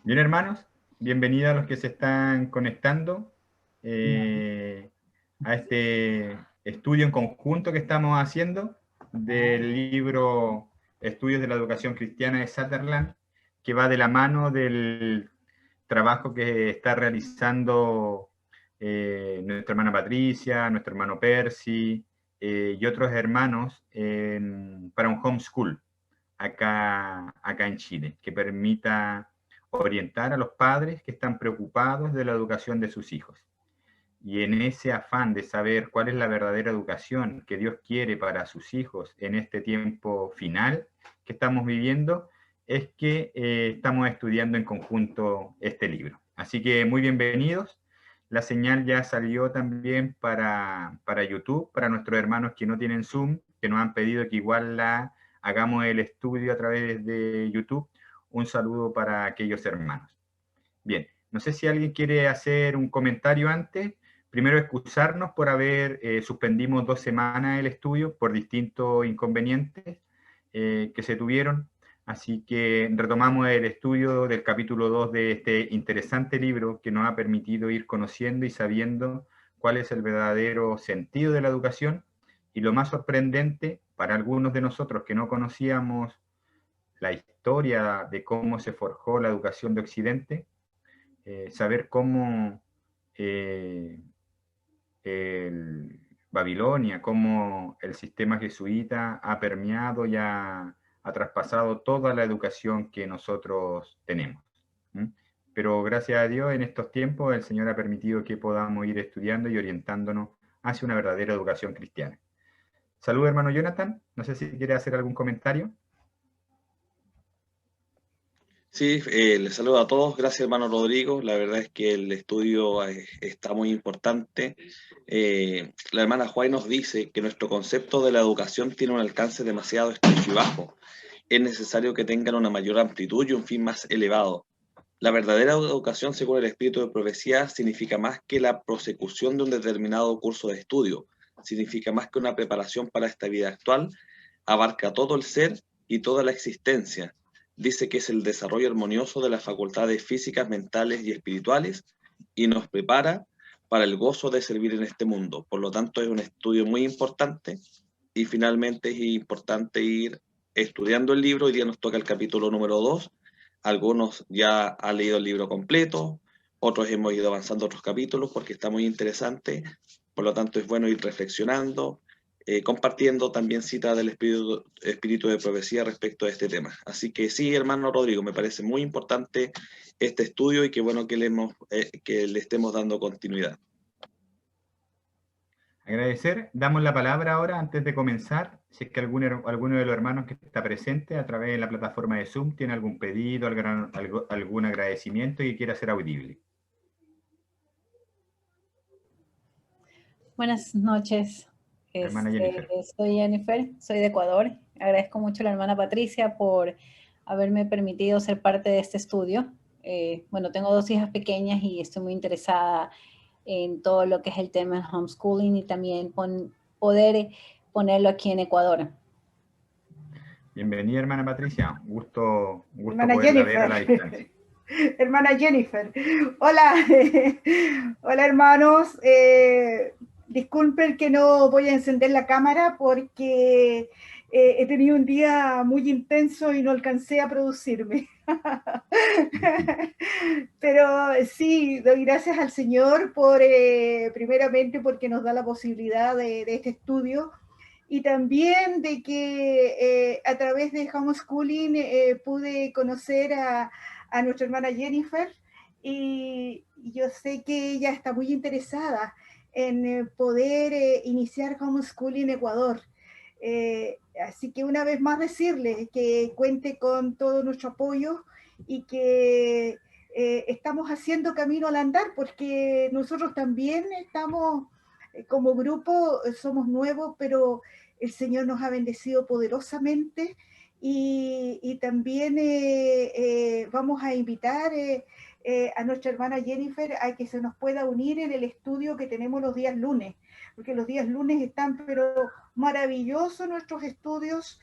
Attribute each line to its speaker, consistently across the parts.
Speaker 1: Bien, hermanos, bienvenidos a los que se están conectando a este estudio en conjunto que estamos haciendo del libro Estudios de la Educación Cristiana de Sutherland, que va de la mano del trabajo que está realizando nuestra hermana Patricia, nuestro hermano Percy y otros hermanos para un homeschool acá en Chile, que permita orientar a los padres que están preocupados de la educación de sus hijos. Y en ese afán de saber cuál es la verdadera educación que Dios quiere para sus hijos en este tiempo final que estamos viviendo, es que estamos estudiando en conjunto este libro. Así que muy bienvenidos. La señal ya salió también para YouTube, para nuestros hermanos que no tienen Zoom, que nos han pedido que igual hagamos el estudio a través de YouTube. Un saludo para aquellos hermanos. Bien, no sé si alguien quiere hacer un comentario antes. Primero, excusarnos por haber suspendimos 2 semanas el estudio por distintos inconvenientes que se tuvieron. Así que retomamos el estudio del capítulo 2 de este interesante libro que nos ha permitido ir conociendo y sabiendo cuál es el verdadero sentido de la educación. Y lo más sorprendente para algunos de nosotros que no conocíamos la historia de cómo se forjó la educación de Occidente, saber cómo Babilonia, cómo el sistema jesuita ha permeado y ha traspasado toda la educación que nosotros tenemos. ¿Mm? Pero gracias a Dios en estos tiempos el Señor ha permitido que podamos ir estudiando y orientándonos hacia una verdadera educación cristiana. Salud, hermano Jonathan. No sé si quiere hacer algún comentario.
Speaker 2: Sí, les saludo a todos. Gracias, hermano Rodrigo. La verdad es que el estudio está muy importante. La hermana Juárez nos dice que nuestro concepto de la educación tiene un alcance demasiado estrecho y bajo. Es necesario que tengan una mayor amplitud y un fin más elevado. La verdadera educación, según el espíritu de profecía, significa más que la prosecución de un determinado curso de estudio. Significa más que una preparación para esta vida actual. Abarca todo el ser y toda la existencia. Dice que es el desarrollo armonioso de las facultades físicas, mentales y espirituales y nos prepara para el gozo de servir en este mundo. Por lo tanto, es un estudio muy importante y finalmente es importante ir estudiando el libro. Hoy día nos toca el capítulo número 2. Algunos ya han leído el libro completo, otros hemos ido avanzando otros capítulos porque está muy interesante. Por lo tanto, es bueno ir reflexionando, compartiendo también citas del espíritu de profecía respecto a este tema. Así que sí, hermano Rodrigo, me parece muy importante este estudio y qué bueno que le estemos dando continuidad.
Speaker 1: Agradecer. Damos la palabra ahora antes de comenzar. Si es que alguno de los hermanos que está presente a través de la plataforma de Zoom tiene algún pedido, algún agradecimiento y quiera ser audible.
Speaker 3: Buenas noches.
Speaker 1: Hermana Jennifer.
Speaker 3: Soy Jennifer, soy de Ecuador. Agradezco mucho a la hermana Patricia por haberme permitido ser parte de este estudio. Bueno, tengo 2 hijas pequeñas y estoy muy interesada en todo lo que es el tema del homeschooling y también poder ponerlo aquí en Ecuador.
Speaker 1: Bienvenida, hermana Patricia. Gusto
Speaker 4: hermana
Speaker 1: poderla
Speaker 4: Jennifer.
Speaker 1: ver a la distancia.
Speaker 4: Hermana Jennifer. Hola, hola hermanos. Disculpen que no voy a encender la cámara porque he tenido un día muy intenso y no alcancé a producirme. Pero sí, doy gracias al Señor por, primeramente porque nos da la posibilidad de este estudio y también de que a través de homeschooling pude conocer a nuestra hermana Jennifer y yo sé que ella está muy interesada en poder iniciar homeschooling en Ecuador. Así que una vez más decirle que cuente con todo nuestro apoyo y que estamos haciendo camino al andar porque nosotros también estamos como grupo, somos nuevos, pero el Señor nos ha bendecido poderosamente y también vamos a invitar a nuestra hermana Jennifer a que se nos pueda unir en el estudio que tenemos los días lunes, porque los días lunes están pero maravillosos nuestros estudios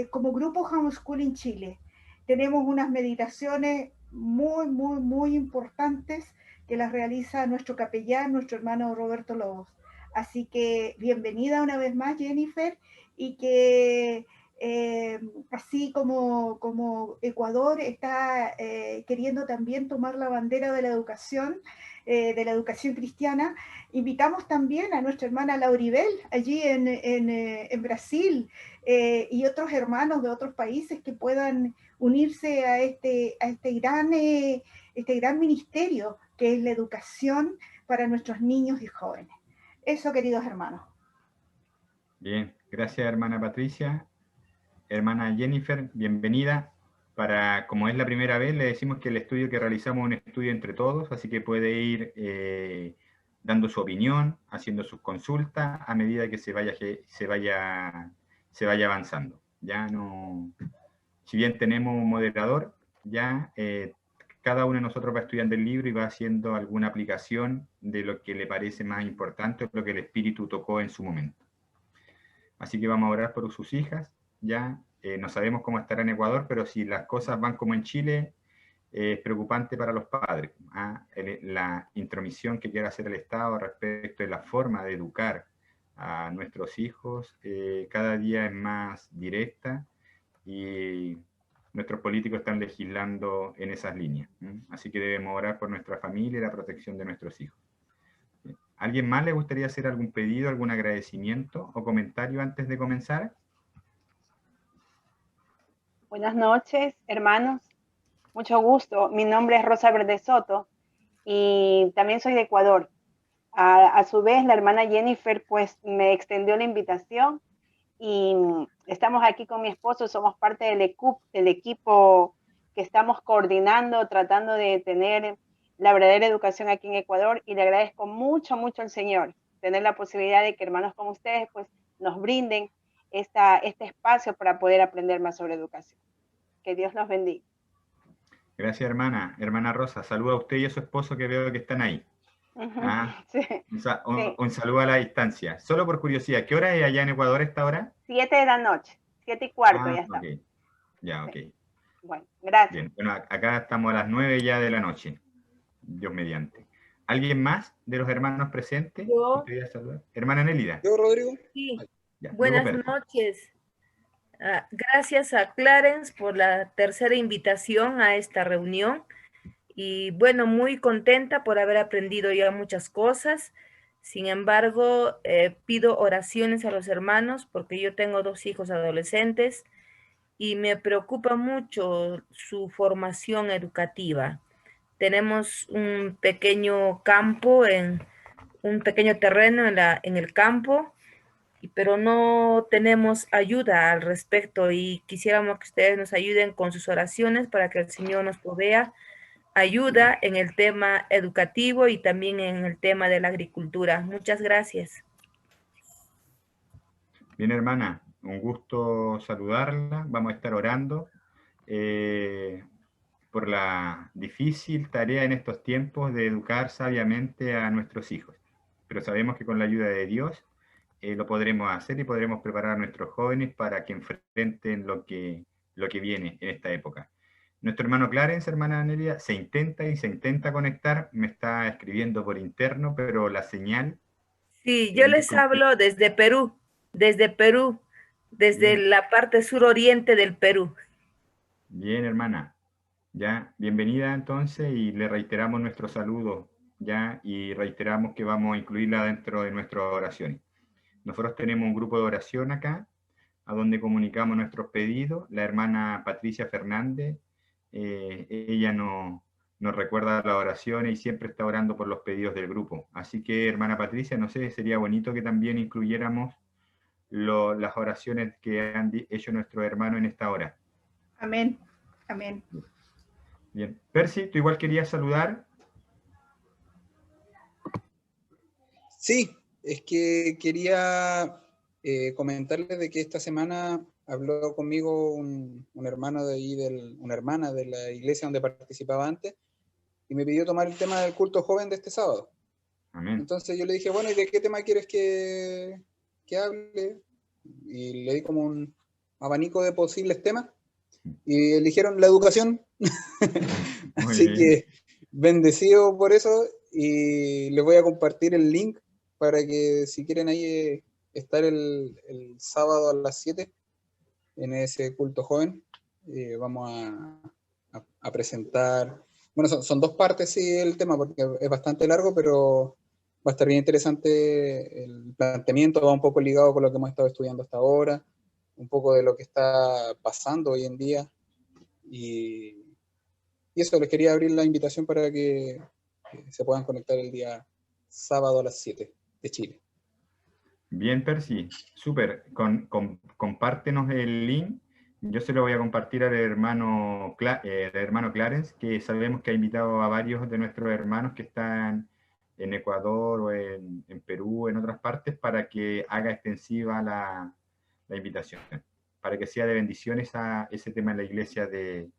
Speaker 4: como grupo Homeschooling Chile. Tenemos unas meditaciones muy, muy, muy importantes que las realiza nuestro capellán, nuestro hermano Roberto Lobos. Así que bienvenida una vez más, Jennifer, y que así como Ecuador está queriendo también tomar la bandera de la educación cristiana, invitamos también a nuestra hermana Lauribel, allí en Brasil, y otros hermanos de otros países que puedan unirse a este gran ministerio que es la educación para nuestros niños y jóvenes. Eso, queridos hermanos.
Speaker 1: Bien, gracias hermana Patricia. Hermana Jennifer, bienvenida. Como es la primera vez, le decimos que el estudio que realizamos es un estudio entre todos, así que puede ir dando su opinión, haciendo sus consultas a medida que se vaya avanzando. Ya no, si bien tenemos un moderador, ya cada uno de nosotros va estudiando el libro y va haciendo alguna aplicación de lo que le parece más importante o lo que el Espíritu tocó en su momento. Así que vamos a orar por sus hijas. Ya no sabemos cómo estará en Ecuador, pero si las cosas van como en Chile, es preocupante para los padres. La intromisión que quiere hacer el Estado respecto de la forma de educar a nuestros hijos cada día es más directa y nuestros políticos están legislando en esas líneas. Así que debemos orar por nuestra familia y la protección de nuestros hijos. ¿Alguien más le gustaría hacer algún pedido, algún agradecimiento o comentario antes de comenzar?
Speaker 5: Buenas noches, hermanos. Mucho gusto. Mi nombre es Rosa Verde Soto y también soy de Ecuador. A su vez, la hermana Jennifer pues me extendió la invitación y estamos aquí con mi esposo, somos parte del equipo que estamos coordinando, tratando de tener la verdadera educación aquí en Ecuador, y le agradezco mucho, mucho al Señor tener la posibilidad de que hermanos como ustedes pues nos brinden este espacio para poder aprender más sobre educación. Que Dios los bendiga.
Speaker 1: Gracias, hermana. Hermana Rosa, saluda a usted y a su esposo que veo que están ahí.
Speaker 5: Sí.
Speaker 1: Un saludo a la distancia. Solo por curiosidad, ¿qué hora es allá en Ecuador esta hora?
Speaker 5: 7 de la noche, 7:15 ya está.
Speaker 1: Okay. Ya, ok.
Speaker 5: Sí. Bueno, gracias.
Speaker 1: Bien, bueno, acá estamos a las 9 ya de la noche. Dios mediante. ¿Alguien más de los hermanos presentes?
Speaker 6: Yo.
Speaker 1: Hermana Nélida.
Speaker 7: Yo, Rodrigo.
Speaker 6: Sí.
Speaker 1: Ya,
Speaker 6: Buenas noches. Gracias a Clarence por la tercera invitación a esta reunión. Y bueno, muy contenta por haber aprendido ya muchas cosas. Sin embargo, pido oraciones a los hermanos porque yo tengo 2 hijos adolescentes y me preocupa mucho su formación educativa. Tenemos un pequeño campo, un pequeño terreno en el campo, pero no tenemos ayuda al respecto y quisiéramos que ustedes nos ayuden con sus oraciones para que el Señor nos provea ayuda en el tema educativo y también en el tema de la agricultura. Muchas gracias.
Speaker 1: Bien, hermana, un gusto saludarla. Vamos a estar orando por la difícil tarea en estos tiempos de educar sabiamente a nuestros hijos. Pero sabemos que con la ayuda de Dios lo podremos hacer y podremos preparar a nuestros jóvenes para que enfrenten lo que viene en esta época. Nuestro hermano Clarence, hermana Nelia, se intenta conectar, me está escribiendo por interno, pero la señal...
Speaker 6: Sí, yo les hablo desde Perú, desde la parte suroriente del Perú.
Speaker 1: Bien, hermana. Ya, bienvenida entonces y le reiteramos nuestro saludo, ya, y reiteramos que vamos a incluirla dentro de nuestras oraciones. Nosotros tenemos un grupo de oración acá, a donde comunicamos nuestros pedidos. La hermana Patricia Fernández, ella nos recuerda las oraciones y siempre está orando por los pedidos del grupo. Así que, hermana Patricia, no sé, sería bonito que también incluyéramos las oraciones que han hecho nuestros hermanos en esta hora.
Speaker 4: Amén, amén.
Speaker 1: Bien. Percy, ¿tú igual querías saludar?
Speaker 7: Sí, es que quería comentarles de que esta semana habló conmigo un hermano de ahí, una hermana de la iglesia donde participaba antes, y me pidió tomar el tema del culto joven de este sábado.
Speaker 1: Amén.
Speaker 7: Entonces yo le dije, bueno, ¿y de qué tema quieres que hable? Y le di como un abanico de posibles temas, y eligieron la educación. Así que bendecido por eso, y les voy a compartir el link para que si quieren ahí estar el sábado a las 7 en ese culto joven. Vamos a presentar, bueno, son dos partes sí el tema, porque es bastante largo, pero va a estar bien interesante el planteamiento, va un poco ligado con lo que hemos estado estudiando hasta ahora, un poco de lo que está pasando hoy en día, y eso, les quería abrir la invitación para que se puedan conectar el día sábado a las 7 de Chile.
Speaker 1: Bien, Percy, súper. Compártenos el link. Yo se lo voy a compartir al hermano Clarence, que sabemos que ha invitado a varios de nuestros hermanos que están en Ecuador o en Perú, en otras partes, para que haga extensiva la invitación, para que sea de bendiciones a ese tema en la iglesia de,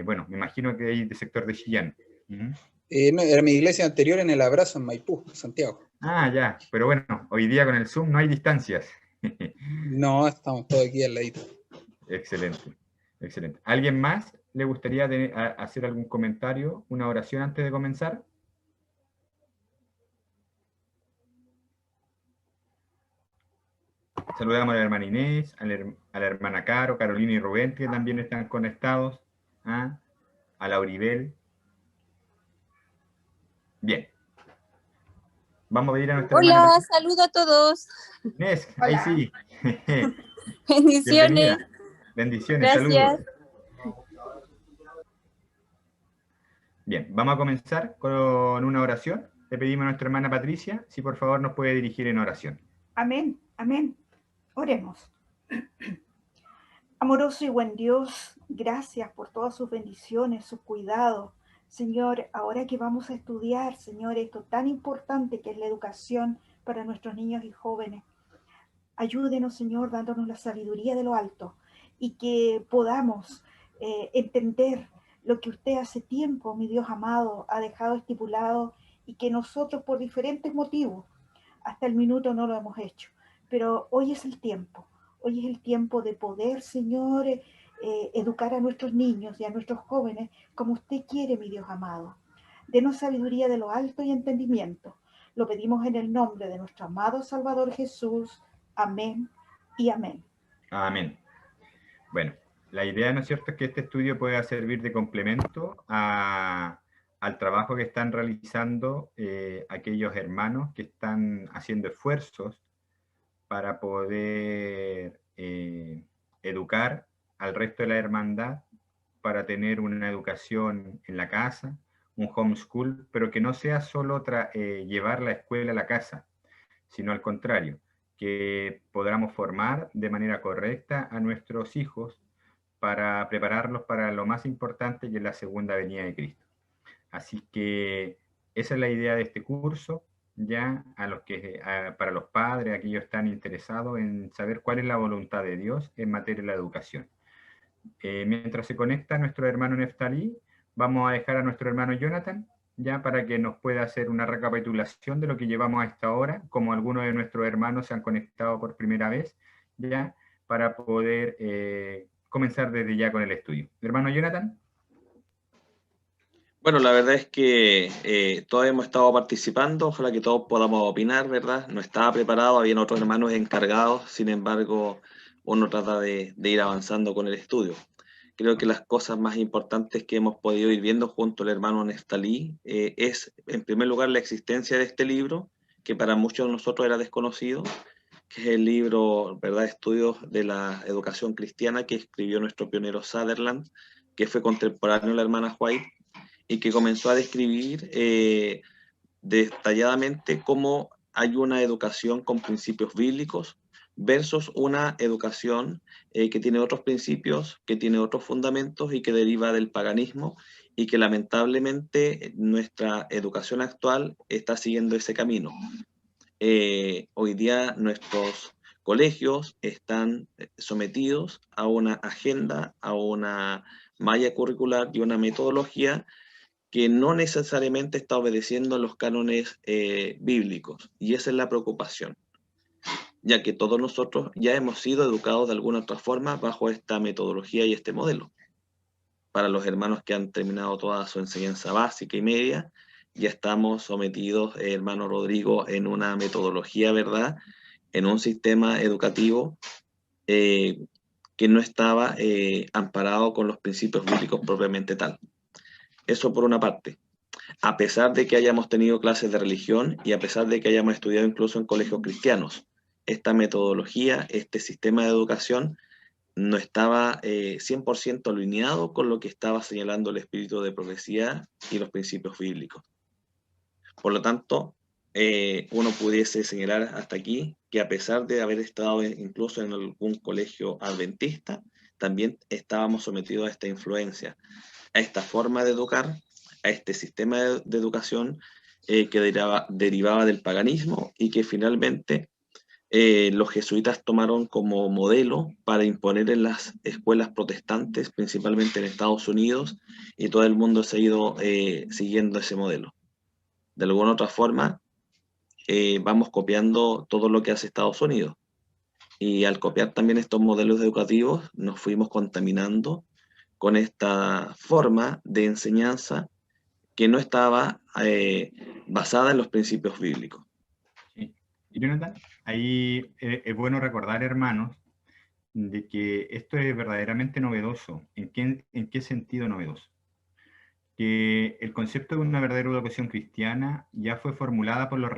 Speaker 1: bueno, me imagino que hay del sector de Chillán.
Speaker 7: No, era mi iglesia anterior en El Abrazo, en Maipú, Santiago.
Speaker 1: Ah, ya, pero bueno, hoy día con el Zoom no hay distancias.
Speaker 7: No, estamos todos aquí al ladito.
Speaker 1: Excelente, excelente. ¿Alguien más le gustaría hacer algún comentario, una oración antes de comenzar? Saludamos a la hermana Inés, a la hermana Caro, Carolina y Rubén, que también están conectados. ¿Ah? A la Uribel. Bien. Vamos a pedir a nuestra hermana.
Speaker 8: Hola, saludo a todos.
Speaker 1: Inés, ahí sí.
Speaker 8: Bendiciones.
Speaker 1: Bienvenida. Bendiciones,
Speaker 8: Gracias.
Speaker 1: saludos. Bien, vamos a comenzar con una oración. Le pedimos a nuestra hermana Patricia si por favor nos puede dirigir en oración.
Speaker 4: Amén, amén. Oremos. Amoroso y buen Dios, gracias por todas sus bendiciones, sus cuidados. Señor, ahora que vamos a estudiar, Señor, esto tan importante que es la educación para nuestros niños y jóvenes. Ayúdenos, Señor, dándonos la sabiduría de lo alto y que podamos entender lo que usted hace tiempo, mi Dios amado, ha dejado estipulado y que nosotros por diferentes motivos hasta el minuto no lo hemos hecho. Pero hoy es el tiempo de poder, Señor, educar a nuestros niños y a nuestros jóvenes como usted quiere, mi Dios amado. Denos sabiduría de lo alto y entendimiento. Lo pedimos en el nombre de nuestro amado Salvador Jesús. Amén y amén.
Speaker 1: Amén. Bueno, la idea, ¿no es cierto?, es que este estudio pueda servir de complemento al trabajo que están realizando aquellos hermanos que están haciendo esfuerzos para poder educar al resto de la hermandad, para tener una educación en la casa, un homeschool, pero que no sea solo llevar la escuela a la casa, sino al contrario, que podamos formar de manera correcta a nuestros hijos para prepararlos para lo más importante, que es la segunda venida de Cristo. Así que esa es la idea de este curso, ya para los padres, aquellos que están interesados en saber cuál es la voluntad de Dios en materia de la educación. Mientras se conecta nuestro hermano Neftalí, vamos a dejar a nuestro hermano Jonathan, ya para que nos pueda hacer una recapitulación de lo que llevamos a esta hora, como algunos de nuestros hermanos se han conectado por primera vez, ya para poder comenzar desde ya con el estudio. Hermano Jonathan.
Speaker 2: Bueno, la verdad es que todos hemos estado participando, ojalá que todos podamos opinar, ¿verdad? No estaba preparado, habían otros hermanos encargados, sin embargo, uno trata de ir avanzando con el estudio. Creo que las cosas más importantes que hemos podido ir viendo junto al hermano Neftalí es, en primer lugar, la existencia de este libro, que para muchos de nosotros era desconocido, que es el libro, ¿verdad?, Estudios de la Educación Cristiana, que escribió nuestro pionero Sutherland, que fue contemporáneo de la hermana White, y que comenzó a describir detalladamente cómo hay una educación con principios bíblicos versus una educación que tiene otros principios, que tiene otros fundamentos y que deriva del paganismo, y que lamentablemente nuestra educación actual está siguiendo ese camino. Hoy día nuestros colegios están sometidos a una agenda, a una malla curricular y una metodología que no necesariamente está obedeciendo los cánones bíblicos, y esa es la preocupación, ya que todos nosotros ya hemos sido educados de alguna otra forma bajo esta metodología y este modelo. para los hermanos que han terminado toda su enseñanza básica y media. Ya estamos sometidos, hermano Rodrigo, en una metodología, ¿verdad? En un sistema educativo que no estaba amparado con los principios bíblicos propiamente tal. Eso por una parte. A pesar de que hayamos tenido clases de religión y a pesar de que hayamos estudiado incluso en colegios cristianos, esta metodología, este sistema de educación no estaba 100% alineado con lo que estaba señalando el espíritu de profecía y los principios bíblicos. Por lo tanto, uno pudiese señalar hasta aquí que a pesar de haber estado incluso en algún colegio adventista, también estábamos sometidos a esta influencia, a esta forma de educar, a este sistema de educación que derivaba del paganismo y que finalmente los jesuitas tomaron como modelo para imponer en las escuelas protestantes, principalmente en Estados Unidos, y todo el mundo se ha ido siguiendo ese modelo. De alguna otra forma, vamos copiando todo lo que hace Estados Unidos. Y al copiar también estos modelos educativos, nos fuimos contaminando con esta forma de enseñanza que no estaba basada en los principios bíblicos.
Speaker 1: Sí. Y Jonathan, ahí es bueno recordar, hermanos, de que esto es verdaderamente novedoso. ¿En qué sentido novedoso? Que el concepto de una verdadera educación cristiana ya fue formulada por los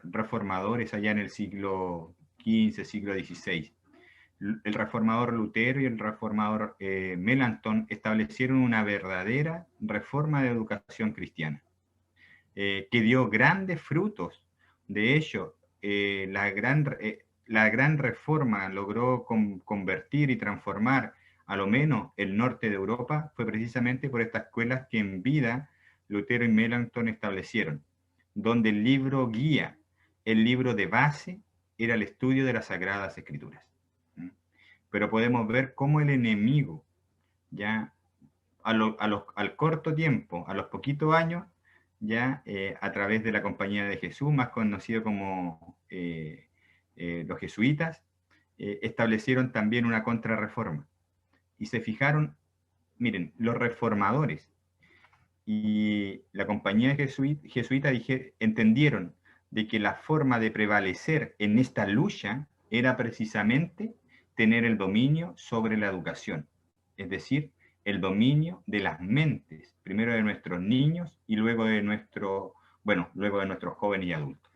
Speaker 1: reformadores allá en el siglo XV, siglo XVI. El reformador Lutero y el reformador Melanchthon establecieron una verdadera reforma de educación cristiana, que dio grandes frutos. De hecho, la gran reforma logró convertir y transformar a lo menos el norte de Europa, fue precisamente por estas escuelas que en vida Lutero y Melanchthon establecieron, donde el libro guía, el libro de base, era el estudio de las Sagradas Escrituras. Pero podemos ver cómo el enemigo, ya al corto tiempo, a los poquitos años, ya a través de la Compañía de Jesús, más conocido como los jesuitas, establecieron también una contrarreforma. Y se fijaron, miren, los reformadores y la Compañía Jesuita entendieron de que la forma de prevalecer en esta lucha era precisamente tener el dominio sobre la educación, es decir, el dominio de las mentes, primero de nuestros niños y luego de nuestros jóvenes y adultos.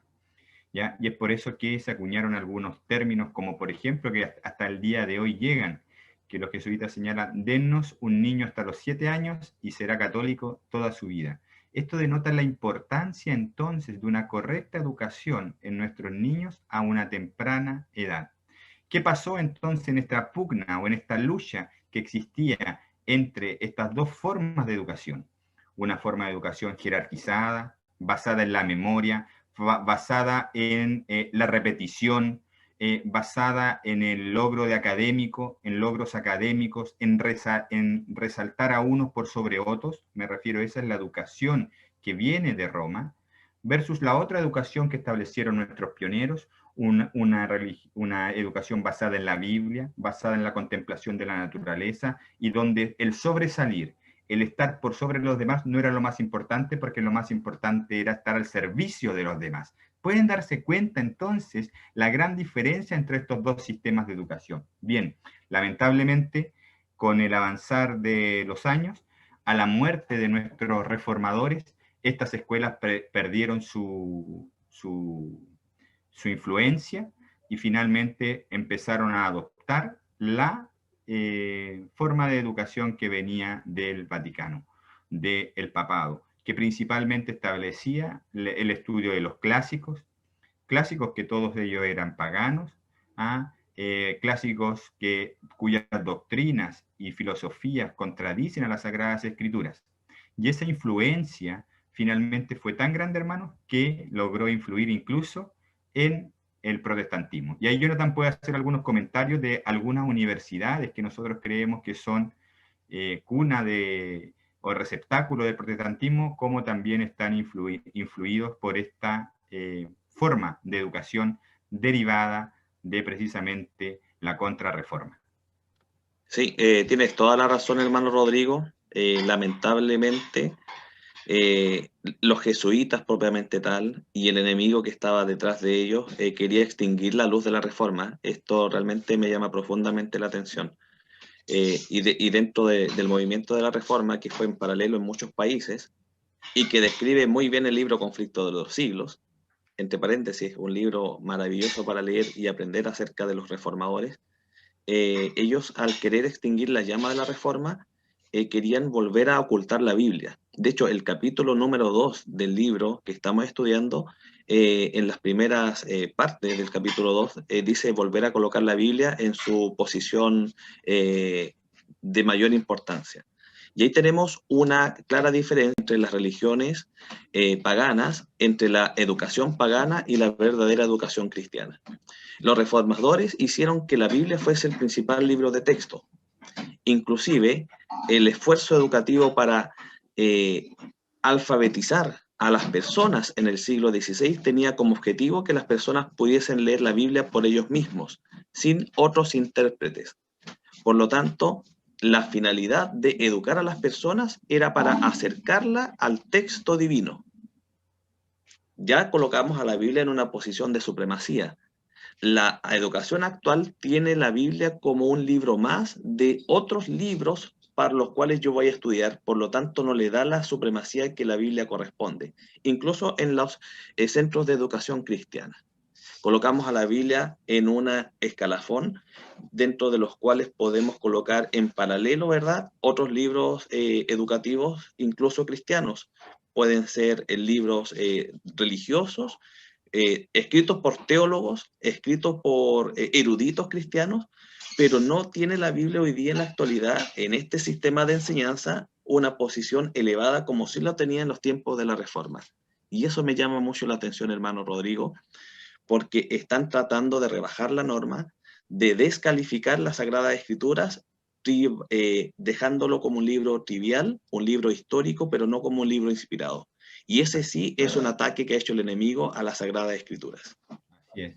Speaker 1: ¿Ya? Y es por eso que se acuñaron algunos términos, como por ejemplo, que hasta el día de hoy llegan, que los jesuitas señalan: dennos un niño hasta los 7 años y será católico toda su vida. Esto denota la importancia entonces de una correcta educación en nuestros niños a una temprana edad. ¿Qué pasó entonces en esta pugna o en esta lucha que existía entre estas dos formas de educación? Una forma de educación jerarquizada, basada en la memoria, basada en la repetición, basada en el logro en logros académicos, en resaltar a unos por sobre otros. Me refiero, esa es la educación que viene de Roma, versus la otra educación que establecieron nuestros pioneros, una educación basada en la Biblia, basada en la contemplación de la naturaleza, y donde el sobresalir, el estar por sobre los demás no era lo más importante, porque lo más importante era estar al servicio de los demás. Pueden darse cuenta entonces la gran diferencia entre estos dos sistemas de educación. Bien, lamentablemente, con el avanzar de los años, a la muerte de nuestros reformadores, estas escuelas perdieron su influencia y finalmente empezaron a adoptar la forma de educación que venía del Vaticano, del papado, que principalmente establecía el estudio de los clásicos que todos ellos eran paganos, clásicos cuyas doctrinas y filosofías contradicen a las Sagradas Escrituras. Y esa influencia finalmente fue tan grande, hermanos, que logró influir incluso en el protestantismo. Y ahí Jonathan puede hacer algunos comentarios de algunas universidades que nosotros creemos que son cuna o receptáculo del protestantismo, como también están influidos por esta forma de educación derivada de precisamente la contrarreforma.
Speaker 2: Sí, tienes toda la razón, hermano Rodrigo. lamentablemente, los jesuitas propiamente tal, y el enemigo que estaba detrás de ellos, quería extinguir la luz de la Reforma. Esto realmente me llama profundamente la atención. Y dentro del movimiento de la Reforma, que fue en paralelo en muchos países, y que describe muy bien el libro Conflicto de los Siglos, entre paréntesis, un libro maravilloso para leer y aprender acerca de los reformadores, ellos, al querer extinguir la llama de la Reforma, querían volver a ocultar la Biblia. De hecho, el capítulo número 2 del libro que estamos estudiando, en las primeras partes del capítulo 2, dice volver a colocar la Biblia en su posición de mayor importancia. Y ahí tenemos una clara diferencia entre las religiones paganas, entre la educación pagana y la verdadera educación cristiana. Los reformadores hicieron que la Biblia fuese el principal libro de texto. Inclusive, el esfuerzo educativo para alfabetizar a las personas en el siglo XVI tenía como objetivo que las personas pudiesen leer la Biblia por ellos mismos, sin otros intérpretes. Por lo tanto, la finalidad de educar a las personas era para acercarla al texto divino. Ya colocamos a la Biblia en una posición de supremacía. La educación actual tiene la Biblia como un libro más de otros libros para los cuales yo voy a estudiar, por lo tanto no le da la supremacía que la Biblia corresponde, incluso en los centros de educación cristiana. Colocamos a la Biblia en un escalafón dentro de los cuales podemos colocar en paralelo, ¿verdad?, otros libros educativos, incluso cristianos. Pueden ser libros religiosos, escritos por teólogos, escritos por eruditos cristianos, pero no tiene la Biblia hoy día en la actualidad, en este sistema de enseñanza, una posición elevada como sí lo tenía en los tiempos de la Reforma. Y eso me llama mucho la atención, hermano Rodrigo, porque están tratando de rebajar la norma, de descalificar las Sagradas Escrituras, dejándolo como un libro trivial, un libro histórico, pero no como un libro inspirado. Y ese sí es un ataque que ha hecho el enemigo a las Sagradas Escrituras.
Speaker 1: Así es.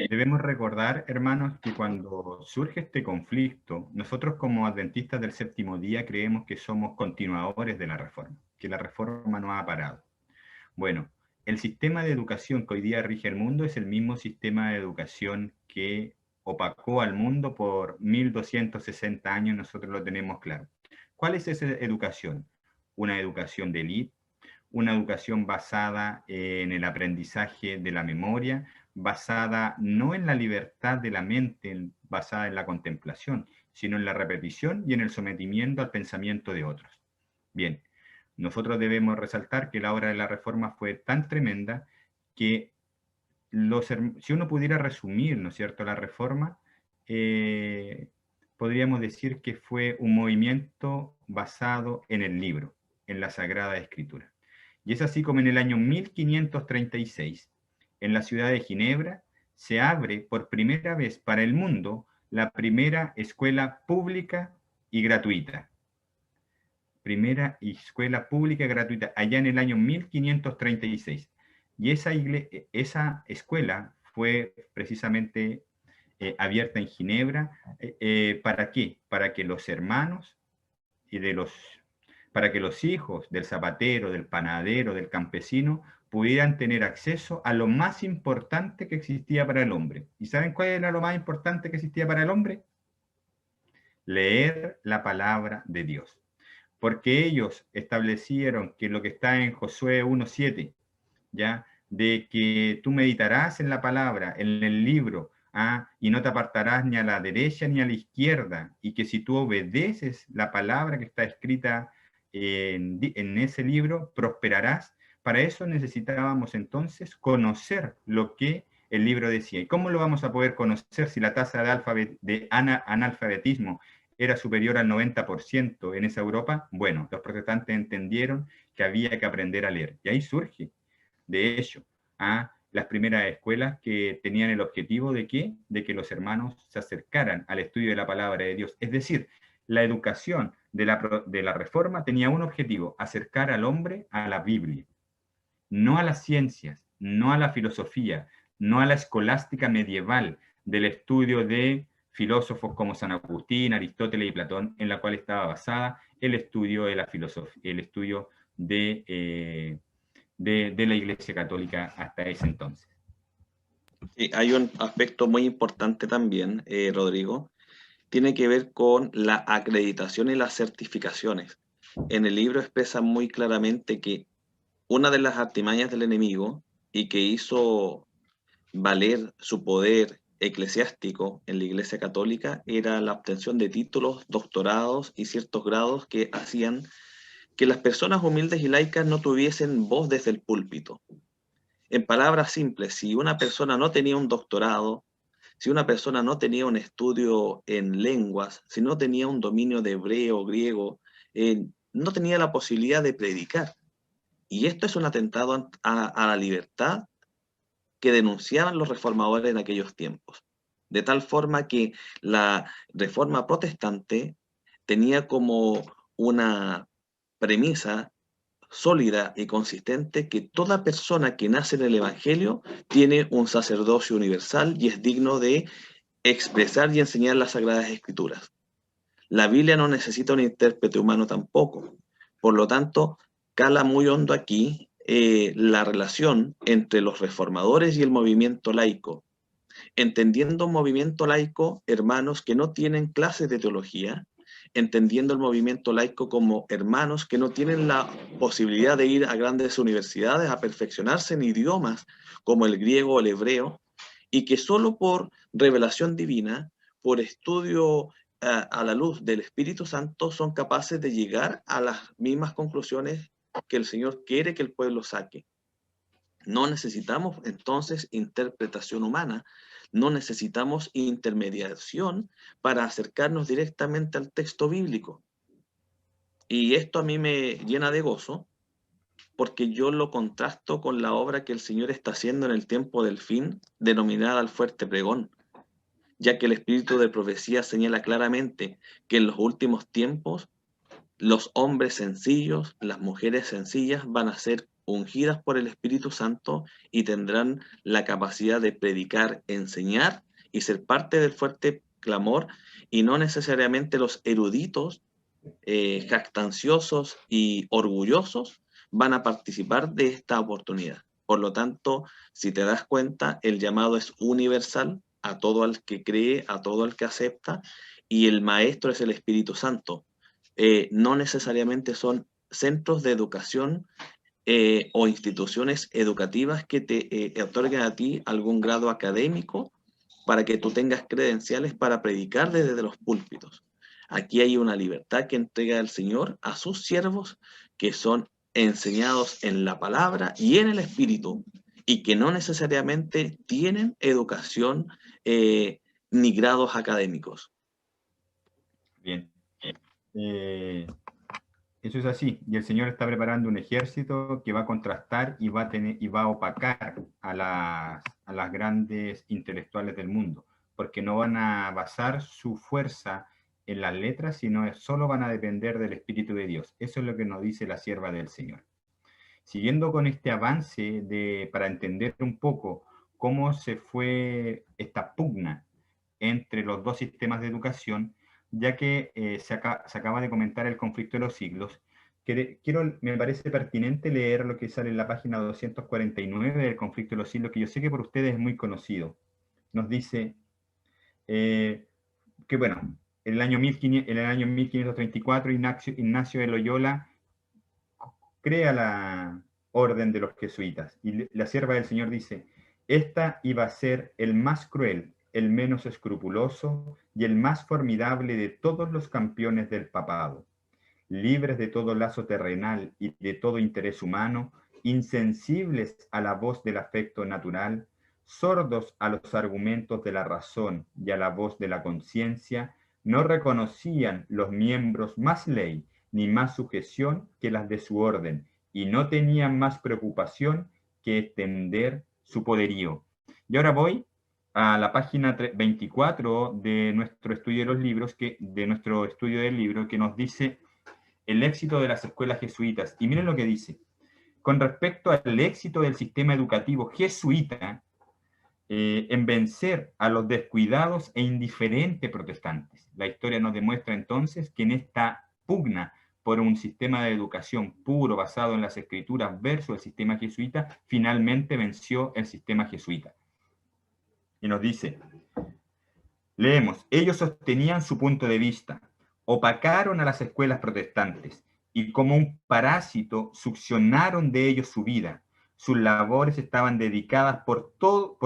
Speaker 1: Debemos recordar, hermanos, que cuando surge este conflicto, nosotros como adventistas del séptimo día creemos que somos continuadores de la Reforma, que la Reforma no ha parado. Bueno, el sistema de educación que hoy día rige el mundo es el mismo sistema de educación que opacó al mundo por 1260 años, nosotros lo tenemos claro. ¿Cuál es esa educación? Una educación de élite, una educación basada en el aprendizaje de la memoria, basada no en la libertad de la mente, basada en la contemplación, sino en la repetición y en el sometimiento al pensamiento de otros. Bien, nosotros debemos resaltar que la obra de la Reforma fue tan tremenda que si uno pudiera resumir, ¿no es cierto?, la Reforma, podríamos decir que fue un movimiento basado en el libro, en la Sagrada Escritura. Y es así como en el año 1536, en la ciudad de Ginebra, se abre por primera vez para el mundo la primera escuela pública y gratuita. Primera escuela pública y gratuita, allá en el año 1536. Y esa escuela fue precisamente abierta en Ginebra. ¿Para qué? Para que los hermanos para que los hijos del zapatero, del panadero, del campesino, pudieran tener acceso a lo más importante que existía para el hombre. ¿Y saben cuál era lo más importante que existía para el hombre? Leer la palabra de Dios. Porque ellos establecieron que lo que está en Josué 1:7, ¿ya?, de que tú meditarás en la palabra, en el libro, y no te apartarás ni a la derecha ni a la izquierda, y que si tú obedeces la palabra que está escrita en ese libro, prosperarás. Para eso necesitábamos entonces conocer lo que el libro decía. ¿Y cómo lo vamos a poder conocer si la tasa de analfabetismo era superior al 90% en esa Europa? Bueno, los protestantes entendieron que había que aprender a leer. Y ahí surge, de hecho, las primeras escuelas que tenían el objetivo de ¿qué? De que los hermanos se acercaran al estudio de la palabra de Dios. Es decir, la educación de la Reforma tenía un objetivo: acercar al hombre a la Biblia, no a las ciencias, no a la filosofía, no a la escolástica medieval del estudio de filósofos como San Agustín, Aristóteles y Platón, en la cual estaba basada el estudio de la filosofía, el estudio de la Iglesia Católica hasta ese entonces.
Speaker 2: Sí, hay un aspecto muy importante también, Rodrigo, tiene que ver con la acreditación y las certificaciones. En el libro expresa muy claramente que una de las artimañas del enemigo y que hizo valer su poder eclesiástico en la Iglesia Católica era la obtención de títulos, doctorados y ciertos grados que hacían que las personas humildes y laicas no tuviesen voz desde el púlpito. En palabras simples, si una persona no tenía un doctorado, si una persona no tenía un estudio en lenguas, si no tenía un dominio de hebreo, griego, no tenía la posibilidad de predicar. Y esto es un atentado a la libertad que denunciaban los reformadores en aquellos tiempos. De tal forma que la reforma protestante tenía como una premisa sólida y consistente que toda persona que nace en el Evangelio tiene un sacerdocio universal y es digno de expresar y enseñar las Sagradas Escrituras. La Biblia no necesita un intérprete humano tampoco. Por lo tanto, cala muy hondo aquí la relación entre los reformadores y el movimiento laico. Entendiendo un movimiento laico, hermanos que no tienen clases de teología, entendiendo el movimiento laico como hermanos que no tienen la posibilidad de ir a grandes universidades a perfeccionarse en idiomas como el griego o el hebreo, y que solo por revelación divina, por estudio a la luz del Espíritu Santo, son capaces de llegar a las mismas conclusiones que el Señor quiere que el pueblo saque. No necesitamos entonces interpretación humana, no necesitamos intermediación para acercarnos directamente al texto bíblico. Y esto a mí me llena de gozo, porque yo lo contrasto con la obra que el Señor está haciendo en el tiempo del fin, denominada el fuerte pregón, ya que el espíritu de profecía señala claramente que en los últimos tiempos los hombres sencillos, las mujeres sencillas van a ser ungidas por el Espíritu Santo y tendrán la capacidad de predicar, enseñar y ser parte del fuerte clamor, y no necesariamente los eruditos, jactanciosos y orgullosos van a participar de esta oportunidad. Por lo tanto, si te das cuenta, el llamado es universal a todo el que cree, a todo el que acepta, y el maestro es el Espíritu Santo. No necesariamente son centros de educación o instituciones educativas que te otorguen a ti algún grado académico para que tú tengas credenciales para predicar desde los púlpitos. Aquí hay una libertad que entrega el Señor a sus siervos, que son enseñados en la palabra y en el Espíritu, y que no necesariamente tienen educación ni grados académicos.
Speaker 1: Bien. Eso es así, y el Señor está preparando un ejército que va a contrastar y va a opacar a las grandes intelectuales del mundo, porque no van a basar su fuerza en las letras, sino solo van a depender del Espíritu de Dios. Eso es lo que nos dice la sierva del Señor. Siguiendo con este avance para entender un poco cómo se fue esta pugna entre los dos sistemas de educación, ya que se acaba de comentar el conflicto de los siglos, me parece pertinente leer lo que sale en la página 249 del conflicto de los siglos, que yo sé que por ustedes es muy conocido. Nos dice que, bueno, en el año 1534 Ignacio de Loyola crea la orden de los jesuitas, y la sierva del Señor dice: esta iba a ser el más cruel, el menos escrupuloso y el más formidable de todos los campeones del papado, libres de todo lazo terrenal y de todo interés humano, insensibles a la voz del afecto natural, sordos a los argumentos de la razón y a la voz de la conciencia, no reconocían los miembros más ley ni más sujeción que las de su orden, y no tenían más preocupación que extender su poderío. Y ahora voy a la página 24 de nuestro estudio de los libros, de nuestro estudio del libro, que nos dice el éxito de las escuelas jesuitas. Y miren lo que dice: con respecto al éxito del sistema educativo jesuita en vencer a los descuidados e indiferentes protestantes. La historia nos demuestra entonces que en esta pugna por un sistema de educación puro basado en las escrituras versus el sistema jesuita, finalmente venció el sistema jesuita. Y nos dice, leemos, ellos sostenían su punto de vista, opacaron a las escuelas protestantes y como un parásito succionaron de ellos su vida. Sus labores estaban dedicadas por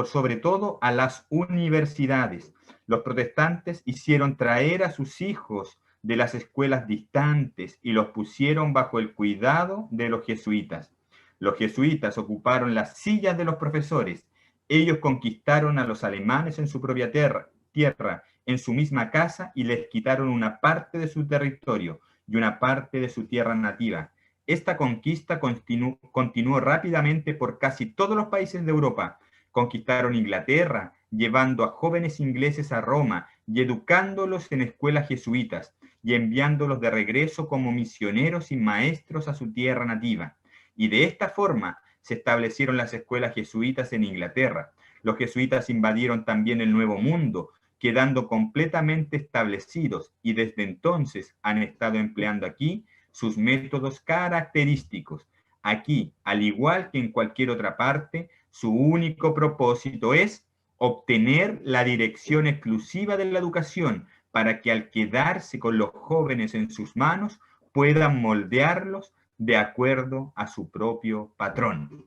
Speaker 1: sobre todo a las universidades. Los protestantes hicieron traer a sus hijos de las escuelas distantes y los pusieron bajo el cuidado de los jesuitas. Los jesuitas ocuparon las sillas de los profesores. Ellos conquistaron a los alemanes en su propia tierra, en su misma casa, y les quitaron una parte de su territorio y una parte de su tierra nativa. Esta conquista continuó rápidamente por casi todos los países de Europa. Conquistaron Inglaterra, llevando a jóvenes ingleses a Roma y educándolos en escuelas jesuitas y enviándolos de regreso como misioneros y maestros a su tierra nativa. Y de esta forma se establecieron las escuelas jesuitas en Inglaterra. Los jesuitas invadieron también el Nuevo Mundo, quedando completamente establecidos, y desde entonces han estado empleando aquí sus métodos característicos. Aquí, al igual que en cualquier otra parte, su único propósito es obtener la dirección exclusiva de la educación para que al quedarse con los jóvenes en sus manos puedan moldearlos de acuerdo a su propio patrón.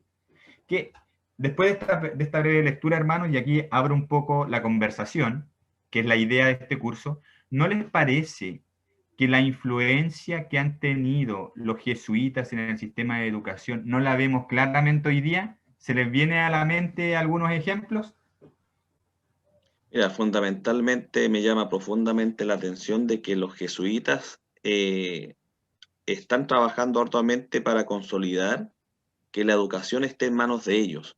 Speaker 1: Que después de esta breve lectura, hermanos, y aquí abro un poco la conversación, que es la idea de este curso, ¿no les parece que la influencia que han tenido los jesuitas en el sistema de educación no la vemos claramente hoy día? ¿Se les viene a la mente algunos ejemplos?
Speaker 2: Mira, fundamentalmente me llama profundamente la atención de que los jesuitas están trabajando arduamente para consolidar que la educación esté en manos de ellos.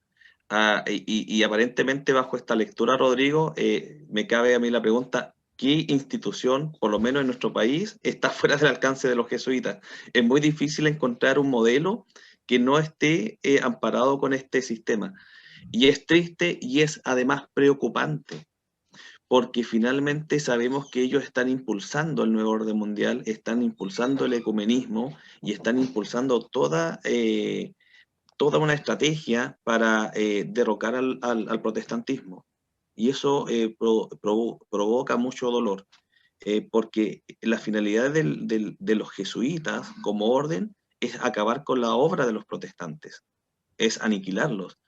Speaker 2: Y aparentemente bajo esta lectura, Rodrigo, me cabe a mí la pregunta, ¿qué institución, por lo menos en nuestro país, está fuera del alcance de los jesuitas? Es muy difícil encontrar un modelo que no esté amparado con este sistema. Y es triste y es además preocupante, porque finalmente sabemos que ellos están impulsando el nuevo orden mundial, están impulsando el ecumenismo y están impulsando toda una estrategia para derrocar al protestantismo. Y eso provoca mucho dolor, porque la finalidad de los jesuitas como orden es acabar con la obra de los protestantes, es aniquilarlos.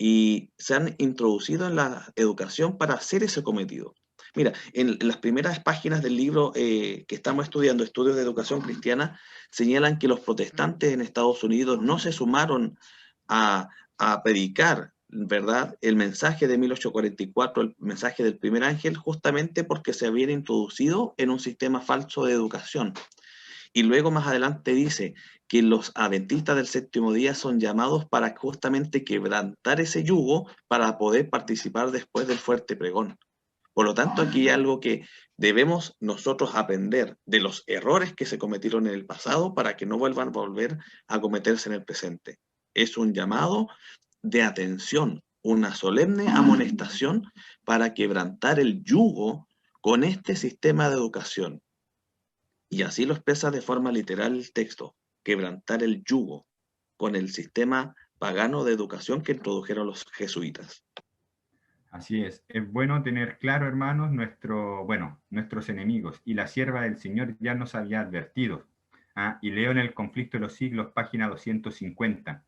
Speaker 2: Y se han introducido en la educación para hacer ese cometido. Mira, en las primeras páginas del libro que estamos estudiando, Estudios de Educación Cristiana, señalan que los protestantes en Estados Unidos no se sumaron a predicar, ¿verdad?, el mensaje de 1844, el mensaje del primer ángel, justamente porque se habían introducido en un sistema falso de educación. Y luego más adelante dice que los adventistas del séptimo día son llamados para justamente quebrantar ese yugo para poder participar después del fuerte pregón. Por lo tanto, aquí hay algo que debemos nosotros aprender de los errores que se cometieron en el pasado para que no vuelvan a volver a cometerse en el presente. Es un llamado de atención, una solemne amonestación para quebrantar el yugo con este sistema de educación. Y así lo expresa de forma literal el texto, quebrantar el yugo con el sistema pagano de educación que introdujeron los jesuitas.
Speaker 1: Así es bueno tener claro, hermanos, nuestros enemigos, y la sierva del Señor ya nos había advertido. Y leo en el Conflicto de los Siglos, página 250.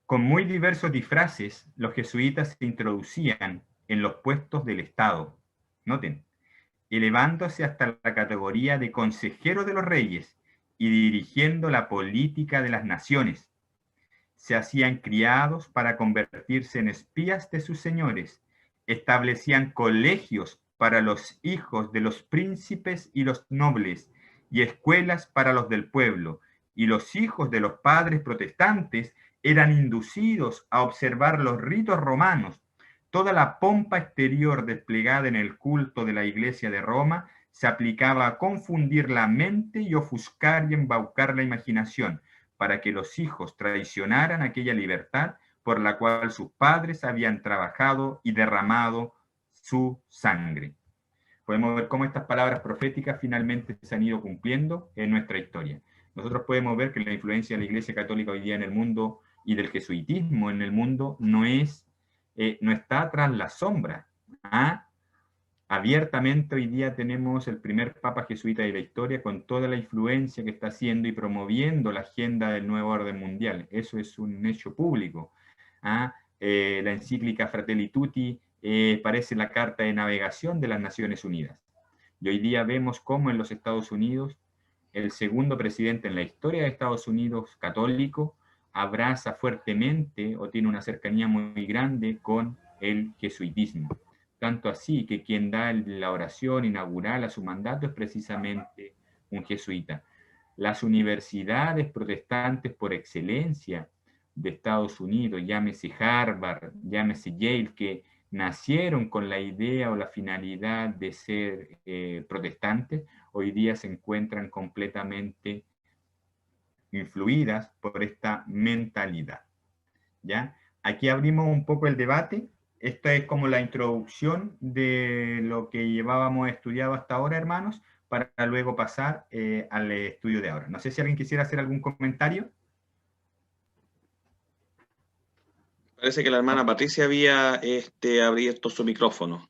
Speaker 1: Con muy diversos disfraces, los jesuitas se introducían en los puestos del Estado. Noten, elevándose hasta la categoría de consejero de los reyes y dirigiendo la política de las naciones. Se hacían criados para convertirse en espías de sus señores, establecían colegios para los hijos de los príncipes y los nobles, y escuelas para los del pueblo, y los hijos de los padres protestantes eran inducidos a observar los ritos romanos. Toda la pompa exterior desplegada en el culto de la Iglesia de Roma se aplicaba a confundir la mente y ofuscar y embaucar la imaginación, para que los hijos traicionaran aquella libertad por la cual sus padres habían trabajado y derramado su sangre. Podemos ver cómo estas palabras proféticas finalmente se han ido cumpliendo en nuestra historia. Nosotros podemos ver que la influencia de la Iglesia Católica hoy día en el mundo y del jesuitismo en el mundo no está tras la sombra. Abiertamente hoy día tenemos el primer papa jesuita de la historia con toda la influencia que está haciendo y promoviendo la agenda del nuevo orden mundial. Eso es un hecho público. La encíclica Fratelli Tutti parece la carta de navegación de las Naciones Unidas. Y hoy día vemos cómo en los Estados Unidos el segundo presidente en la historia de Estados Unidos católico abraza fuertemente o tiene una cercanía muy grande con el jesuitismo. Tanto así que quien da la oración inaugural a su mandato es precisamente un jesuita. Las universidades protestantes por excelencia de Estados Unidos, llámese Harvard, llámese Yale, que nacieron con la idea o la finalidad de ser protestantes, hoy día se encuentran completamente influidas por esta mentalidad. ¿Ya? Aquí abrimos un poco el debate. Esta es como la introducción de lo que llevábamos estudiado hasta ahora, hermanos, para luego pasar al estudio de ahora. No sé si alguien quisiera hacer algún comentario.
Speaker 2: Parece que la hermana Patricia había abierto su micrófono.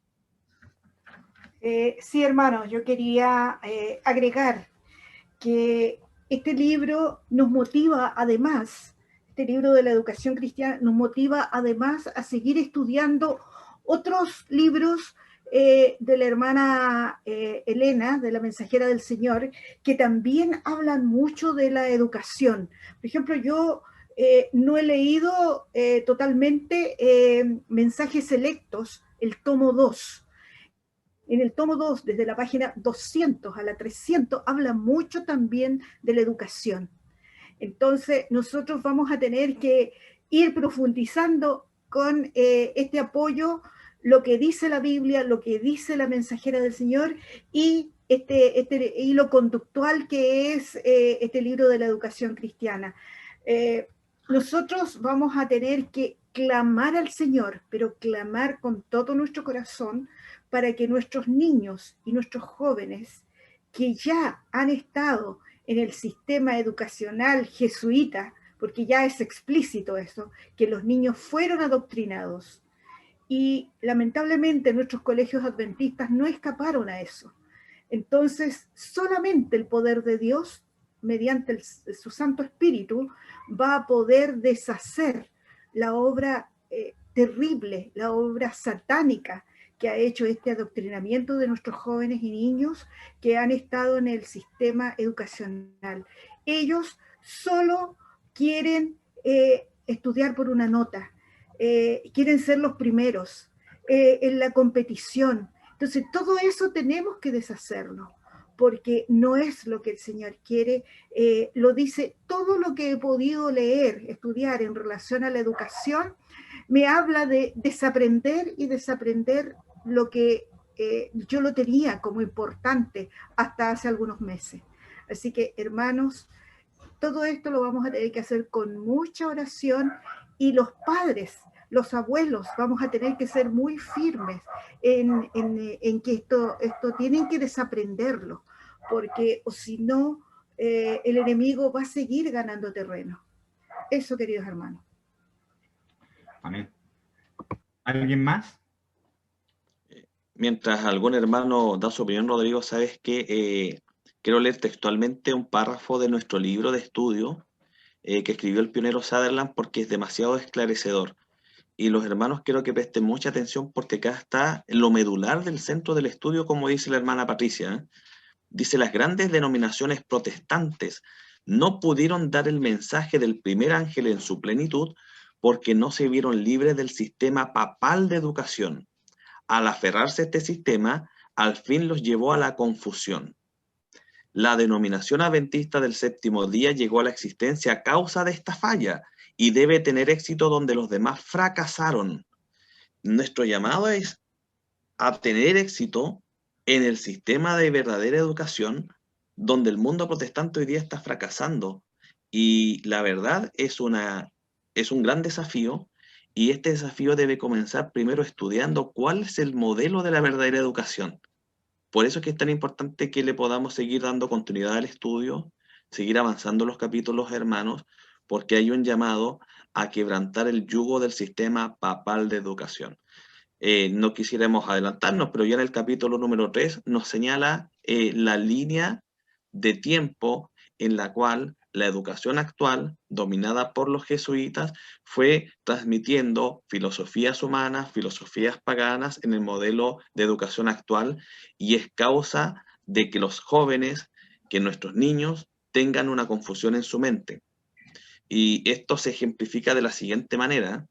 Speaker 4: Sí, hermanos, yo quería agregar que este libro nos motiva además, este libro de la educación cristiana nos motiva además a seguir estudiando otros libros de la hermana Elena, de la Mensajera del Señor, que también hablan mucho de la educación. Por ejemplo, yo no he leído totalmente Mensajes Selectos, el tomo 2. En el tomo 2, desde la página 200 a la 300, habla mucho también de la educación. Entonces, nosotros vamos a tener que ir profundizando con este apoyo, lo que dice la Biblia, lo que dice la Mensajera del Señor y este hilo conductual que es este libro de la educación cristiana. Nosotros vamos a tener que clamar al Señor, pero clamar con todo nuestro corazón para que nuestros niños y nuestros jóvenes que ya han estado en el sistema educacional jesuita, porque ya es explícito eso, que los niños fueron adoctrinados y lamentablemente nuestros colegios adventistas no escaparon a eso. Entonces, solamente el poder de Dios, mediante su Santo Espíritu, va a poder deshacer la obra terrible, la obra satánica que ha hecho este adoctrinamiento de nuestros jóvenes y niños que han estado en el sistema educacional. Ellos solo quieren estudiar por una nota, quieren ser los primeros en la competición. Entonces, todo eso tenemos que deshacerlo, porque no es lo que el Señor quiere. Lo dice todo lo que he podido leer, estudiar en relación a la educación, me habla de desaprender y desaprender lo que yo lo tenía como importante hasta hace algunos meses. Así que, hermanos, todo esto lo vamos a tener que hacer con mucha oración y los padres, los abuelos, vamos a tener que ser muy firmes en que esto tienen que desaprenderlo, porque o si no, el enemigo va a seguir ganando terreno. Eso, queridos hermanos.
Speaker 1: Amén. ¿Alguien más?
Speaker 2: Mientras algún hermano da su opinión, Rodrigo, sabes que quiero leer textualmente un párrafo de nuestro libro de estudio que escribió el pionero Sutherland porque es demasiado esclarecedor. Y los hermanos quiero que presten mucha atención porque acá está lo medular del centro del estudio, como dice la hermana Patricia. Dice, las grandes denominaciones protestantes no pudieron dar el mensaje del primer ángel en su plenitud porque no se vieron libres del sistema papal de educación. Al aferrarse a este sistema, al fin los llevó a la confusión. La denominación adventista del séptimo día llegó a la existencia a causa de esta falla y debe tener éxito donde los demás fracasaron. Nuestro llamado es a tener éxito en el sistema de verdadera educación donde el mundo protestante hoy día está fracasando. Y la verdad es un gran desafío. Y este desafío debe comenzar primero estudiando cuál es el modelo de la verdadera educación. Por eso es que es tan importante que le podamos seguir dando continuidad al estudio, seguir avanzando los capítulos, hermanos, porque hay un llamado a quebrantar el yugo del sistema papal de educación. No quisiéramos adelantarnos, pero ya en el capítulo número 3 nos señala la línea de tiempo en la cual la educación actual, dominada por los jesuitas, fue transmitiendo filosofías humanas, filosofías paganas en el modelo de educación actual, y es causa de que los jóvenes, que nuestros niños, tengan una confusión en su mente. Y esto se ejemplifica de la siguiente manera.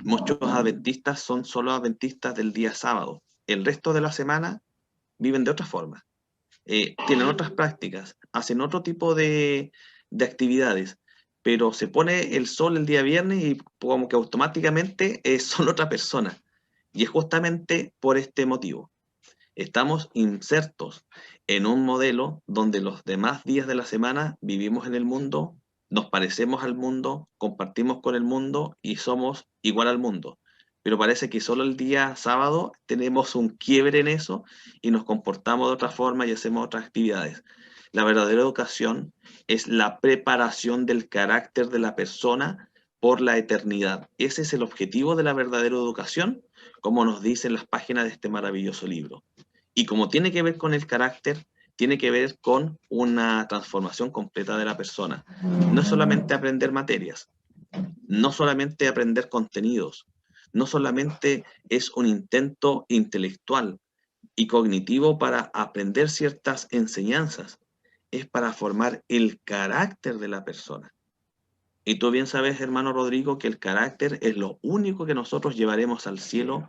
Speaker 2: Muchos adventistas son solo adventistas del día sábado. El resto de la semana viven de otra forma. Tienen otras prácticas, hacen otro tipo de actividades, pero se pone el sol el día viernes y como que automáticamente son otra persona. Y es justamente por este motivo. Estamos insertos en un modelo donde los demás días de la semana vivimos en el mundo, nos parecemos al mundo, compartimos con el mundo y somos igual al mundo. Pero parece que solo el día sábado tenemos un quiebre en eso y nos comportamos de otra forma y hacemos otras actividades. La verdadera educación es la preparación del carácter de la persona por la eternidad. Ese es el objetivo de la verdadera educación, como nos dicen las páginas de este maravilloso libro. Y como tiene que ver con el carácter, tiene que ver con una transformación completa de la persona. No es solamente aprender materias, no solamente aprender contenidos, no solamente es un intento intelectual y cognitivo para aprender ciertas enseñanzas, es para formar el carácter de la persona. Y tú bien sabes, hermano Rodrigo, que el carácter es lo único que nosotros llevaremos al cielo,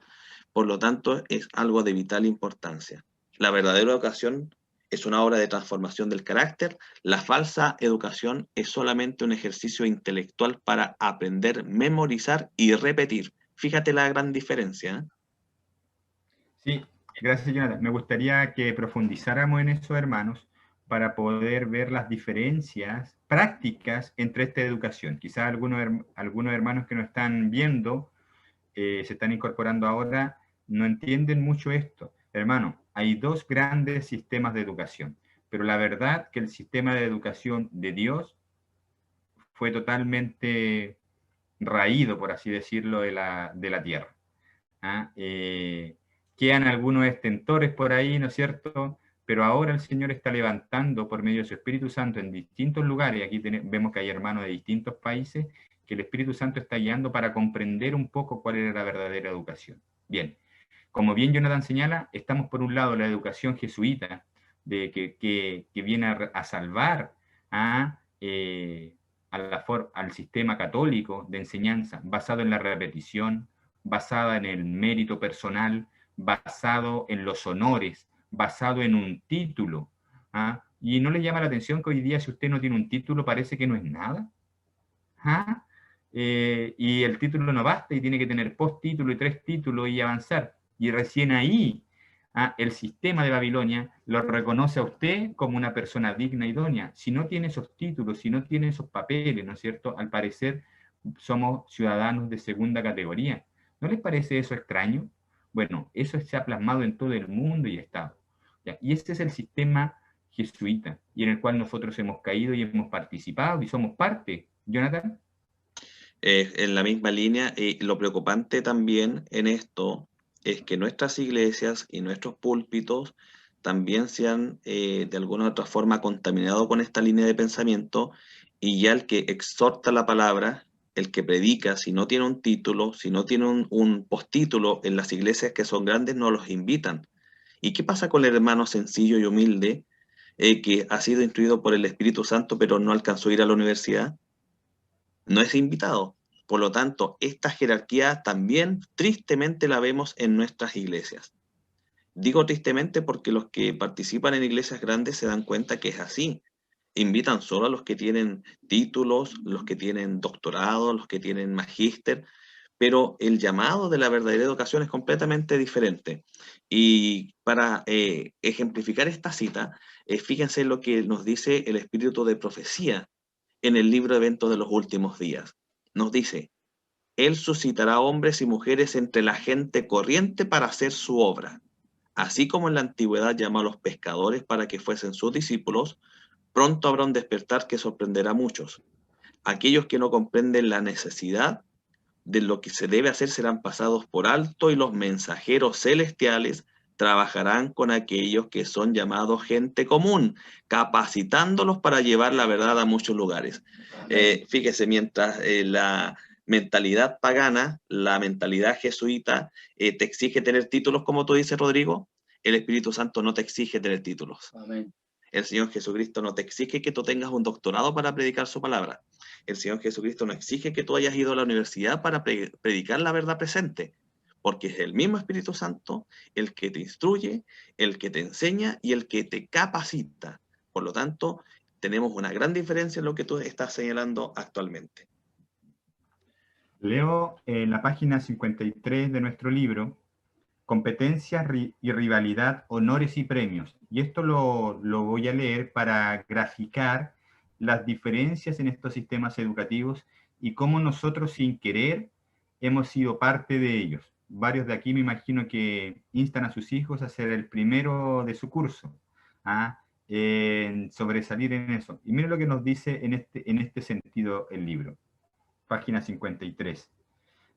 Speaker 2: por lo tanto es algo de vital importancia. La verdadera educación es una obra de transformación del carácter. La falsa educación es solamente un ejercicio intelectual para aprender, memorizar y repetir. Fíjate la gran diferencia.
Speaker 1: Sí, gracias, Jonathan. Me gustaría que profundizáramos en eso, hermanos, para poder ver las diferencias prácticas entre esta educación. Quizás algunos hermanos que nos están viendo, se están incorporando ahora, no entienden mucho esto. Hermano, hay dos grandes sistemas de educación, pero la verdad que el sistema de educación de Dios fue totalmente raído, por así decirlo, de la tierra. Quedan algunos estentores por ahí, ¿no es cierto? Pero ahora el Señor está levantando por medio de su Espíritu Santo en distintos lugares, aquí vemos que hay hermanos de distintos países, que el Espíritu Santo está guiando para comprender un poco cuál era la verdadera educación. Bien, como bien Jonathan señala, estamos por un lado la educación jesuita, que viene a salvar al sistema católico de enseñanza, basado en la repetición, basada en el mérito personal, basado en los honores, basado en un título. ¿Y no le llama la atención que hoy día si usted no tiene un título parece que no es nada? Y el título no basta y tiene que tener posttítulo y 3 títulos y avanzar. Y recién ahí el sistema de Babilonia lo reconoce a usted como una persona digna y idónea. Si no tiene esos títulos, si no tiene esos papeles, ¿no es cierto? Al parecer somos ciudadanos de segunda categoría. ¿No les parece eso extraño? Bueno, eso se ha plasmado en todo el mundo y Estado. ¿Ya? Y este es el sistema jesuita, y en el cual nosotros hemos caído y hemos participado y somos parte. ¿Jonathan?
Speaker 2: En la misma línea, lo preocupante también en esto es que nuestras iglesias y nuestros púlpitos también se han de alguna u otra forma contaminado con esta línea de pensamiento, y ya el que exhorta la palabra, el que predica, si no tiene un título, si no tiene un postítulo en las iglesias que son grandes, no los invitan. ¿Y qué pasa con el hermano sencillo y humilde que ha sido instruido por el Espíritu Santo pero no alcanzó a ir a la universidad? No es invitado. Por lo tanto, esta jerarquía también tristemente la vemos en nuestras iglesias. Digo tristemente porque los que participan en iglesias grandes se dan cuenta que es así. Invitan solo a los que tienen títulos, los que tienen doctorado, los que tienen magíster, pero el llamado de la verdadera educación es completamente diferente. Y para ejemplificar esta cita, fíjense lo que nos dice el espíritu de profecía en el libro Eventos de los Últimos Días. Nos dice: Él suscitará hombres y mujeres entre la gente corriente para hacer su obra. Así como en la antigüedad llamó a los pescadores para que fuesen sus discípulos, pronto habrá un despertar que sorprenderá a muchos. Aquellos que no comprenden la necesidad de lo que se debe hacer serán pasados por alto, y los mensajeros celestiales trabajarán con aquellos que son llamados gente común, capacitándolos para llevar la verdad a muchos lugares. Fíjese, mientras la mentalidad pagana, la mentalidad jesuita, te exige tener títulos, como tú dices, Rodrigo, el Espíritu Santo no te exige tener títulos.
Speaker 9: Amén.
Speaker 2: El Señor Jesucristo no te exige que tú tengas un doctorado para predicar su palabra. El Señor Jesucristo no exige que tú hayas ido a la universidad para predicar la verdad presente, porque es el mismo Espíritu Santo el que te instruye, el que te enseña y el que te capacita. Por lo tanto, tenemos una gran diferencia en lo que tú estás señalando actualmente.
Speaker 1: Leo la página 53 de nuestro libro, Competencias y rivalidad, honores y premios. Y esto lo voy a leer para graficar las diferencias en estos sistemas educativos y cómo nosotros sin querer hemos sido parte de ellos. Varios de aquí me imagino que instan a sus hijos a ser el primero de su curso, en sobresalir en eso. Y miren lo que nos dice en este sentido el libro. Página 53.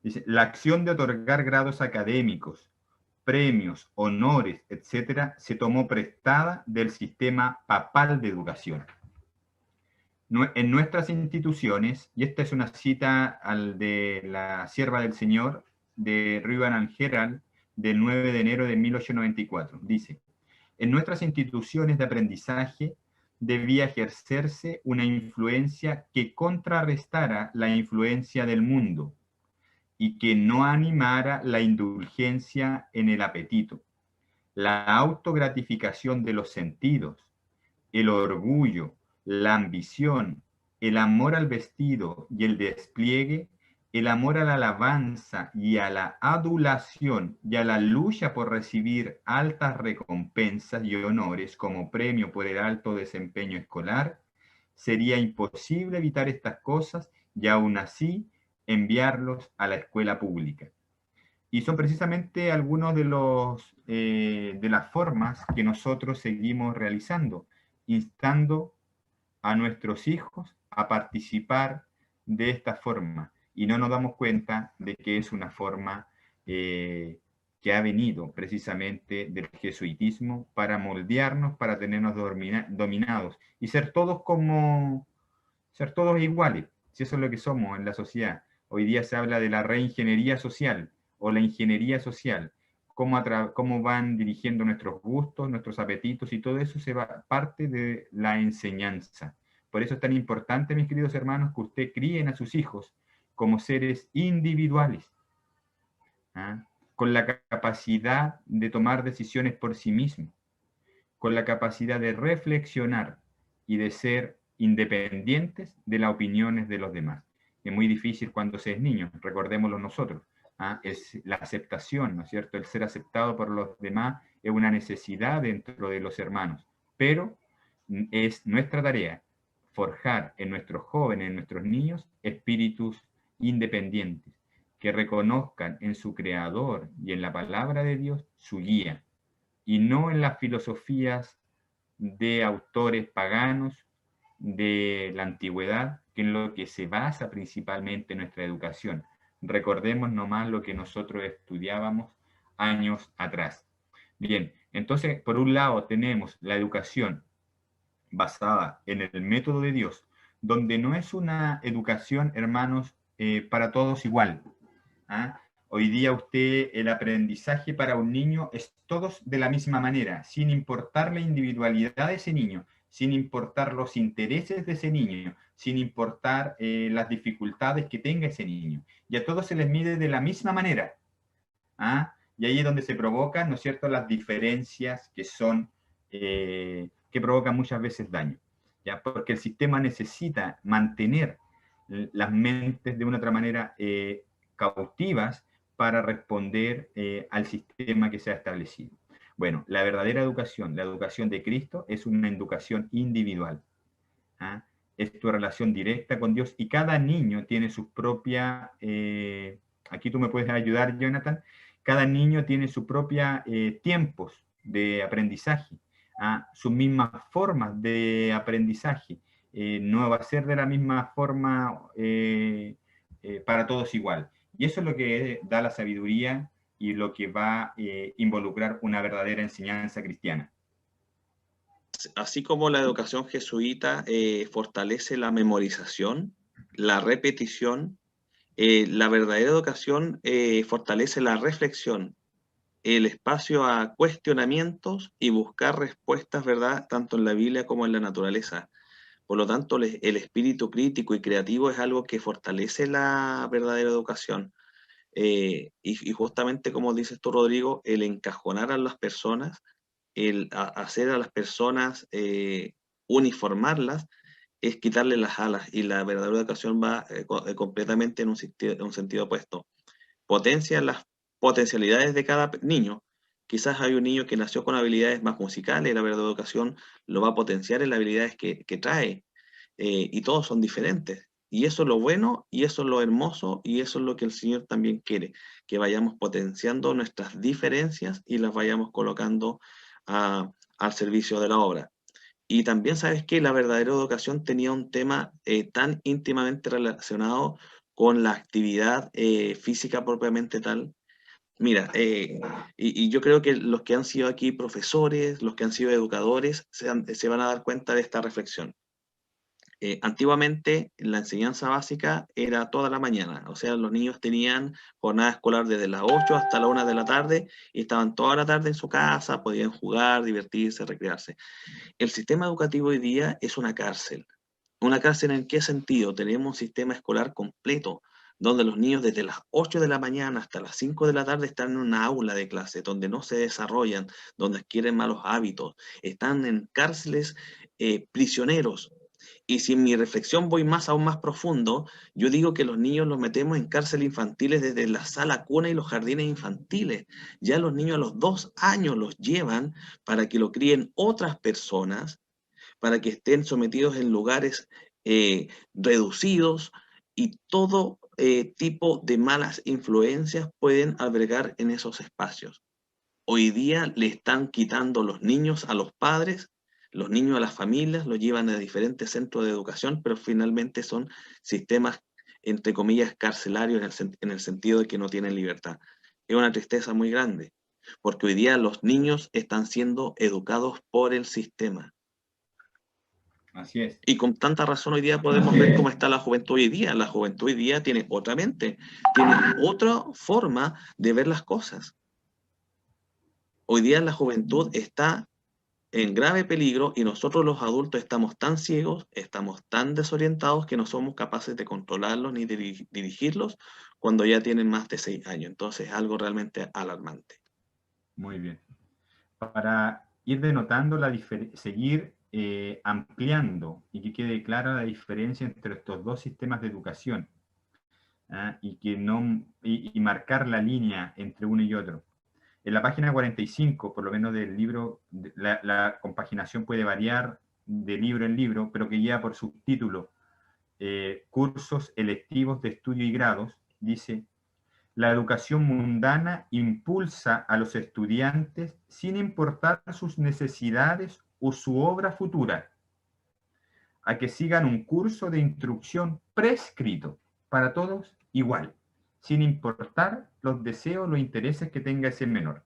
Speaker 1: Dice, la acción de otorgar grados académicos, premios, honores, etcétera, se tomó prestada del sistema papal de educación. En nuestras instituciones, y esta es una cita de la Sierva del Señor de Reuben and Herald del 9 de enero de 1894, dice, en nuestras instituciones de aprendizaje debía ejercerse una influencia que contrarrestara la influencia del mundo y que no animara la indulgencia en el apetito, la autogratificación de los sentidos, el orgullo, la ambición, el amor al vestido y el despliegue, el amor a la alabanza y a la adulación y a la lucha por recibir altas recompensas y honores como premio por el alto desempeño escolar. Sería imposible evitar estas cosas y aún así enviarlos a la escuela pública. Y son precisamente algunos de las formas que nosotros seguimos realizando, instando a nuestros hijos a participar de esta forma. Y no nos damos cuenta de que es una forma que ha venido precisamente del jesuitismo para moldearnos, para tenernos dominados y ser todos iguales, si eso es lo que somos en la sociedad. Hoy día se habla de la reingeniería social o la ingeniería social, cómo van dirigiendo nuestros gustos, nuestros apetitos, y todo eso parte de la enseñanza. Por eso es tan importante, mis queridos hermanos, que usted críen a sus hijos como seres individuales, con la capacidad de tomar decisiones por sí mismos, con la capacidad de reflexionar y de ser independientes de las opiniones de los demás. Es muy difícil cuando se es niño, recordémoslo nosotros. Es la aceptación, ¿no es cierto? El ser aceptado por los demás es una necesidad dentro de los hermanos, pero es nuestra tarea forjar en nuestros jóvenes, en nuestros niños, espíritus independientes, que reconozcan en su Creador y en la palabra de Dios su guía, y no en las filosofías de autores paganos de la antigüedad, que es lo que se basa principalmente nuestra educación. Recordemos nomás lo que nosotros estudiábamos años atrás. Bien, entonces, por un lado tenemos la educación basada en el método de Dios, donde no es una educación, hermanos, para todos igual. Hoy día el aprendizaje para un niño es todos de la misma manera, sin importar la individualidad de ese niño, sin importar los intereses de ese niño, sin importar las dificultades que tenga ese niño. Y a todos se les mide de la misma manera. Y ahí es donde se provocan, ¿no es cierto?, las diferencias que son, que provocan muchas veces daño. ¿Ya? Porque el sistema necesita mantener las mentes de una otra manera cautivas para responder al sistema que se ha establecido. Bueno, la verdadera educación, la educación de Cristo, es una educación individual. Es tu relación directa con Dios, y cada niño tiene sus propias, aquí tú me puedes ayudar, Jonathan, cada niño tiene sus propios tiempos de aprendizaje, sus mismas formas de aprendizaje. No va a ser de la misma forma para todos igual. Y eso es lo que da la sabiduría y lo que va a involucrar una verdadera enseñanza cristiana.
Speaker 2: Así como la educación jesuita fortalece la memorización, la repetición, la verdadera educación fortalece la reflexión, el espacio a cuestionamientos y buscar respuestas, ¿verdad?, tanto en la Biblia como en la naturaleza. Por lo tanto, el espíritu crítico y creativo es algo que fortalece la verdadera educación. Y justamente como dices tú, Rodrigo, el encajonar a las personas, el hacer a las personas, uniformarlas, es quitarle las alas, y la verdadera educación va completamente en un sentido opuesto. Potencia las potencialidades de cada niño. Quizás hay un niño que nació con habilidades más musicales, y la verdadera educación lo va a potenciar en las habilidades que trae, y todos son diferentes. Y eso es lo bueno, y eso es lo hermoso, y eso es lo que el Señor también quiere, que vayamos potenciando nuestras diferencias y las vayamos colocando al servicio de la obra. Y también, ¿sabes qué? La verdadera educación tenía un tema tan íntimamente relacionado con la actividad física propiamente tal. Mira, y yo creo que los que han sido aquí profesores, los que han sido educadores, se van a dar cuenta de esta reflexión. Antiguamente la enseñanza básica era toda la mañana, o sea, los niños tenían jornada escolar desde las 8 hasta la 1 de la tarde, y estaban toda la tarde en su casa, podían jugar, divertirse, recrearse. El sistema educativo hoy día es una cárcel. ¿Una cárcel en qué sentido? Tenemos un sistema escolar completo, donde los niños desde las 8 de la mañana hasta las 5 de la tarde están en una aula de clase, donde no se desarrollan, donde adquieren malos hábitos, están en cárceles prisioneros. Y si en mi reflexión voy aún más profundo, yo digo que los niños los metemos en cárceles infantiles desde la sala cuna y los jardines infantiles. Ya los niños a los 2 años los llevan para que lo críen otras personas, para que estén sometidos en lugares reducidos, y todo tipo de malas influencias pueden albergar en esos espacios. Hoy día le están quitando los niños a los padres, los niños a las familias, los llevan a diferentes centros de educación, pero finalmente son sistemas, entre comillas, carcelarios en el sentido de que no tienen libertad. Es una tristeza muy grande, porque hoy día los niños están siendo educados por el sistema.
Speaker 1: Así es.
Speaker 2: Y con tanta razón hoy día podemos ver cómo está la juventud hoy día. La juventud hoy día tiene otra mente, tiene otra forma de ver las cosas. Hoy día la juventud está en grave peligro, y nosotros los adultos estamos tan ciegos, estamos tan desorientados, que no somos capaces de controlarlos ni de dirigirlos cuando ya tienen más de 6 años. Entonces es algo realmente alarmante.
Speaker 1: Muy bien. Para ir denotando seguir ampliando y que quede clara la diferencia entre estos dos sistemas de educación, y marcar la línea entre uno y otro. En la página 45, por lo menos del libro, la compaginación puede variar de libro en libro, pero que lleva por subtítulo cursos electivos de estudio y grados, dice: la educación mundana impulsa a los estudiantes sin importar sus necesidades o su obra futura, a que sigan un curso de instrucción prescrito, para todos igual, sin importar los deseos o los intereses que tenga ese menor.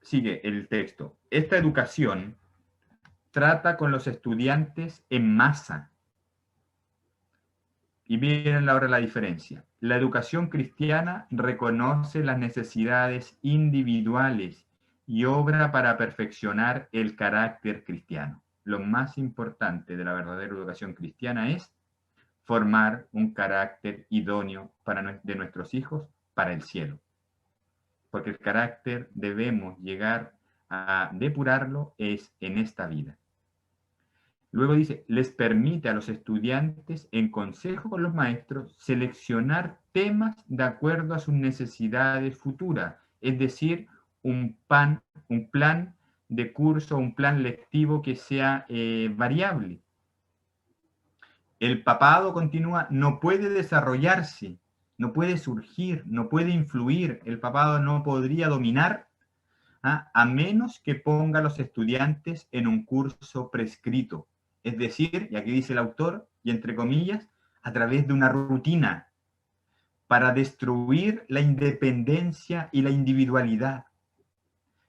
Speaker 1: Sigue el texto. Esta educación trata con los estudiantes en masa. Y miren ahora la diferencia. La educación cristiana reconoce las necesidades individuales y obra para perfeccionar el carácter cristiano. Lo más importante de la verdadera educación cristiana es formar un carácter idóneo de nuestros hijos para el cielo. Porque el carácter debemos llegar a depurarlo es en esta vida. Luego dice, les permite a los estudiantes, en consejo con los maestros, seleccionar temas de acuerdo a sus necesidades futuras, es decir, un plan de curso, un plan lectivo que sea variable. El papado, continúa, no puede desarrollarse, no puede surgir, no puede influir, el papado no podría dominar a menos que ponga a los estudiantes en un curso prescrito. Es decir, y aquí dice el autor, y entre comillas, a través de una rutina para destruir la independencia y la individualidad.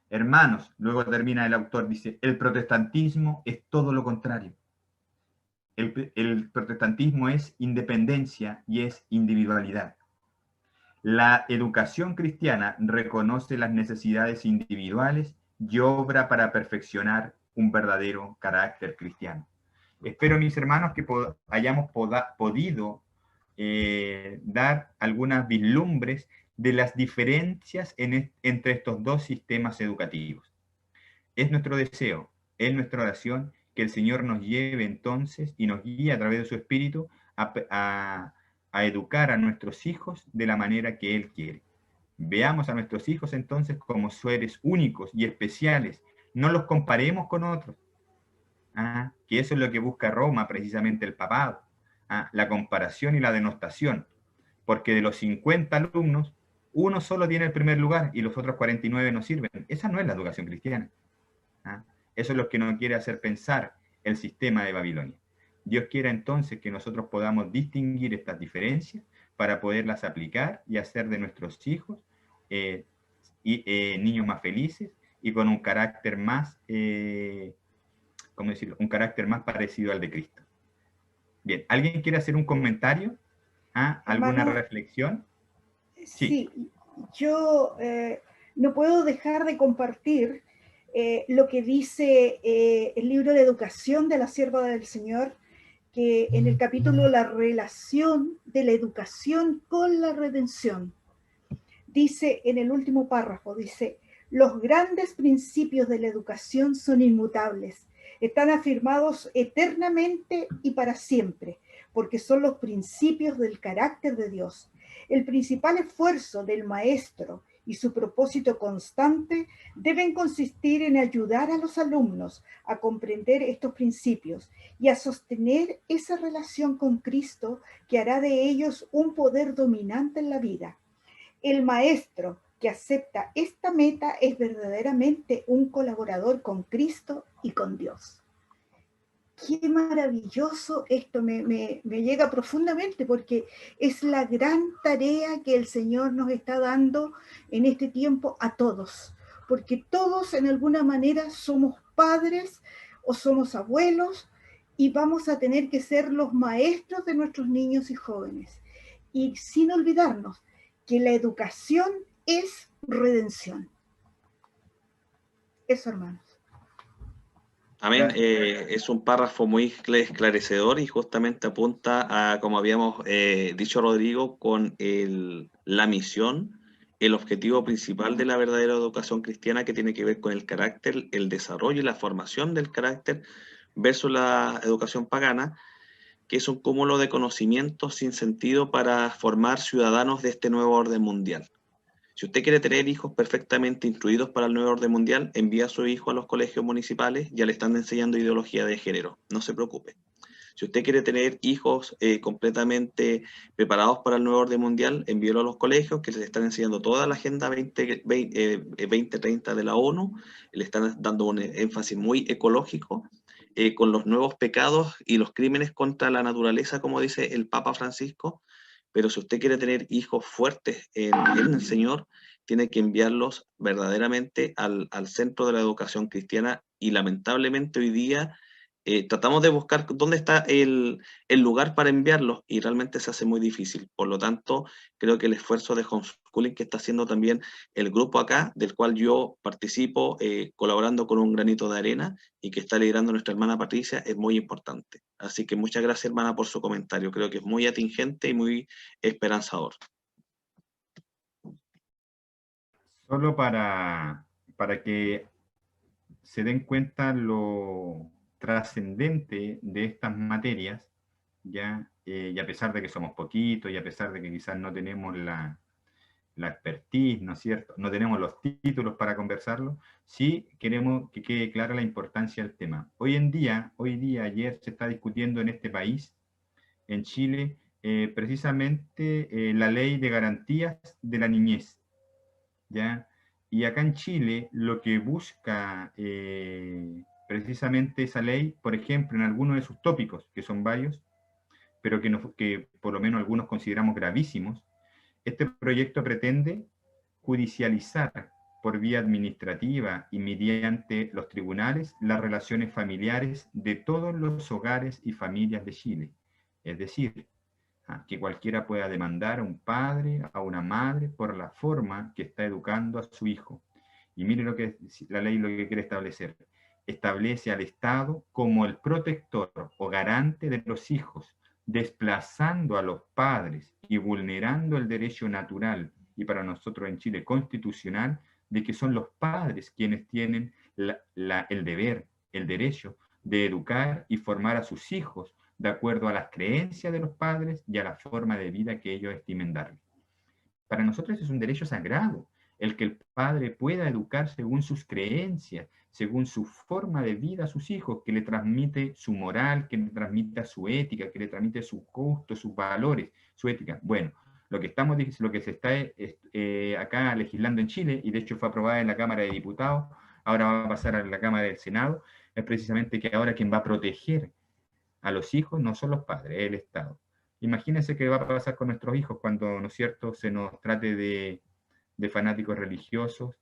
Speaker 1: Hermanos, luego termina el autor, dice, el protestantismo es todo lo contrario. El protestantismo es independencia y es individualidad. La educación cristiana reconoce las necesidades individuales y obra para perfeccionar un verdadero carácter cristiano. Espero, mis hermanos, que hayamos podido dar algunas vislumbres de las diferencias entre estos dos sistemas educativos. Es nuestro deseo, es nuestra oración, que el Señor nos lleve entonces y nos guíe a través de su Espíritu a educar a nuestros hijos de la manera que Él quiere. Veamos a nuestros hijos entonces como seres únicos y especiales. No los comparemos con otros. Que eso es lo que busca Roma, precisamente el papado. La comparación y la denostación. Porque de los 50 alumnos, uno solo tiene el primer lugar y los otros 49 no sirven. Esa no es la educación cristiana. Eso es lo que nos quiere hacer pensar el sistema de Babilonia. Dios quiera entonces que nosotros podamos distinguir estas diferencias para poderlas aplicar y hacer de nuestros hijos niños más felices y con un carácter más, ¿cómo decirlo? Un carácter más parecido al de Cristo. Bien, ¿alguien quiere hacer un comentario? ¿Alguna reflexión?
Speaker 4: Sí, yo no puedo dejar de compartir lo que dice el libro de educación de la sierva del Señor, que en el capítulo La relación de la educación con la redención, dice en el último párrafo, dice, los grandes principios de la educación son inmutables, están afirmados eternamente y para siempre, porque son los principios del carácter de Dios. El principal esfuerzo del maestro y su propósito constante deben consistir en ayudar a los alumnos a comprender estos principios y a sostener esa relación con Cristo que hará de ellos un poder dominante en la vida. El maestro que acepta esta meta es verdaderamente un colaborador con Cristo y con Dios. Qué maravilloso esto, me llega profundamente porque es la gran tarea que el Señor nos está dando en este tiempo a todos, porque todos en alguna manera somos padres o somos abuelos y vamos a tener que ser los maestros de nuestros niños y jóvenes. Y sin olvidarnos que la educación es redención. Eso, hermanos.
Speaker 2: Amén. Es un párrafo muy esclarecedor y justamente apunta a, como habíamos dicho Rodrigo, con la misión, el objetivo principal de la verdadera educación cristiana, que tiene que ver con el carácter, el desarrollo y la formación del carácter versus la educación pagana, que es un cúmulo de conocimientos sin sentido para formar ciudadanos de este nuevo orden mundial. Si usted quiere tener hijos perfectamente instruidos para el nuevo orden mundial, envía a su hijo a los colegios municipales, ya le están enseñando ideología de género, no se preocupe. Si usted quiere tener hijos completamente preparados para el nuevo orden mundial, envíelo a los colegios que les están enseñando toda la Agenda 2030 de la ONU, le están dando un énfasis muy ecológico, con los nuevos pecados y los crímenes contra la naturaleza, como dice el Papa Francisco. Pero si usted quiere tener hijos fuertes en el Señor, tiene que enviarlos verdaderamente al centro de la educación cristiana, y lamentablemente hoy día tratamos de buscar dónde está el lugar para enviarlos y realmente se hace muy difícil. Por lo tanto, creo que el esfuerzo de homeschooling que está haciendo también el grupo acá, del cual yo participo colaborando con un granito de arena y que está liderando nuestra hermana Patricia, es muy importante. Así que muchas gracias, hermana, por su comentario. Creo que es muy atingente y muy esperanzador.
Speaker 1: Solo para que se den cuenta lo trascendente de estas materias, ¿ya? Y a pesar de que somos poquitos y a pesar de que quizás no tenemos la expertise, ¿no es cierto? No tenemos los títulos para conversarlo, sí queremos que quede clara la importancia del tema. Hoy día, ayer se está discutiendo en este país, en Chile, precisamente la ley de garantías de la niñez, ¿ya? Y acá en Chile lo que busca precisamente esa ley, por ejemplo, en algunos de sus tópicos, que son varios, pero que por lo menos algunos consideramos gravísimos, este proyecto pretende judicializar por vía administrativa y mediante los tribunales las relaciones familiares de todos los hogares y familias de Chile. Es decir, que cualquiera pueda demandar a un padre, a una madre, por la forma que está educando a su hijo. Y mire lo que la ley lo que quiere establecer. Establece al Estado como el protector o garante de los hijos, desplazando a los padres y vulnerando el derecho natural, y para nosotros en Chile constitucional, de que son los padres quienes tienen el deber, el derecho de educar y formar a sus hijos de acuerdo a las creencias de los padres y a la forma de vida que ellos estimen darle. Para nosotros es un derecho sagrado, el que el padre pueda educar según sus creencias, según su forma de vida a sus hijos, que le transmite su moral, que le transmita su ética, que le transmite sus gustos, sus valores, su ética. Bueno, lo que se está acá legislando en Chile, y de hecho fue aprobada en la Cámara de Diputados, ahora va a pasar a la Cámara del Senado, es precisamente que ahora quien va a proteger a los hijos no son los padres, es el Estado. Imagínense qué va a pasar con nuestros hijos cuando, ¿no es cierto?, se nos trate de fanáticos religiosos,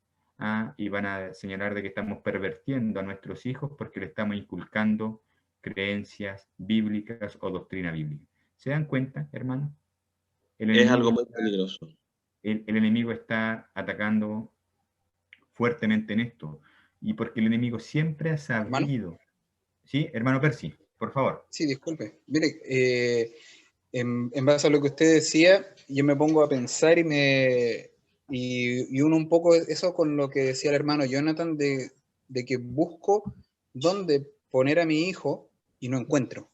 Speaker 1: y van a señalar de que estamos pervirtiendo a nuestros hijos porque le estamos inculcando creencias bíblicas o doctrina bíblica. ¿Se dan cuenta, hermano?
Speaker 2: Es algo muy peligroso.
Speaker 1: El enemigo está atacando fuertemente en esto, y porque el enemigo siempre ha sabido... ¿Hermano? Sí, hermano Percy, por favor.
Speaker 7: Sí, disculpe. Mire, en base a lo que usted decía, yo me pongo a pensar y uno un poco eso con lo que decía el hermano Jonathan, de que busco dónde poner a mi hijo y no encuentro,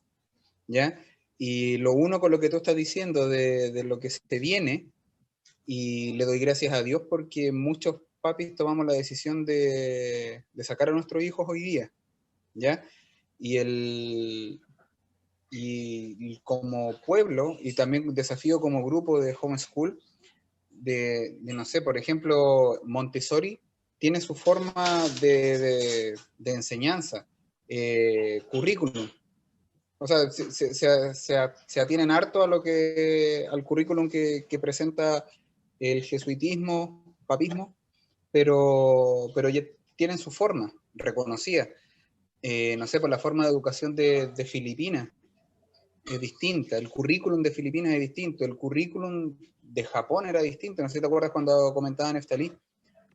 Speaker 7: ¿ya? Y lo uno con lo que tú estás diciendo de lo que se viene, y le doy gracias a Dios porque muchos papis tomamos la decisión de sacar a nuestros hijos hoy día, ¿ya? Y como pueblo, y también desafío como grupo de homeschool, de no sé, por ejemplo, Montessori tiene su forma de enseñanza, currículum. O sea, se atienen harto a al currículum que presenta el jesuitismo, papismo, pero ya tienen su forma reconocida. No sé, por la forma de educación de Filipinas es distinta, el currículum de Filipinas es distinto, el currículum de Japón era distinto, no sé si te acuerdas cuando comentaba Neftalí.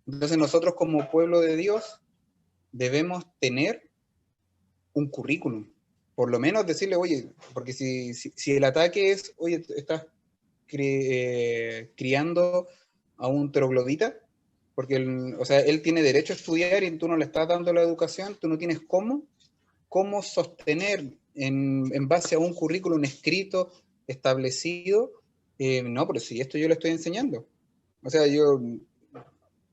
Speaker 7: Entonces nosotros como pueblo de Dios debemos tener un currículum, por lo menos decirle, oye, porque si el ataque es, oye, estás criando a un troglodita, porque él tiene derecho a estudiar y tú no le estás dando la educación, tú no tienes cómo sostener en base a un currículum escrito, establecido, no, pero si esto yo le estoy enseñando. O sea,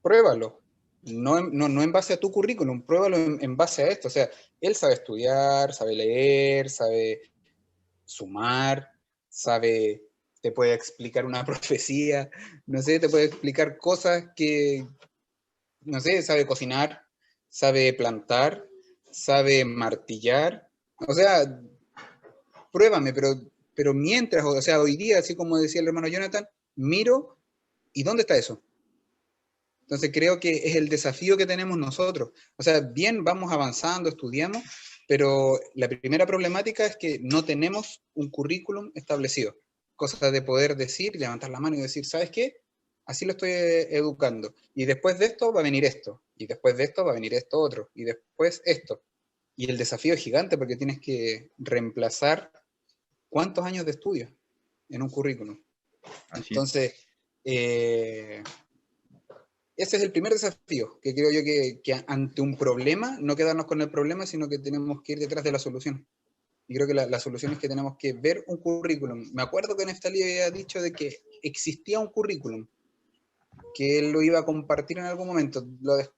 Speaker 7: pruébalo. No en base a tu currículum, pruébalo en base a esto. O sea, él sabe estudiar, sabe leer, sabe sumar, te puede explicar una profecía, no sé, te puede explicar cosas que, no sé, sabe cocinar, sabe plantar, sabe martillar. O sea, pruébame, pero mientras, o sea, hoy día, así como decía el hermano Jonathan, miro, ¿y dónde está eso? Entonces creo que es el desafío que tenemos nosotros. O sea, bien, vamos avanzando, estudiamos, pero la primera problemática es que no tenemos un currículum establecido. Cosa de poder decir, levantar la mano y decir, ¿sabes qué? Así lo estoy educando. Y después de esto va a venir esto. Y después de esto va a venir esto otro. Y después esto. Y el desafío es gigante porque tienes que reemplazar ¿cuántos años de estudio en un currículum? Entonces, ese es el primer desafío, que creo yo que ante un problema, no quedarnos con el problema, sino que tenemos que ir detrás de la solución. Y creo que la solución es que tenemos que ver un currículum. Me acuerdo que Neftalí había dicho de que existía un currículum, que él lo iba a compartir en algún momento.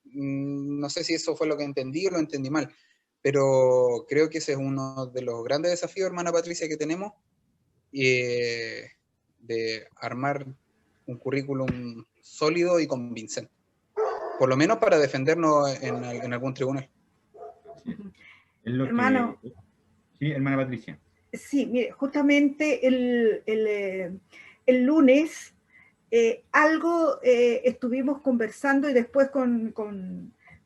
Speaker 7: No sé si eso fue lo que entendí o lo entendí mal, pero creo que ese es uno de los grandes desafíos, hermana Patricia, que tenemos, de armar un currículum sólido y convincente. por lo menos para defendernos en algún tribunal.
Speaker 1: Sí. Es lo
Speaker 4: Hermano.
Speaker 1: que... Sí, hermana Patricia.
Speaker 4: Sí, mire, justamente el lunes estuvimos conversando y después con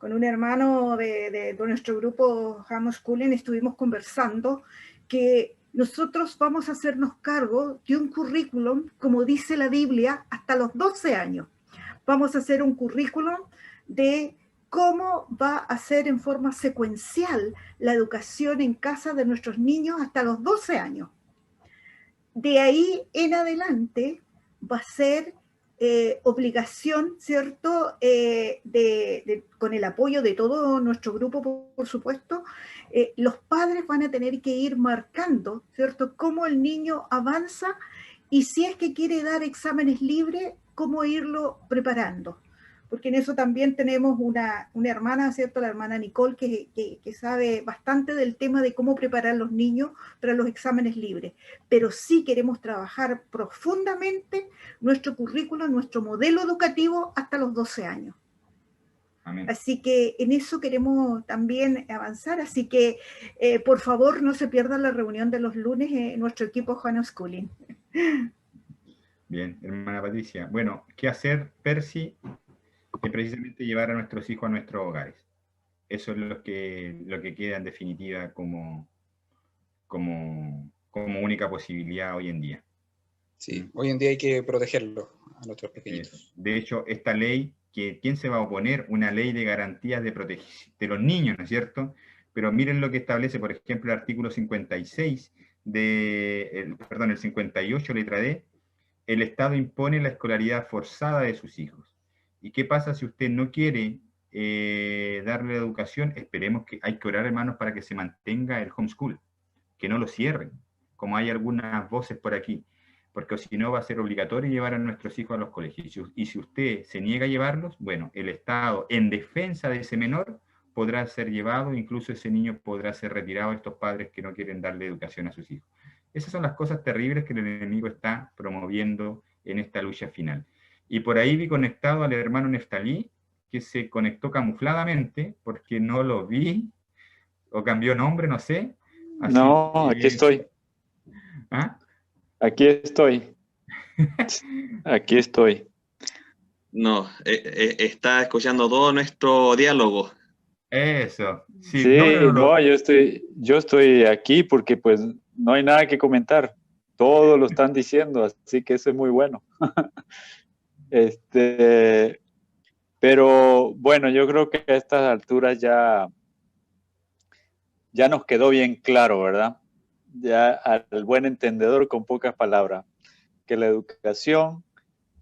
Speaker 4: un hermano de nuestro grupo Homeschooling estuvimos conversando que nosotros vamos a hacernos cargo de un currículum, como dice la Biblia, hasta los 12 años. Vamos a hacer un currículum de cómo va a ser en forma secuencial la educación en casa de nuestros niños hasta los 12 años. De ahí en adelante va a ser obligación, ¿cierto? Con el apoyo de todo nuestro grupo, por supuesto, los padres van a tener que ir marcando, ¿cierto? Cómo el niño avanza y si es que quiere dar exámenes libres, cómo irlo preparando. Porque en eso también tenemos una hermana, ¿cierto? La hermana Nicole, que sabe bastante del tema de cómo preparar a los niños para los exámenes libres. Pero sí queremos trabajar profundamente nuestro currículo, nuestro modelo educativo hasta los 12 años. Amén. Así que en eso queremos también avanzar. Así que, por favor, no se pierdan la reunión de los lunes en nuestro equipo Homeschooling.
Speaker 1: Bien, hermana Patricia. Bueno, ¿qué hacer, Percy? Que precisamente llevar a nuestros hijos a nuestros hogares. Eso es lo que queda en definitiva como única posibilidad hoy en día.
Speaker 7: Sí, hoy en día hay que protegerlos a nuestros pequeñitos.
Speaker 1: De hecho, esta ley, ¿quién se va a oponer? Una ley de garantías de protección de los niños, ¿no es cierto? Pero miren lo que establece, por ejemplo, el artículo 56, el 58, letra D, el Estado impone la escolaridad forzada de sus hijos. ¿Y qué pasa si usted no quiere darle educación? Esperemos que hay que orar, hermanos, para que se mantenga el homeschool, que no lo cierren, como hay algunas voces por aquí, porque si no va a ser obligatorio llevar a nuestros hijos a los colegios. Y si usted se niega a llevarlos, bueno, el Estado, en defensa de ese menor, podrá ser llevado, incluso ese niño podrá ser retirado de estos padres que no quieren darle educación a sus hijos. Esas son las cosas terribles que el enemigo está promoviendo en esta lucha final. Y por ahí vi conectado al hermano Neftalí, que se conectó camufladamente, porque no lo vi, o cambió nombre, no sé.
Speaker 9: Así no, que... aquí estoy.
Speaker 1: ¿Ah?
Speaker 9: Aquí estoy. Aquí estoy.
Speaker 2: No, está escuchando todo nuestro diálogo.
Speaker 1: Eso.
Speaker 9: Sí, no, yo estoy aquí porque pues no hay nada que comentar. Todo lo están diciendo, así que eso es muy bueno. Pero bueno, yo creo que a estas alturas ya nos quedó bien claro, ¿verdad? Ya al buen entendedor con pocas palabras, que la educación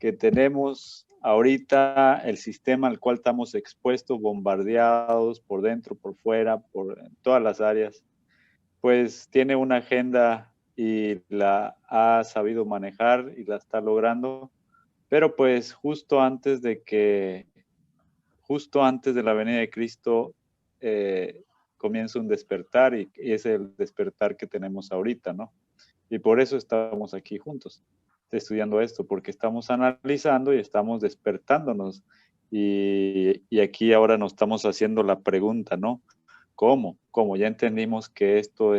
Speaker 9: que tenemos ahorita, el sistema al cual estamos expuestos, bombardeados por dentro, por fuera, por todas las áreas, pues tiene una agenda y la ha sabido manejar y la está logrando. Pero pues justo antes de la venida de Cristo comienza un despertar y es el despertar que tenemos ahorita, ¿no? Y por eso estamos aquí juntos, estudiando esto, porque estamos analizando y estamos despertándonos. Y aquí ahora nos estamos haciendo la pregunta, ¿no? ¿Cómo? Ya entendimos que esto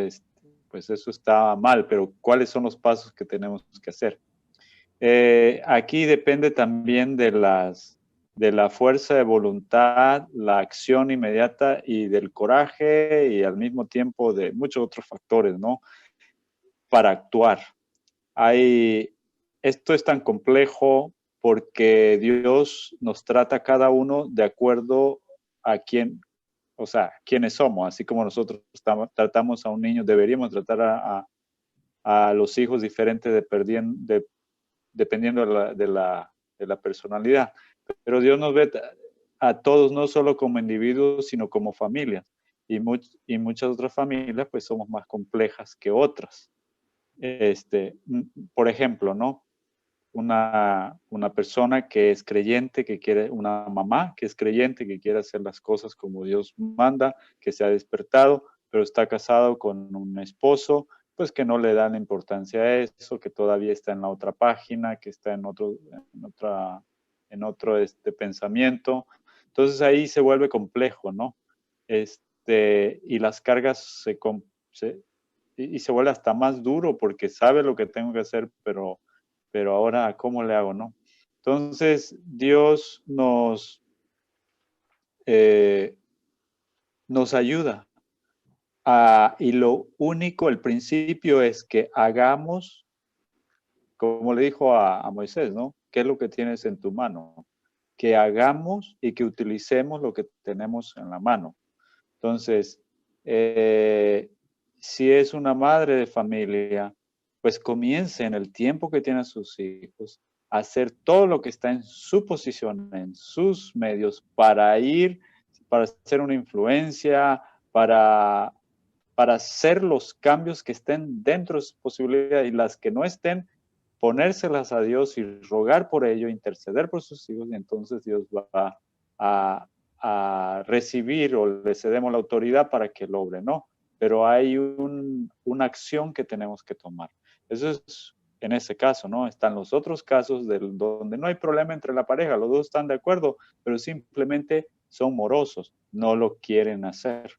Speaker 9: pues eso está mal, pero ¿cuáles son los pasos que tenemos que hacer? Aquí depende también de la fuerza de voluntad, la acción inmediata y del coraje y al mismo tiempo de muchos otros factores, ¿no? Para actuar. Esto es tan complejo porque Dios nos trata a cada uno de acuerdo a quiénes somos. Así como nosotros tratamos a un niño, deberíamos tratar a los hijos diferentes dependiendo de la personalidad. Pero Dios nos ve a todos no solo como individuos, sino como familias. Y muchas otras familias pues somos más complejas que otras. Por ejemplo, ¿no? Una persona que es creyente, una mamá que es creyente, que quiere hacer las cosas como Dios manda, que se ha despertado, pero está casado con un esposo, pues que no le dan importancia a eso, que todavía está en la otra página, que está en otro pensamiento, Entonces ahí se vuelve complejo, ¿no? Y las cargas se vuelve hasta más duro porque sabe lo que tengo que hacer, pero ahora, ¿cómo le hago, no? Entonces, Dios nos ayuda. Y lo único, el principio es que hagamos, como le dijo a Moisés, ¿no? ¿Qué es lo que tienes en tu mano? Que hagamos y que utilicemos lo que tenemos en la mano. Entonces, si es una madre de familia, pues comience en el tiempo que tiene a sus hijos a hacer todo lo que está en su posición, en sus medios, para hacer una influencia, para hacer los cambios que estén dentro de su posibilidad, y las que no estén, ponérselas a Dios y rogar por ello, interceder por sus hijos, y entonces Dios va a recibir, o le cedemos la autoridad para que lo obre, ¿no? Pero hay una acción que tenemos que tomar. Eso es en ese caso, ¿no? Están los otros casos donde no hay problema entre la pareja, los dos están de acuerdo, pero simplemente son morosos, no lo quieren hacer,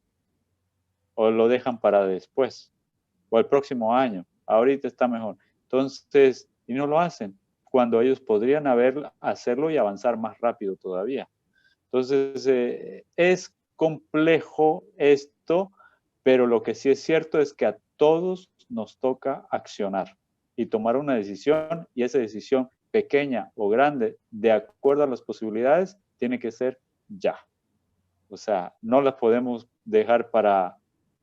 Speaker 9: o lo dejan para después, o el próximo año, ahorita está mejor. Entonces, y no lo hacen, cuando ellos podrían hacerlo y avanzar más rápido todavía. Entonces, es complejo esto, pero lo que sí es cierto es que a todos nos toca accionar y tomar una decisión, y esa decisión, pequeña o grande, de acuerdo a las posibilidades, tiene que ser ya. O sea, no las podemos dejar para,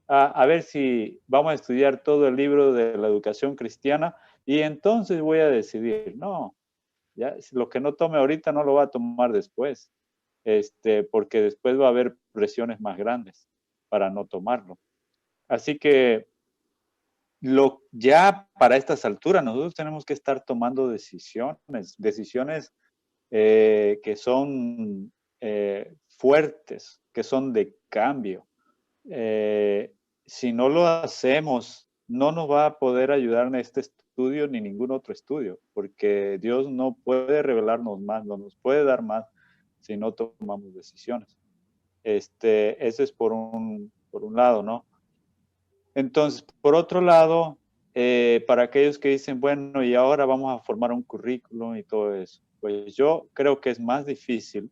Speaker 9: a ver si vamos a estudiar todo el libro de la educación cristiana y entonces voy a decidir. No, ya, lo que no tome ahorita no lo va a tomar después. Porque después va a haber presiones más grandes para no tomarlo. Así que ya para estas alturas nosotros tenemos que estar tomando decisiones que son fuertes, que son de cambio. Si no lo hacemos, no nos va a poder ayudar en este estudio ni ningún otro estudio, porque Dios no puede revelarnos más, no nos puede dar más si no tomamos decisiones. Ese es por un lado, ¿no? Entonces, por otro lado, para aquellos que dicen, bueno, y ahora vamos a formar un currículum y todo eso, pues yo creo que es más difícil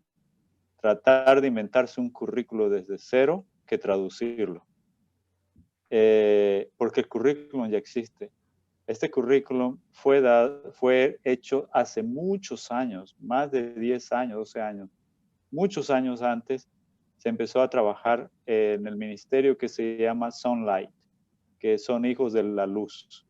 Speaker 9: tratar de inventarse un currículum desde cero que traducirlo. Porque el currículum ya existe. Este currículum fue hecho hace muchos años, más de 10 años, 12 años. Muchos años antes se empezó a trabajar en el ministerio que se llama Sunlight, que son hijos de la luz.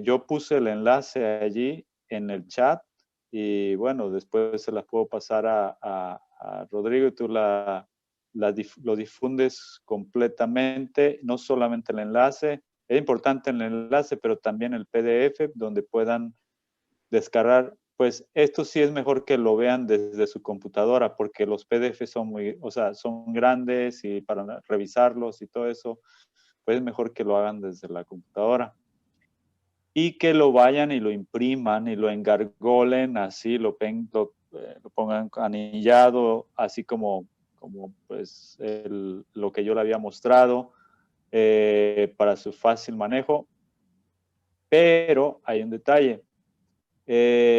Speaker 9: Yo puse el enlace allí en el chat y bueno, después se las puedo pasar a Rodrigo y tú lo difundes completamente, no solamente el enlace. Es importante el enlace, pero también el PDF donde puedan descargar. Pues esto sí es mejor que lo vean desde su computadora, porque los PDF son grandes y para revisarlos y todo eso, pues es mejor que lo hagan desde la computadora. Y que lo vayan y lo impriman y lo engargolen, así lo pongan anillado, así como pues lo que yo le había mostrado, para su fácil manejo. Pero hay un detalle.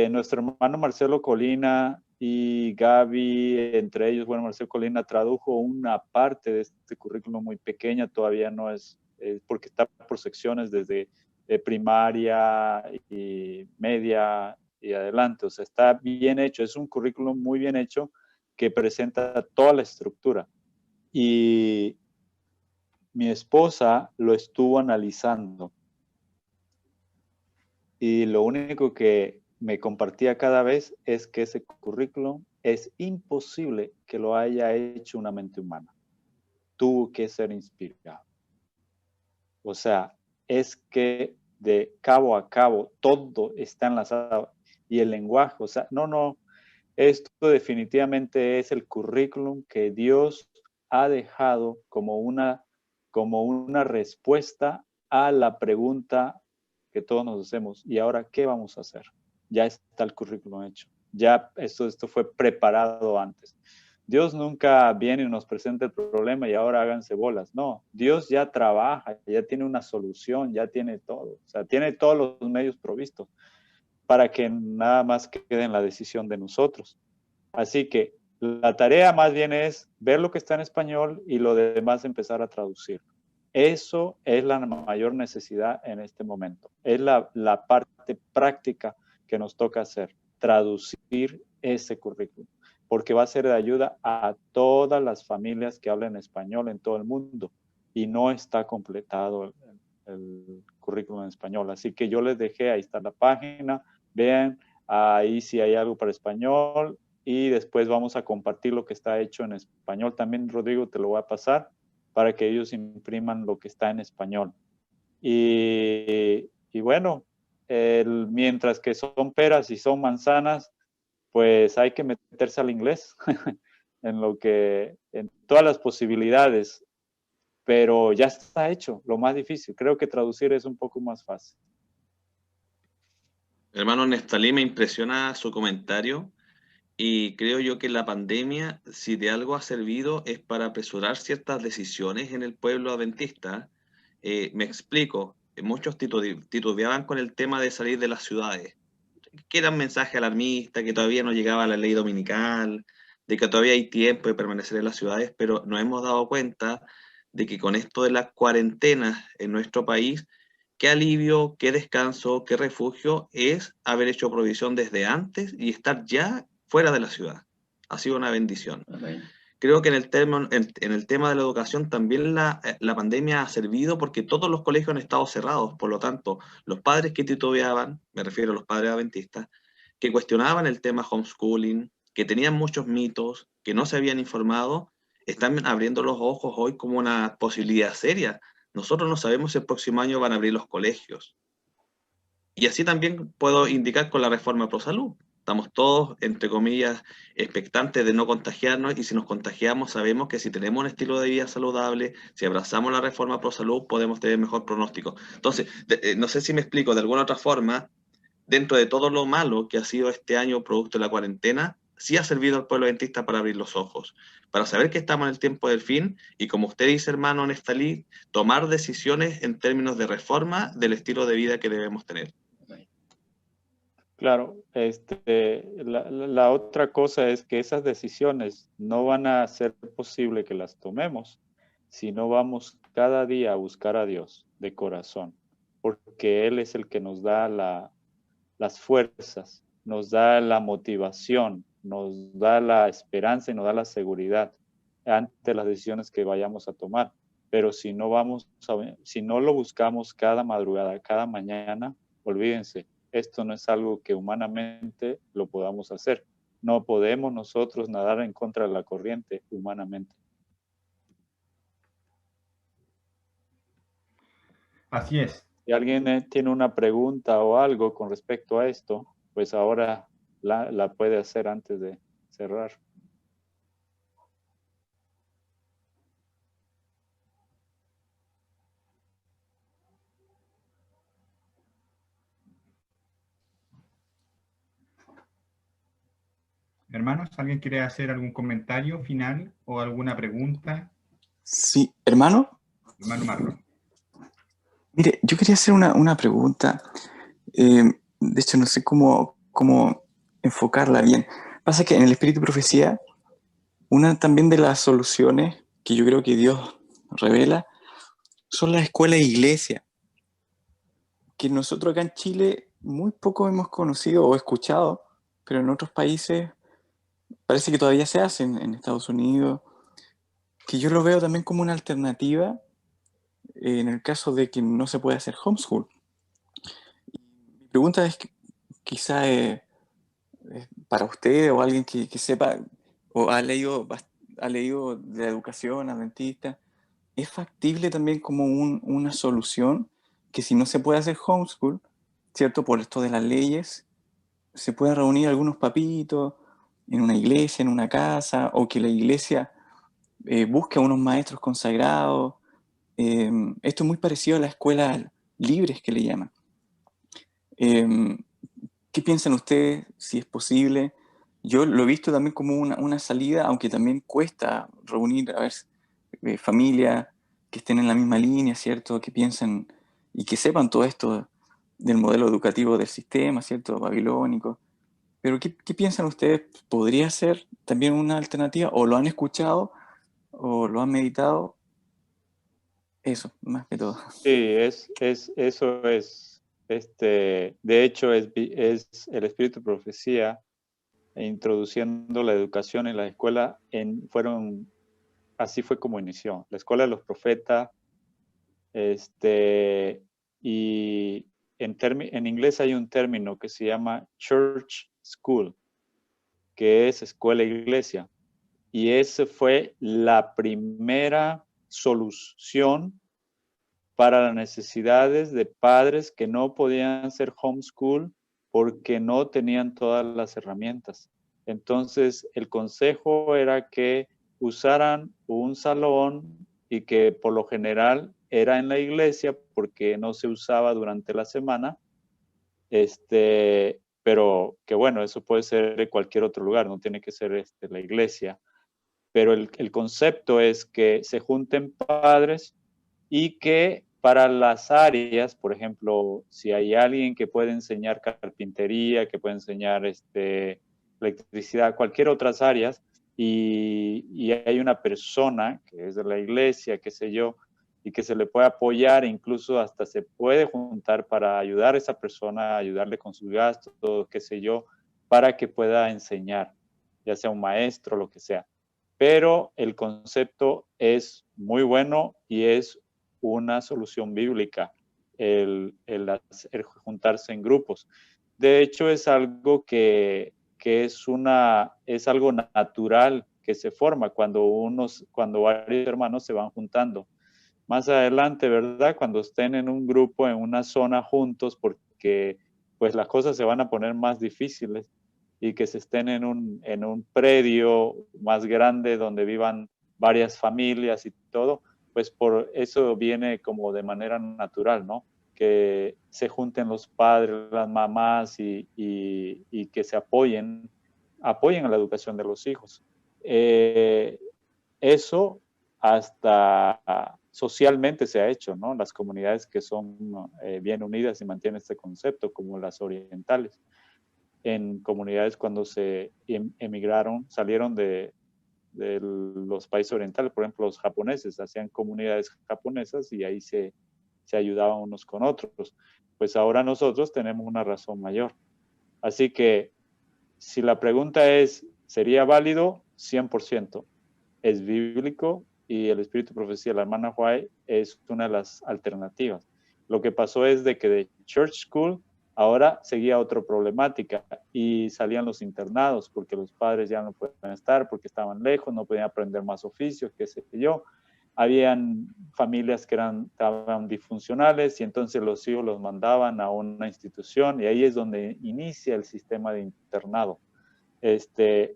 Speaker 9: Nuestro hermano Marcelo Colina y Gaby, entre ellos, bueno, Marcelo Colina tradujo una parte de este currículum muy pequeña, todavía no es, porque está por secciones desde primaria y media y adelante, o sea, está bien hecho, es un currículum muy bien hecho que presenta toda la estructura. Y mi esposa lo estuvo analizando. Y lo único que me compartía cada vez es que ese currículum es imposible que lo haya hecho una mente humana. Tuvo que ser inspirado. O sea, es que de cabo a cabo todo está enlazado. Y el lenguaje, o sea, esto definitivamente es el currículum que Dios ha dejado como una respuesta a la pregunta que todos nos hacemos. ¿Y ahora qué vamos a hacer? Ya está el currículum hecho. Ya esto fue preparado antes. Dios nunca viene y nos presenta el problema y ahora háganse bolas. No, Dios ya trabaja, ya tiene una solución, ya tiene todo. O sea, tiene todos los medios provistos para que nada más quede en la decisión de nosotros. Así que la tarea más bien es ver lo que está en español y lo demás empezar a traducir. Eso es la mayor necesidad en este momento. Es la parte práctica que nos toca hacer, traducir ese currículum, porque va a ser de ayuda a todas las familias que hablan español en todo el mundo y no está completado el currículum en español. Así que yo les dejé, ahí está la página, vean ahí si hay algo para español y después vamos a compartir lo que está hecho en español. También, Rodrigo, te lo voy a pasar para que ellos impriman lo que está en español. Y bueno, mientras que son peras y son manzanas, pues hay que meterse al inglés en todas las posibilidades, pero ya está hecho, lo más difícil. Creo que traducir es un poco más fácil.
Speaker 2: Hermano Neftalí, me impresiona su comentario y creo yo que la pandemia, si de algo ha servido, es para apresurar ciertas decisiones en el pueblo adventista. Me explico, muchos titubeaban con el tema de salir de las ciudades, que era un mensaje alarmista, que todavía no llegaba la ley dominical, de que todavía hay tiempo de permanecer en las ciudades, pero nos hemos dado cuenta de que con esto de las cuarentenas en nuestro país, qué alivio, qué descanso, qué refugio es haber hecho provisión desde antes y estar ya fuera de la ciudad. Ha sido una bendición.
Speaker 1: Amén.
Speaker 2: Creo que en el tema de la educación también la pandemia ha servido porque todos los colegios han estado cerrados. Por lo tanto, los padres que titubeaban, me refiero a los padres adventistas, que cuestionaban el tema homeschooling, que tenían muchos mitos, que no se habían informado, están abriendo los ojos hoy como una posibilidad seria. Nosotros no sabemos si el próximo año van a abrir los colegios. Y así también puedo indicar con la reforma ProSalud. Estamos todos, entre comillas, expectantes de no contagiarnos y si nos contagiamos sabemos que si tenemos un estilo de vida saludable, si abrazamos la reforma ProSalud, podemos tener mejor pronóstico. Entonces, no sé si me explico, de alguna otra forma, dentro de todo lo malo que ha sido este año producto de la cuarentena, sí ha servido al pueblo adventista para abrir los ojos, para saber que estamos en el tiempo del fin y, como usted dice, hermano Neftalí, tomar decisiones en términos de reforma del estilo de vida que debemos tener.
Speaker 9: Claro, la otra cosa es que esas decisiones no van a ser posible que las tomemos si no vamos cada día a buscar a Dios de corazón, porque Él es el que nos da las fuerzas, nos da la motivación, nos da la esperanza y nos da la seguridad ante las decisiones que vayamos a tomar. Pero si no lo buscamos cada madrugada, cada mañana, olvídense. Esto no es algo que humanamente lo podamos hacer. No podemos nosotros nadar en contra de la corriente humanamente.
Speaker 1: Así es.
Speaker 9: Si alguien tiene una pregunta o algo con respecto a esto, pues ahora la puede hacer antes de cerrar.
Speaker 1: Hermanos, ¿alguien quiere hacer algún comentario final o alguna pregunta?
Speaker 10: Sí, hermano.
Speaker 1: Hermano Marlon.
Speaker 10: Mire, yo quería hacer una pregunta. De hecho, no sé cómo enfocarla bien. Pasa que en el Espíritu Profecía, una también de las soluciones que yo creo que Dios revela son las escuelas e iglesias, que nosotros acá en Chile muy poco hemos conocido o escuchado, pero en otros países parece que todavía se hacen, en Estados Unidos, que yo lo veo también como una alternativa en el caso de que no se pueda hacer homeschool. Mi pregunta es, quizá para usted o alguien que sepa o ha leído de la educación adventista, ¿es factible también como una solución que si no se puede hacer homeschool, ¿cierto? Por esto de las leyes, se pueden reunir algunos papitos en una iglesia, en una casa, o que la iglesia busque a unos maestros consagrados? Esto es muy parecido a las escuelas libres que le llaman. ¿Qué piensan ustedes, si es posible? yo lo he visto también como una salida, aunque también cuesta reunir, a ver, familia que estén en la misma línea, ¿cierto? Que piensen y que sepan todo esto del modelo educativo del sistema, ¿cierto? Babilónico. Pero ¿qué piensan ustedes? ¿Podría ser también una alternativa? ¿O lo han escuchado? ¿O lo han meditado? Eso, más que todo.
Speaker 9: Sí, eso es, de hecho, es el espíritu de profecía introduciendo la educación en la escuela, así fue como inició. La escuela de los profetas, y en inglés hay un término que se llama church school, que es escuela iglesia. Y esa fue la primera solución para las necesidades de padres que no podían hacer homeschool porque no tenían todas las herramientas. Entonces, el consejo era que usaran un salón y que por lo general era en la iglesia porque no se usaba durante la semana, pero que bueno, eso puede ser en cualquier otro lugar, no tiene que ser la iglesia. Pero el concepto es que se junten padres y que para las áreas, por ejemplo, si hay alguien que puede enseñar carpintería, que puede enseñar electricidad, cualquier otras áreas, y hay una persona que es de la iglesia, qué sé yo, y que se le puede apoyar, incluso hasta se puede juntar para ayudar a esa persona, ayudarle con sus gastos, qué sé yo, para que pueda enseñar, ya sea un maestro, lo que sea. Pero el concepto es muy bueno y es una solución bíblica, el juntarse en grupos. De hecho, es algo que es algo natural que se forma cuando varios hermanos se van juntando. Más adelante, ¿verdad? Cuando estén en un grupo, en una zona juntos, porque pues las cosas se van a poner más difíciles, y que se estén en un predio más grande donde vivan varias familias y todo, pues por eso viene como de manera natural, ¿no? Que se junten los padres, las mamás y que se apoyen a la educación de los hijos. Eso hasta socialmente se ha hecho, ¿no? Las comunidades que son bien unidas y mantienen este concepto, como las orientales. En comunidades cuando se emigraron, salieron de los países orientales, por ejemplo, los japoneses, hacían comunidades japonesas y ahí se ayudaban unos con otros. Pues ahora nosotros tenemos una razón mayor. Así que si la pregunta es, ¿sería válido? 100%. Es bíblico y el espíritu de profecía de la hermana White es una de las alternativas. Lo que pasó es de que de Church School ahora seguía otra problemática y salían los internados porque los padres ya no podían estar porque estaban lejos, no podían aprender más oficios, qué sé yo. Habían familias que estaban disfuncionales y entonces los hijos los mandaban a una institución y ahí es donde inicia el sistema de internado.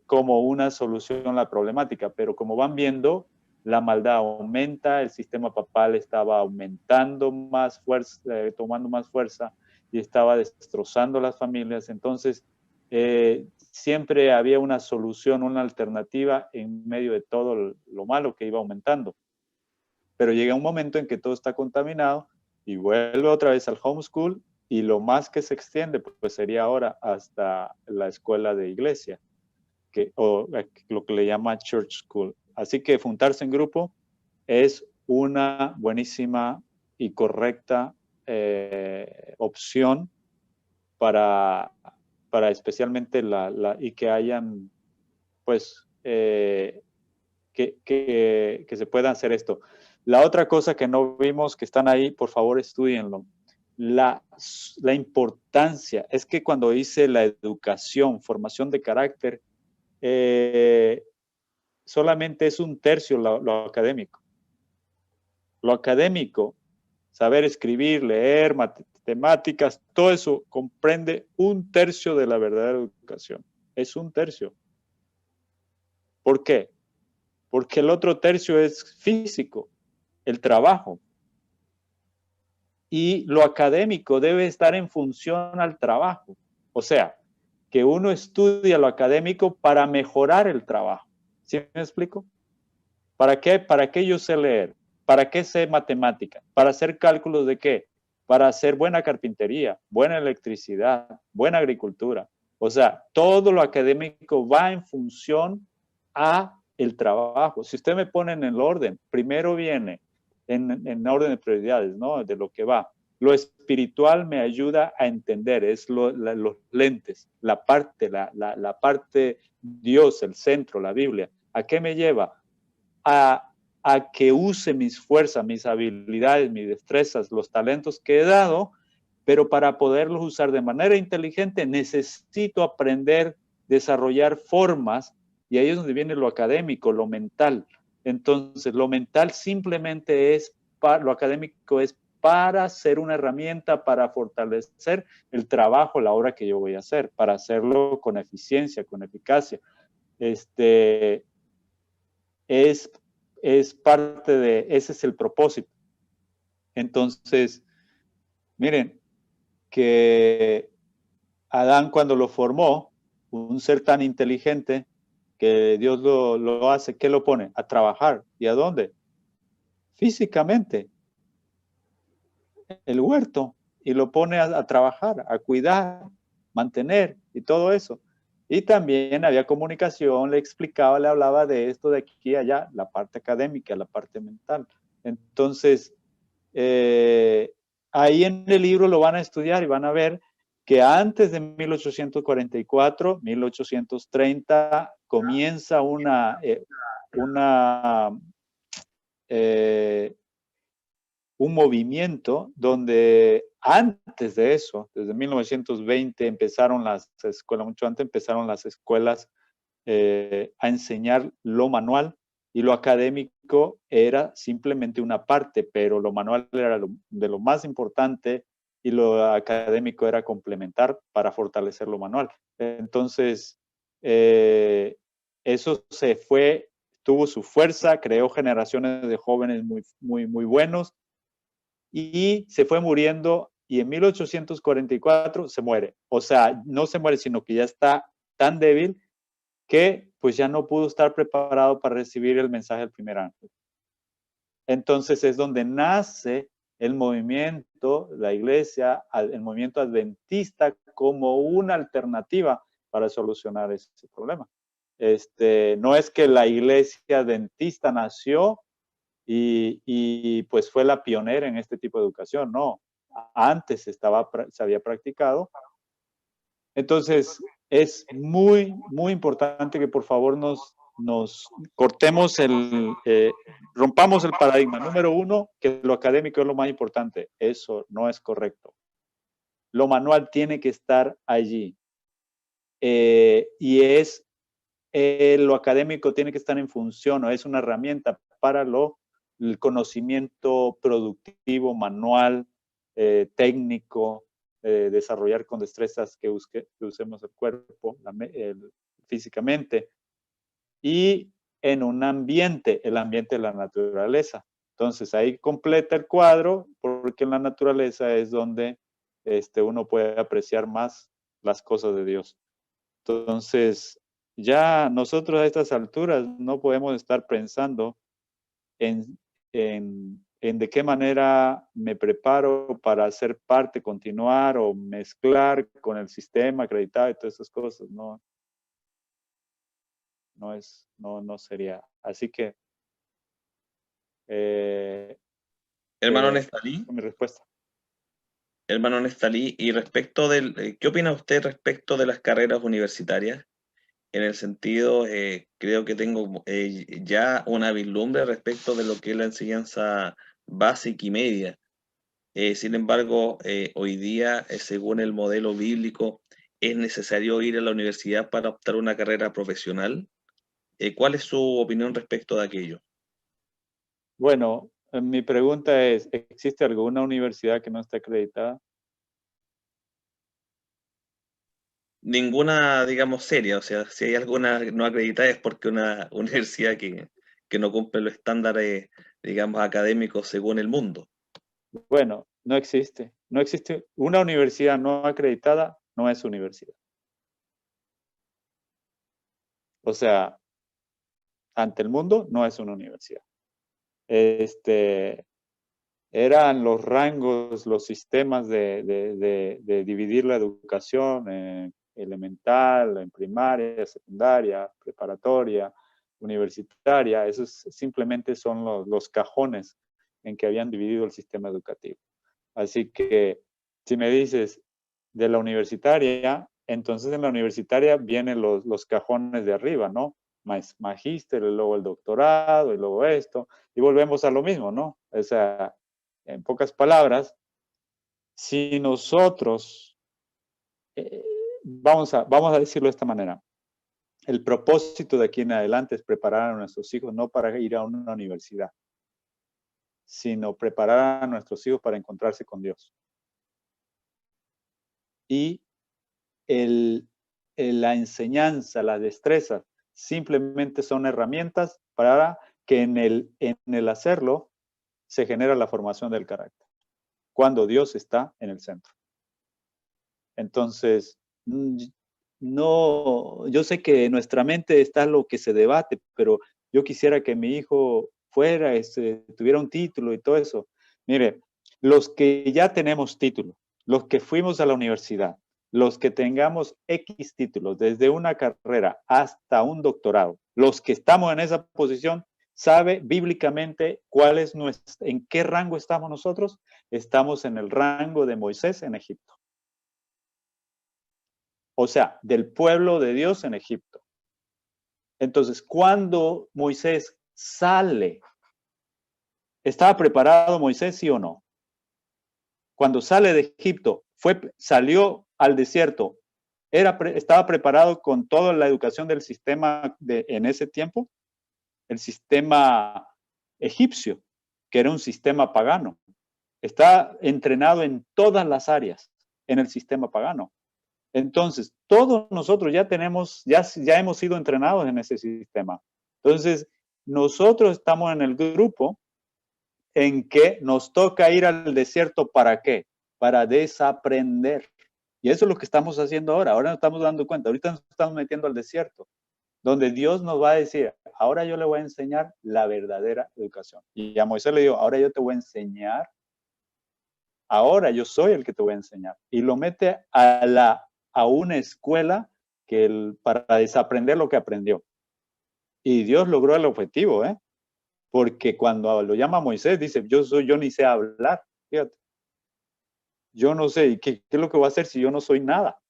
Speaker 9: Como una solución a la problemática, pero como van viendo, la maldad aumenta, el sistema papal estaba aumentando más fuerza, tomando más fuerza y estaba destrozando las familias. Entonces, siempre había una solución, una alternativa en medio de todo lo malo que iba aumentando. Pero llega un momento en que todo está contaminado y vuelve otra vez al homeschool y lo más que se extiende pues sería ahora hasta la escuela de iglesia, o lo que le llama church school. Así que juntarse en grupo es una buenísima y correcta opción para especialmente y que hayan, pues, que se pueda hacer esto. La otra cosa que no vimos, que están ahí, por favor, estudienlo. La importancia es que cuando dice la educación, formación de carácter, solamente es un tercio lo académico. Lo académico, saber escribir, leer, matemáticas, todo eso comprende un tercio de la verdadera educación. Es un tercio. ¿Por qué? Porque el otro tercio es físico, el trabajo. Y lo académico debe estar en función al trabajo. O sea, que uno estudia lo académico para mejorar el trabajo. ¿Sí me explico? ¿Para qué yo sé leer? ¿Para qué sé matemática? ¿Para hacer cálculos de qué? Para hacer buena carpintería, buena electricidad, buena agricultura. O sea, todo lo académico va en función a el trabajo. Si usted me pone en el orden, primero viene en orden de prioridades, ¿no? De lo que va. Lo espiritual me ayuda a entender, es los lentes, la parte Dios, el centro, la Biblia. ¿A qué me lleva? A que use mis fuerzas, mis habilidades, mis destrezas, los talentos que he dado, pero para poderlos usar de manera inteligente necesito aprender, desarrollar formas, y ahí es donde viene lo académico, lo mental. Entonces, lo mental simplemente lo académico es para ser una herramienta para fortalecer el trabajo, la obra que yo voy a hacer, para hacerlo con eficiencia, con eficacia. Es parte de, ese es el propósito. Entonces, miren, que Adán cuando lo formó, un ser tan inteligente, que Dios lo hace, ¿qué lo pone? A trabajar. ¿Y a dónde? Físicamente. El huerto. Y lo pone a trabajar, a cuidar, mantener y todo eso. Y también había comunicación, le explicaba, le hablaba de esto, de aquí y allá, la parte académica, la parte mental. Entonces, ahí en el libro lo van a estudiar y van a ver que antes de 1844, 1830, comienza un movimiento donde antes de eso, desde 1920 empezaron las escuelas, mucho antes empezaron las escuelas a enseñar lo manual, y lo académico era simplemente una parte, pero lo manual era de lo más importante y lo académico era complementar para fortalecer lo manual. Entonces, eso tuvo su fuerza, creó generaciones de jóvenes muy buenos, y se fue muriendo, y en 1844 se muere. O sea, no se muere, sino que ya está tan débil que pues ya no pudo estar preparado para recibir el mensaje del primer ángel. Entonces es donde nace el movimiento, la iglesia, el movimiento adventista como una alternativa para solucionar ese problema. No es que la iglesia adventista nació y pues fue la pionera en este tipo de educación, no. Antes se había practicado. Entonces, es muy importante que por favor nos cortemos rompamos el paradigma. Número uno, que lo académico es lo más importante. Eso no es correcto. Lo manual tiene que estar allí. Y lo académico tiene que estar en función, o es una herramienta para el conocimiento productivo, manual, técnico, desarrollar con destrezas que usemos el cuerpo físicamente, y en un ambiente, el ambiente de la naturaleza. Entonces ahí completa el cuadro, porque en la naturaleza es donde uno puede apreciar más las cosas de Dios. Entonces, ya nosotros a estas alturas no podemos estar pensando en de qué manera me preparo para ser parte, continuar o mezclar con el sistema acreditado y todas esas cosas. No sería. Así que
Speaker 2: hermano Nestalí.
Speaker 9: Mi respuesta.
Speaker 2: Hermano Nestalí, y respecto ¿qué opina usted respecto de las carreras universitarias? En el sentido, creo que tengo ya una vislumbre respecto de lo que es la enseñanza básica y media. Sin embargo, hoy día, según el modelo bíblico, ¿es necesario ir a la universidad para optar una carrera profesional? ¿Cuál es su opinión respecto de aquello?
Speaker 9: Bueno, mi pregunta es, ¿existe alguna universidad que no esté acreditada?
Speaker 2: Ninguna, digamos, seria. O sea, si hay alguna no acreditada es porque una universidad que no cumple los estándares, digamos, académicos según el mundo.
Speaker 9: Bueno, no existe. No existe. Una universidad no acreditada no es universidad. O sea, ante el mundo no es una universidad. Eran los rangos, los sistemas de dividir la educación en elemental, en primaria, secundaria, preparatoria, universitaria. Esos simplemente son los cajones en que habían dividido el sistema educativo. Así que si me dices de la universitaria, entonces en la universitaria vienen los cajones de arriba, ¿no? Magíster, y luego el doctorado, y luego esto, y volvemos a lo mismo, ¿no? O sea, en pocas palabras, si nosotros, vamos a decirlo de esta manera, el propósito de aquí en adelante es preparar a nuestros hijos no para ir a una universidad, sino preparar a nuestros hijos para encontrarse con Dios. Y la enseñanza, las destrezas, simplemente son herramientas para que en el hacerlo se genera la formación del carácter, cuando Dios está en el centro. Entonces, no, yo sé que en nuestra mente está lo que se debate, pero yo quisiera que mi hijo fuera, tuviera un título y todo eso. Mire, los que ya tenemos título, los que fuimos a la universidad, los que tengamos X títulos, desde una carrera hasta un doctorado, los que estamos en esa posición, ¿sabe bíblicamente en qué rango estamos nosotros? Estamos en el rango de Moisés en Egipto. O sea, del pueblo de Dios en Egipto. Entonces, cuando Moisés sale, ¿estaba preparado Moisés, sí o no? Cuando sale de Egipto, salió al desierto, ¿estaba preparado con toda la educación del sistema en ese tiempo? El sistema egipcio, que era un sistema pagano. Está entrenado en todas las áreas en el sistema pagano. Entonces, todos nosotros ya hemos sido entrenados en ese sistema. Entonces, nosotros estamos en el grupo en que nos toca ir al desierto, ¿para qué? Para desaprender. Y eso es lo que estamos haciendo ahora. Ahora nos estamos dando cuenta. Ahorita nos estamos metiendo al desierto, donde Dios nos va a decir, ahora yo le voy a enseñar la verdadera educación. Y a Moisés le digo, ahora yo te voy a enseñar. Ahora yo soy el que te voy a enseñar. Y lo mete a una escuela para desaprender lo que aprendió. Y Dios logró el objetivo, ¿eh? Porque cuando lo llama Moisés, dice, yo ni sé hablar, fíjate. Yo no sé, ¿qué es lo que voy a hacer si yo no soy nada?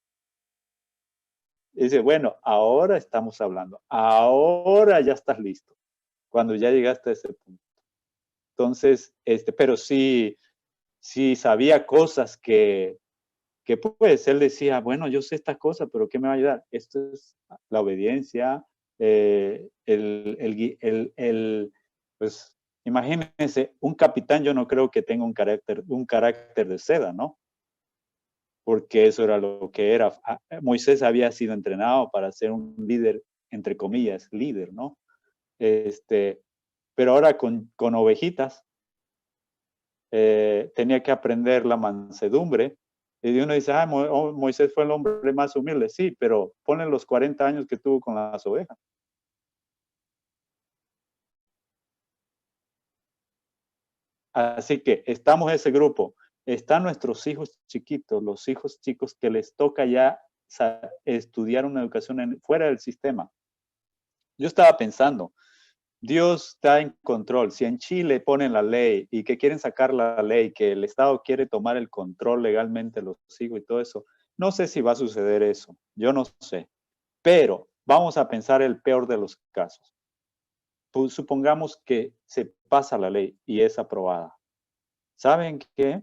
Speaker 9: Dice, bueno, ahora estamos hablando, ahora ya estás listo, cuando ya llegaste a ese punto. Entonces, pero sí sabía cosas que pues él decía, bueno, yo sé estas cosas, pero ¿qué me va a ayudar? Esto es la obediencia, pues imagínense, un capitán yo no creo que tenga un carácter de seda, ¿no? Porque eso era lo que era. Moisés había sido entrenado para ser un líder, entre comillas, líder, ¿no? Pero ahora con ovejitas, tenía que aprender la mansedumbre. Y uno dice, Moisés fue el hombre más humilde. Sí, pero ponle los 40 años que tuvo con las ovejas. Así que estamos en ese grupo. Están nuestros hijos chiquitos, los hijos chicos que les toca ya estudiar una educación fuera del sistema. Yo estaba pensando, Dios está en control. Si en Chile ponen la ley y que quieren sacar la ley, que el Estado quiere tomar el control legalmente de los hijos y todo eso, no sé si va a suceder eso. Yo no sé. Pero vamos a pensar el peor de los casos. Pues supongamos que se pasa la ley y es aprobada. ¿Saben qué?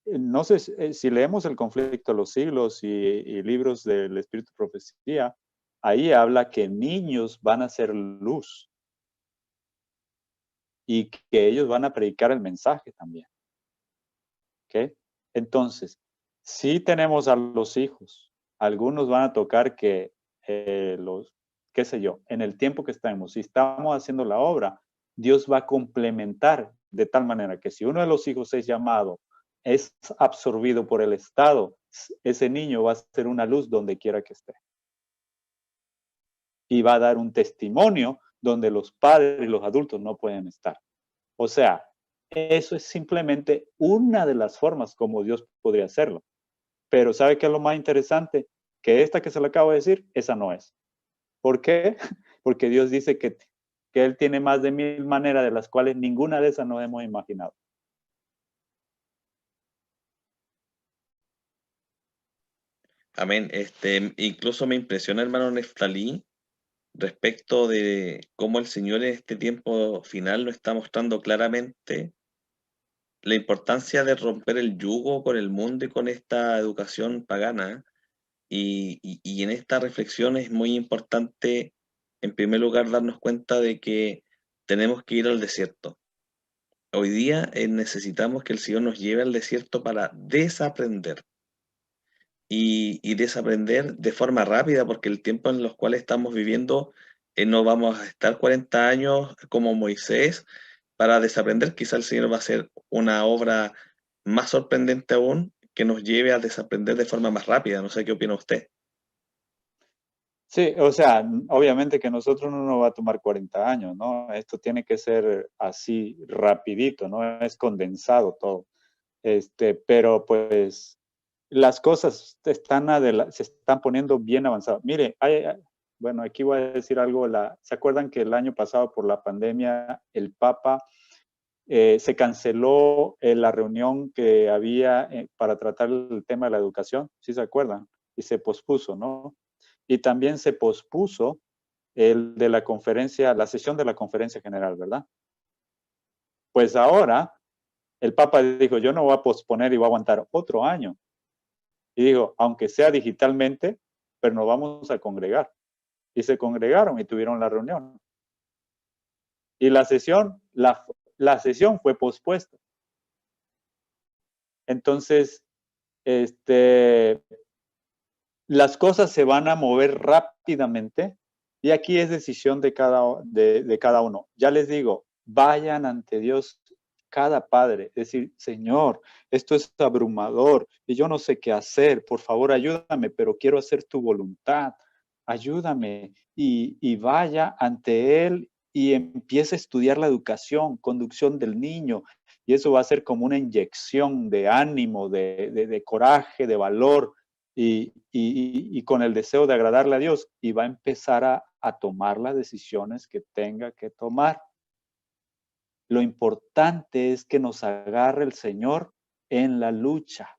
Speaker 9: No sé si leemos El conflicto de los siglos y libros del Espíritu de Profecía, ahí habla que niños van a ser luz y que ellos van a predicar el mensaje también. ¿Ok? Entonces, si tenemos a los hijos, algunos van a tocar que qué sé yo, en el tiempo que estamos, si estamos haciendo la obra, Dios va a complementar de tal manera que si uno de los hijos es llamado, es absorbido por el Estado, ese niño va a ser una luz donde quiera que esté. y va a dar un testimonio donde los padres y los adultos no pueden estar. O sea, eso es simplemente una de las formas como Dios podría hacerlo. Pero ¿sabe qué es lo más interesante? Que esta que se le acabo de decir, esa no es. ¿Por qué? Porque Dios dice que Él tiene más de 1000 maneras de las cuales ninguna de esas nos hemos imaginado.
Speaker 2: Amén. Incluso me impresiona, hermano Neftalí, respecto de cómo el Señor en este tiempo final nos está mostrando claramente la importancia de romper el yugo con el mundo y con esta educación pagana. Y en esta reflexión es muy importante, en primer lugar, darnos cuenta de que tenemos que ir al desierto. Hoy día necesitamos que el Señor nos lleve al desierto para desaprender. Y desaprender de forma rápida, porque el tiempo en los cuales estamos viviendo, no vamos a estar 40 años como Moisés para desaprender. Quizá el Señor va a hacer una obra más sorprendente aún, que nos lleve a desaprender de forma más rápida. No sé qué opina usted.
Speaker 9: Sí, o sea, obviamente que nosotros no nos va a tomar 40 años, ¿no? Esto tiene que ser así rapidito, ¿no? Es condensado todo. Pero pues las cosas se están poniendo bien avanzadas. Mire, bueno, aquí voy a decir algo. ¿Se acuerdan que el año pasado por la pandemia el Papa se canceló la reunión que había para tratar el tema de la educación? ¿Sí se acuerdan? Y se pospuso, ¿no? Y también se pospuso la sesión de la conferencia general, ¿verdad? Pues ahora el Papa dijo, yo no voy a posponer y voy a aguantar otro año. Y dijo, aunque sea digitalmente, pero nos vamos a congregar. Y se congregaron y tuvieron la reunión. Y la sesión fue pospuesta. Entonces, las cosas se van a mover rápidamente y aquí es decisión de cada uno. Ya les digo, vayan ante Dios cada padre, decir, Señor, esto es abrumador y yo no sé qué hacer, por favor ayúdame, pero quiero hacer tu voluntad, ayúdame, y vaya ante Él y empiece a estudiar la educación, conducción del niño, y eso va a ser como una inyección de ánimo, de coraje, de valor, y con el deseo de agradarle a Dios, y va a empezar a tomar las decisiones que tenga que tomar. Lo importante es que nos agarre el Señor en la lucha.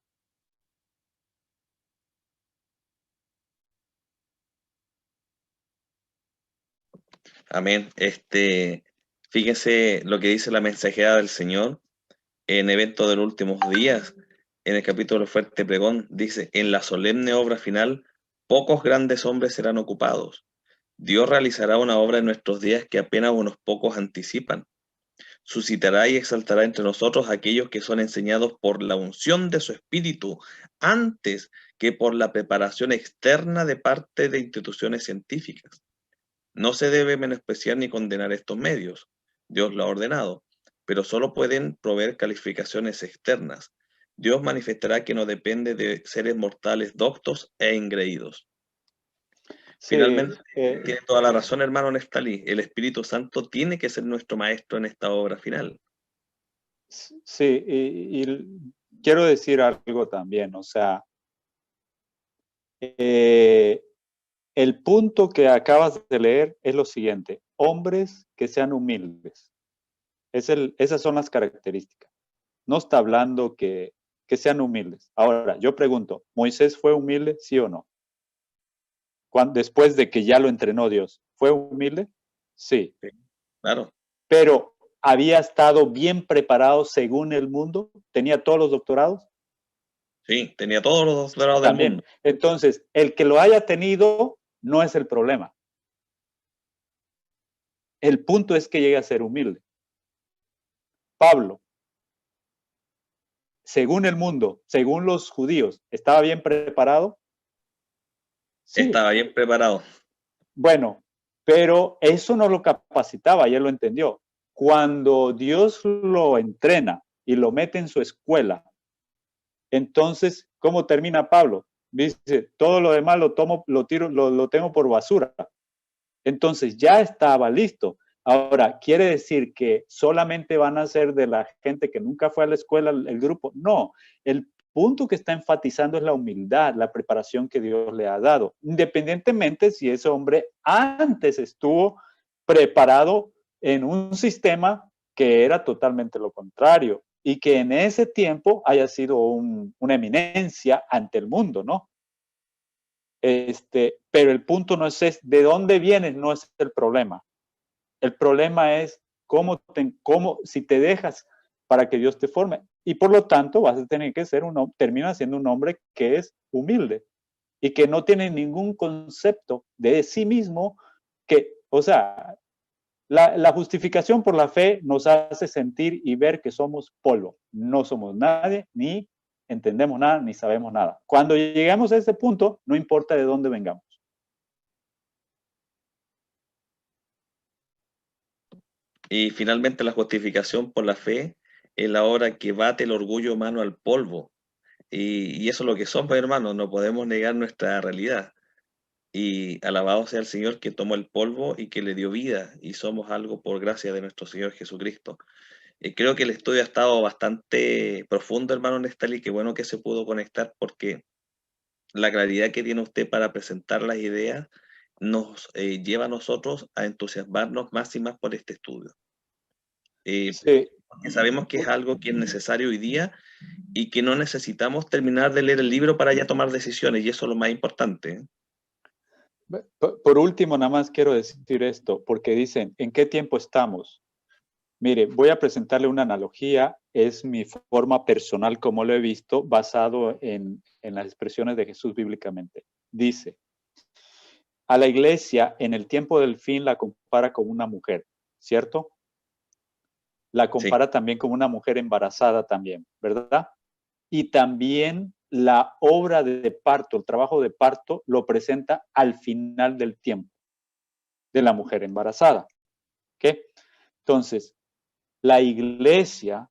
Speaker 2: Amén. Fíjense lo que dice la mensajera del Señor en Evento de los Últimos Días, en el capítulo Fuerte Pregón, dice, en la solemne obra final, pocos grandes hombres serán ocupados. Dios realizará una obra en nuestros días que apenas unos pocos anticipan. Suscitará y exaltará entre nosotros a aquellos que son enseñados por la unción de su espíritu, antes que por la preparación externa de parte de instituciones científicas. No se debe menospreciar ni condenar estos medios. Dios lo ha ordenado, pero solo pueden proveer calificaciones externas. Dios manifestará que no depende de seres mortales doctos e engreídos.
Speaker 9: Sí,
Speaker 2: Finalmente, tiene toda la razón, hermano Neftalí. El Espíritu Santo tiene que ser nuestro maestro en esta obra final.
Speaker 9: Sí, y quiero decir algo también, o sea, el punto que acabas de leer es lo siguiente: hombres que sean humildes. Esas son las características. No está hablando que sean humildes. Ahora, yo pregunto, ¿Moisés fue humilde, sí o no? Después de que ya lo entrenó Dios, ¿fue humilde? Sí.
Speaker 2: Claro.
Speaker 9: Pero ¿había estado bien preparado según el mundo? ¿Tenía todos los doctorados?
Speaker 2: Sí, tenía todos los doctorados del mundo.
Speaker 9: Entonces, el que lo haya tenido no es el problema. El punto es que llegue a ser humilde. Pablo, según el mundo, según los judíos, ¿estaba bien preparado?
Speaker 2: Sí. Estaba bien preparado.
Speaker 9: Bueno, pero eso no lo capacitaba y él lo entendió. Cuando Dios lo entrena y lo mete en su escuela, entonces, ¿cómo termina Pablo? Dice, todo lo demás lo tengo por basura. Entonces ya estaba listo. Ahora, ¿quiere decir que solamente van a ser de la gente que nunca fue a la escuela el grupo? No, el punto que está enfatizando es la humildad, la preparación que Dios le ha dado, independientemente si ese hombre antes estuvo preparado en un sistema que era totalmente lo contrario y que en ese tiempo haya sido una eminencia ante el mundo, ¿no? Pero el punto no es de dónde vienes, no es el problema. El problema es si te dejas para que Dios te forme. Y por lo tanto vas a tener que termina siendo un hombre que es humilde y que no tiene ningún concepto de sí mismo o sea, la justificación por la fe nos hace sentir y ver que somos polvo. No somos nadie, ni entendemos nada, ni sabemos nada. Cuando llegamos a ese punto, no importa de dónde vengamos.
Speaker 2: Y finalmente la justificación por la fe es la hora que bate el orgullo humano al polvo. Y eso es lo que somos, hermanos, no podemos negar nuestra realidad. Y alabado sea el Señor que tomó el polvo y que le dio vida, y somos algo por gracia de nuestro Señor Jesucristo. Creo que el estudio ha estado bastante profundo, hermano Nestali, qué bueno que se pudo conectar porque la claridad que tiene usted para presentar las ideas nos lleva a nosotros a entusiasmarnos más y más por este estudio.
Speaker 9: Sí.
Speaker 2: Porque sabemos que es algo que es necesario hoy día y que no necesitamos terminar de leer el libro para ya tomar decisiones, y eso es lo más importante.
Speaker 9: Por último, nada más quiero decir esto, porque dicen, ¿en qué tiempo estamos? Mire, voy a presentarle una analogía, es mi forma personal como lo he visto, basado en las expresiones de Jesús bíblicamente. Dice, a la iglesia en el tiempo del fin la compara con una mujer, ¿cierto? La compara también con una mujer embarazada también, ¿verdad? Y también la obra de parto, el trabajo de parto, lo presenta al final del tiempo de la mujer embarazada. ¿Ok? Entonces, la iglesia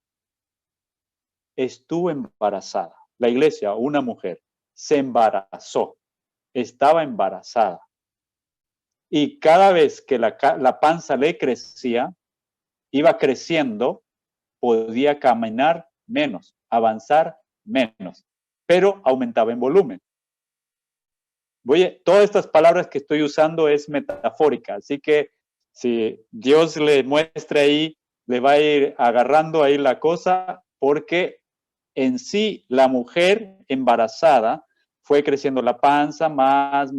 Speaker 9: estuvo embarazada. La iglesia, una mujer, se embarazó, estaba embarazada. Y cada vez que la panza le crecía, iba creciendo, podía caminar menos, avanzar menos, pero aumentaba en volumen. Todas estas palabras que estoy usando es metafórica, así que si Dios le muestra ahí, le va a ir agarrando ahí la cosa, porque en sí la mujer embarazada fue creciendo la panza, más,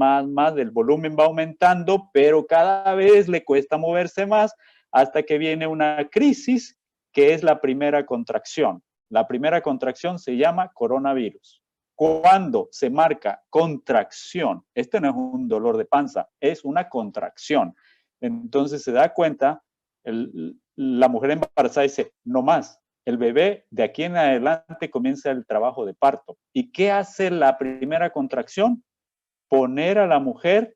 Speaker 9: el volumen va aumentando, pero cada vez le cuesta moverse más hasta que viene una crisis que es la primera contracción. La primera contracción se llama coronavirus. Cuando se marca contracción, esto no es un dolor de panza, es una contracción. Entonces se da cuenta, la mujer embarazada dice, no más, el bebé de aquí en adelante comienza el trabajo de parto. ¿Y qué hace la primera contracción? Poner a la mujer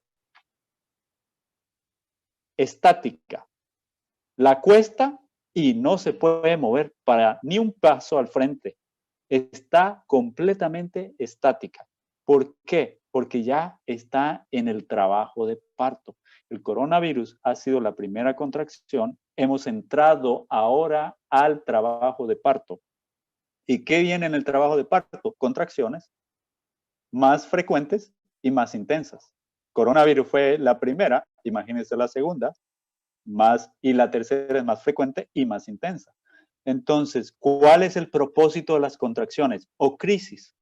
Speaker 9: estática. La cuesta y no se puede mover para ni un paso al frente. Está completamente estática. ¿Por qué? Porque ya está en el trabajo de parto. El coronavirus ha sido la primera contracción. Hemos entrado ahora al trabajo de parto. ¿Y qué viene en el trabajo de parto? Contracciones más frecuentes y más intensas. Coronavirus fue la primera, imagínense la segunda, y la tercera es más frecuente y más intensa. Entonces, ¿cuál es el propósito de las contracciones o crisis?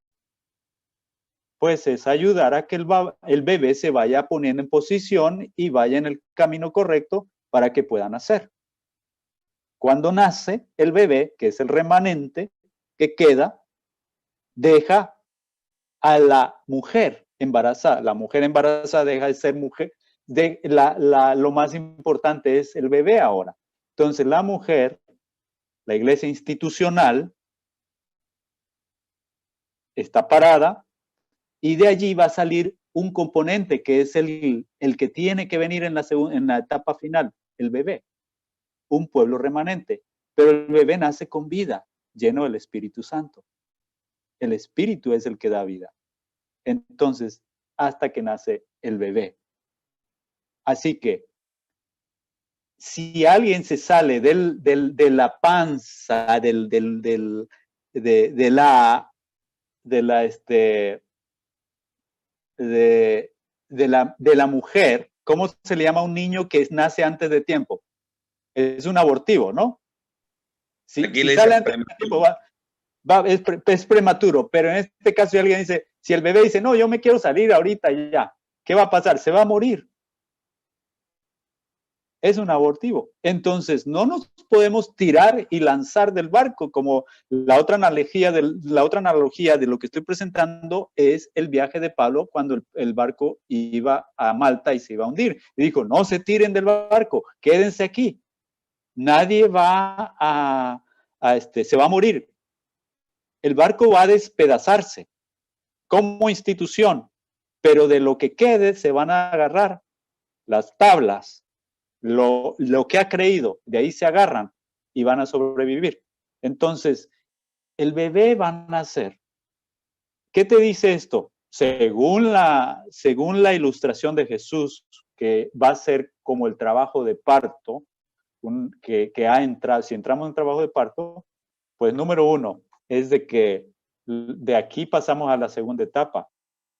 Speaker 9: Pues es ayudar a que el bebé se vaya poniendo en posición y vaya en el camino correcto para que pueda nacer. Cuando nace, el bebé, que es el remanente que queda, deja a la mujer embarazada. La mujer embarazada deja de ser mujer. Lo más importante es el bebé ahora. Entonces, la mujer, la iglesia institucional, está parada y de allí va a salir un componente que es el que tiene que venir en la etapa final, el bebé, un pueblo remanente. Pero el bebé nace con vida, lleno del Espíritu Santo. El Espíritu es el que da vida. Entonces, hasta que nace el bebé. Así que si alguien se sale de la panza, de la mujer, ¿cómo se le llama a un niño que nace antes de tiempo? Es un abortivo, ¿no? Si sale antes de tiempo, es prematuro, pero en este caso si alguien dice, si el bebé dice, no, yo me quiero salir ahorita ya, ¿qué va a pasar? Se va a morir. Es un abortivo. Entonces, no nos podemos tirar y lanzar del barco, como la otra analogía de lo que estoy presentando es el viaje de Pablo cuando el barco iba a Malta y se iba a hundir. Y dijo, no se tiren del barco, quédense aquí. Nadie va se va a morir. El barco va a despedazarse como institución, pero de lo que quede se van a agarrar las tablas, lo que ha creído, de ahí se agarran y van a sobrevivir. Entonces, el bebé va a nacer. ¿Qué te dice esto? Según la ilustración de Jesús, que va a ser como el trabajo de parto, que ha entrado, si entramos en trabajo de parto, pues número uno es de que de aquí pasamos a la segunda etapa.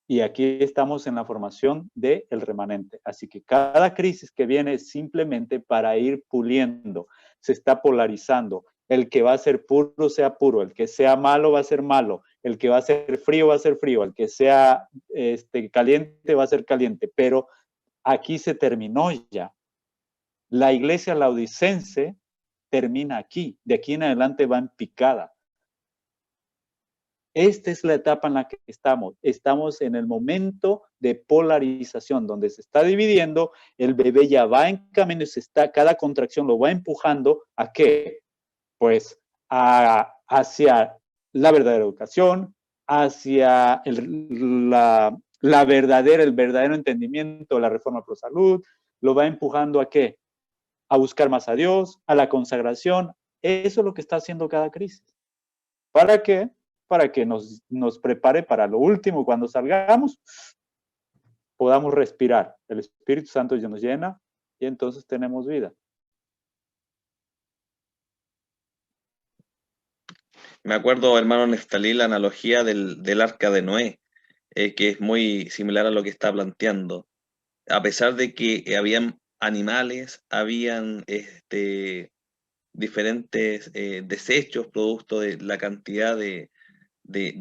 Speaker 9: Y aquí estamos en la formación del remanente. Así que cada crisis que viene es simplemente para ir puliendo. Se está polarizando. El que va a ser puro, sea puro. El que sea malo, va a ser malo. El que va a ser frío, va a ser frío. El que sea caliente, va a ser caliente. Pero aquí se terminó ya. La iglesia laodicense termina aquí. De aquí en adelante va en picada. Esta es la etapa en la que estamos. Estamos en el momento de polarización, donde se está dividiendo, el bebé ya va en camino, cada contracción lo va empujando ¿a qué? Pues hacia la verdadera educación, hacia el verdadero entendimiento de la reforma pro salud, lo va empujando ¿a qué? A buscar más a Dios, a la consagración. Eso es lo que está haciendo cada crisis. ¿Para qué? Para que nos prepare para lo último, cuando salgamos, podamos respirar. El Espíritu Santo ya nos llena y entonces tenemos vida.
Speaker 2: Me acuerdo, hermano Neftalí, la analogía del arca de Noé, que es muy similar a lo que está planteando. A pesar de que habían animales, habían diferentes desechos producto de la cantidad de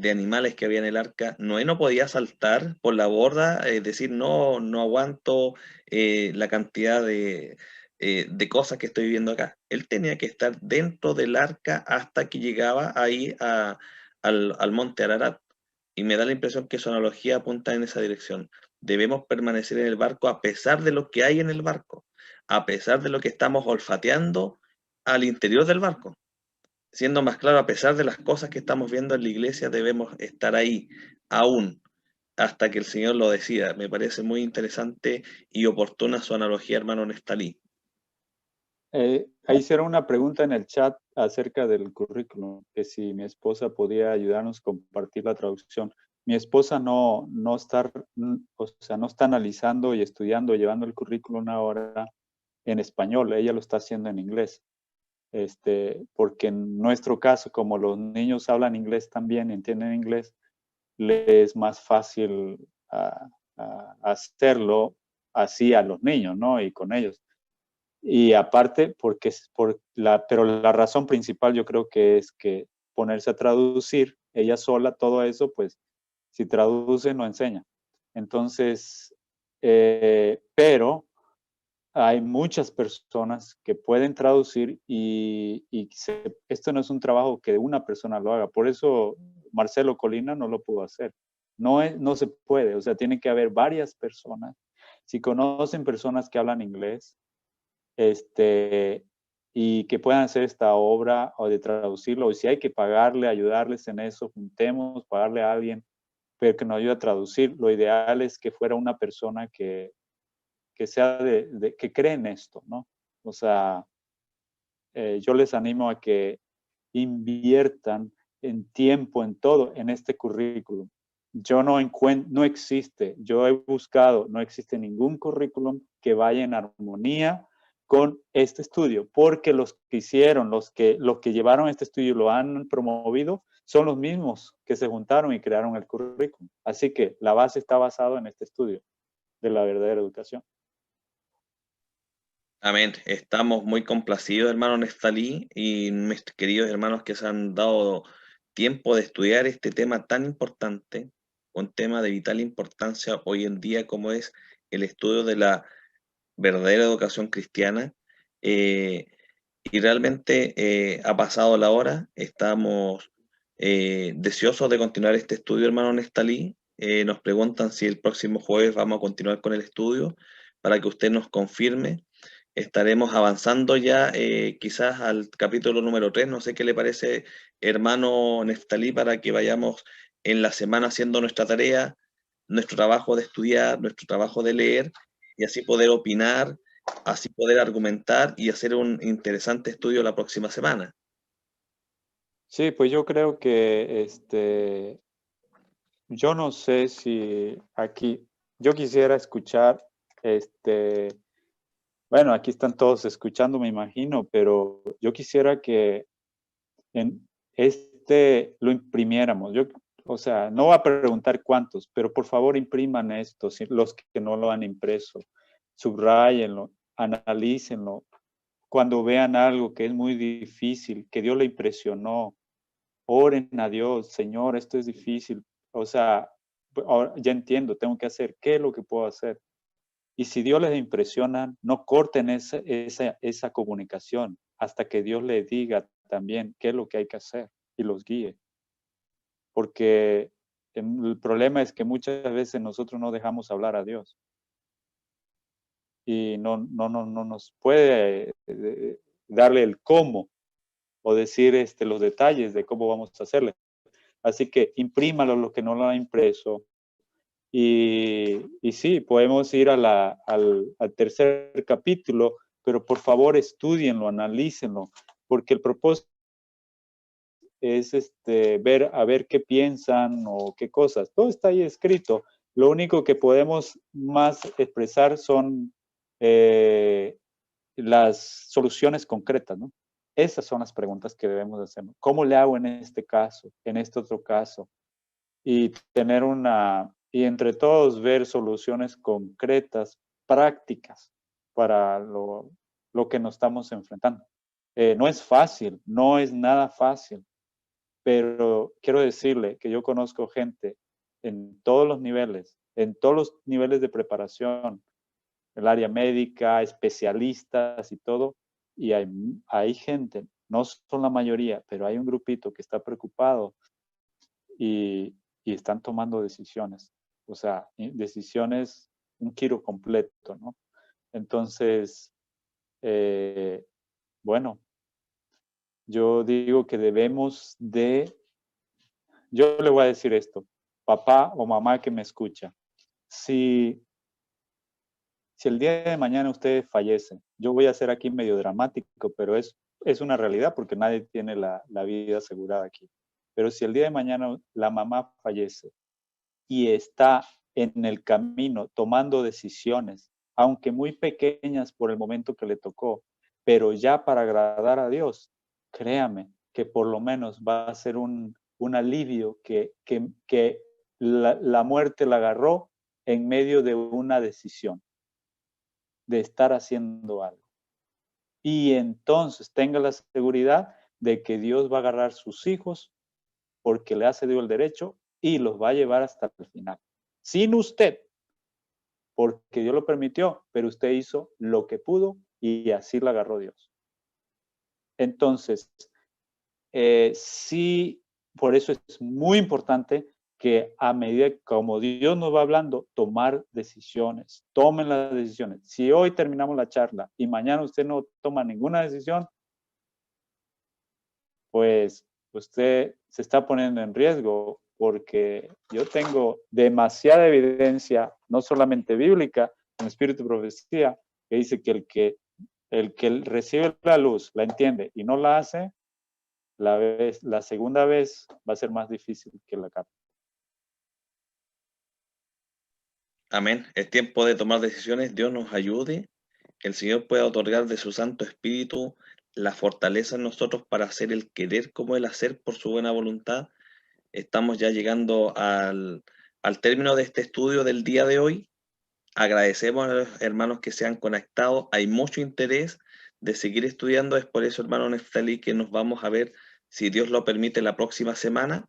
Speaker 2: animales que había en el arca, Noé no podía saltar por la borda, decir, no, no aguanto la cantidad de cosas que estoy viviendo acá. Él tenía que estar dentro del arca hasta que llegaba ahí al monte Ararat. Y me da la impresión que su analogía apunta en esa dirección. Debemos permanecer en el barco a pesar de lo que hay en el barco, a pesar de lo que estamos olfateando al interior del barco. Siendo más claro, a pesar de las cosas que estamos viendo en la iglesia, debemos estar ahí aún hasta que el Señor lo decida. Me parece muy interesante y oportuna su analogía, hermano Neftalí.
Speaker 9: Ahí hicieron una pregunta en el chat acerca del currículum, que si mi esposa podía ayudarnos a compartir la traducción. Mi esposa no está analizando y estudiando, llevando el currículum ahora en español, ella lo está haciendo en inglés. Porque en nuestro caso, como los niños hablan inglés también, entienden inglés, les es más fácil hacerlo así a los niños, ¿no? Y con ellos. Y aparte, pero la razón principal yo creo que es que ponerse a traducir, ella sola, todo eso, pues si traduce no enseña. Entonces, pero hay muchas personas que pueden traducir y esto no es un trabajo que una persona lo haga. Por eso Marcelo Colina no lo pudo hacer. No se puede, o sea, tiene que haber varias personas. Si conocen personas que hablan inglés, y que puedan hacer esta obra o de traducirlo, y si hay que pagarle, ayudarles en eso, juntemos, pagarle a alguien, pero que nos ayude a traducir. Lo ideal es que fuera una persona que sea que cree en esto, ¿no? O sea, yo les animo a que inviertan en tiempo, en todo, en este currículum. No existe, yo he buscado, no existe ningún currículum que vaya en armonía con este estudio, porque los que hicieron, los que llevaron este estudio y lo han promovido, son los mismos que se juntaron y crearon el currículum. Así que la base está basada en este estudio de la verdadera educación.
Speaker 2: Amén. Estamos muy complacidos, hermano Neftalí, y mis queridos hermanos que se han dado tiempo de estudiar este tema tan importante, un tema de vital importancia hoy en día como es el estudio de la verdadera educación cristiana. Y realmente ha pasado la hora, estamos deseosos de continuar este estudio, hermano Neftalí. Nos preguntan si el próximo jueves vamos a continuar con el estudio para que usted nos confirme. Estaremos avanzando ya quizás al capítulo número 3. No sé qué le parece, hermano Neftalí, para que vayamos en la semana haciendo nuestra tarea, nuestro trabajo de estudiar, nuestro trabajo de leer, y así poder opinar, así poder argumentar y hacer un interesante estudio la próxima semana.
Speaker 9: Sí, pues yo creo que yo no sé si aquí, yo quisiera escuchar, bueno, aquí están todos escuchando, me imagino, pero yo quisiera que en lo imprimiéramos. O sea, no voy a preguntar cuántos, pero por favor impriman esto, los que no lo han impreso, subrayenlo, analícenlo. Cuando vean algo que es muy difícil, que Dios le impresionó, oren a Dios, Señor, esto es difícil. O sea, ahora ya entiendo, tengo que hacer, ¿qué es lo que puedo hacer? Y si Dios les impresiona, no corten esa comunicación hasta que Dios les diga también qué es lo que hay que hacer y los guíe. Porque el problema es que muchas veces nosotros no dejamos hablar a Dios. Y no nos puede darle el cómo o decir los detalles de cómo vamos a hacerle. Así que imprímalo los que no lo han impreso. Y sí, podemos ir al tercer capítulo, pero por favor estudienlo, analícenlo, porque el propósito es ver a ver qué piensan o qué cosas. Todo está ahí escrito. Lo único que podemos más expresar son las soluciones concretas, ¿no? Esas son las preguntas que debemos hacer. ¿Cómo le hago en este caso, en este otro caso? Y tener y entre todos ver soluciones concretas, prácticas para lo que nos estamos enfrentando. No es fácil, no es nada fácil, pero quiero decirle que yo conozco gente en todos los niveles de preparación, el área médica, especialistas y todo, y hay gente, no son la mayoría, pero hay un grupito que está preocupado y están tomando decisiones, o sea, decisiones, un giro completo, ¿no? Entonces, bueno, yo digo que yo le voy a decir esto, papá o mamá que me escucha, si el día de mañana usted fallece, yo voy a ser aquí medio dramático, pero es una realidad porque nadie tiene la vida asegurada aquí. Pero si el día de mañana la mamá fallece y está en el camino tomando decisiones, aunque muy pequeñas por el momento que le tocó, pero ya para agradar a Dios, créame que por lo menos va a ser un alivio que la muerte la agarró en medio de una decisión, de estar haciendo algo. Y entonces tenga la seguridad de que Dios va a agarrar sus hijos porque le ha cedido el derecho y los va a llevar hasta el final. Sin usted, porque Dios lo permitió, pero usted hizo lo que pudo y así la agarró Dios. Entonces, sí, por eso es muy importante que a medida como Dios nos va hablando, tomar decisiones. Tomen las decisiones. Si hoy terminamos la charla y mañana usted no toma ninguna decisión, pues usted se está poniendo en riesgo, porque yo tengo demasiada evidencia, no solamente bíblica, en espíritu de profecía, que dice que el que recibe la luz, la entiende y no la hace, la segunda vez va a ser más difícil que la carta.
Speaker 2: Amén. Es tiempo de tomar decisiones. Dios nos ayude el Señor pueda otorgar de su Santo Espíritu la fortaleza en nosotros para hacer el querer como el hacer por su buena voluntad. Estamos ya llegando al término de este estudio del día de hoy. Agradecemos a los hermanos que se han conectado. Hay mucho interés de seguir estudiando. Es por eso, hermano Neftalí, que nos vamos a ver, si Dios lo permite, la próxima semana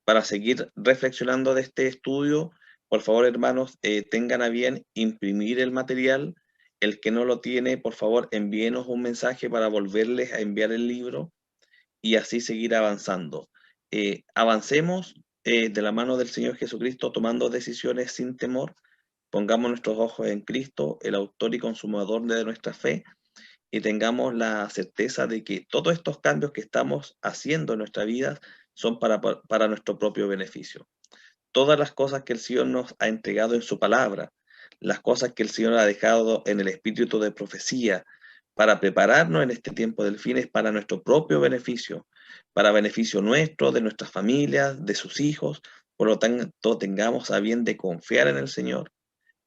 Speaker 2: para seguir reflexionando de este estudio. Por favor, hermanos, tengan a bien imprimir el material. El que no lo tiene, por favor, envíenos un mensaje para volverles a enviar el libro y así seguir avanzando. Avancemos de la mano del Señor Jesucristo, tomando decisiones sin temor. Pongamos nuestros ojos en Cristo, el autor y consumador de nuestra fe, y tengamos la certeza de que todos estos cambios que estamos haciendo en nuestra vida son para nuestro propio beneficio. Todas las cosas que el Señor nos ha entregado en su palabra, las cosas que el Señor ha dejado en el espíritu de profecía, para prepararnos en este tiempo del fin, es para nuestro propio beneficio, para beneficio nuestro, de nuestras familias, de sus hijos. Por lo tanto, tengamos a bien de confiar en el Señor,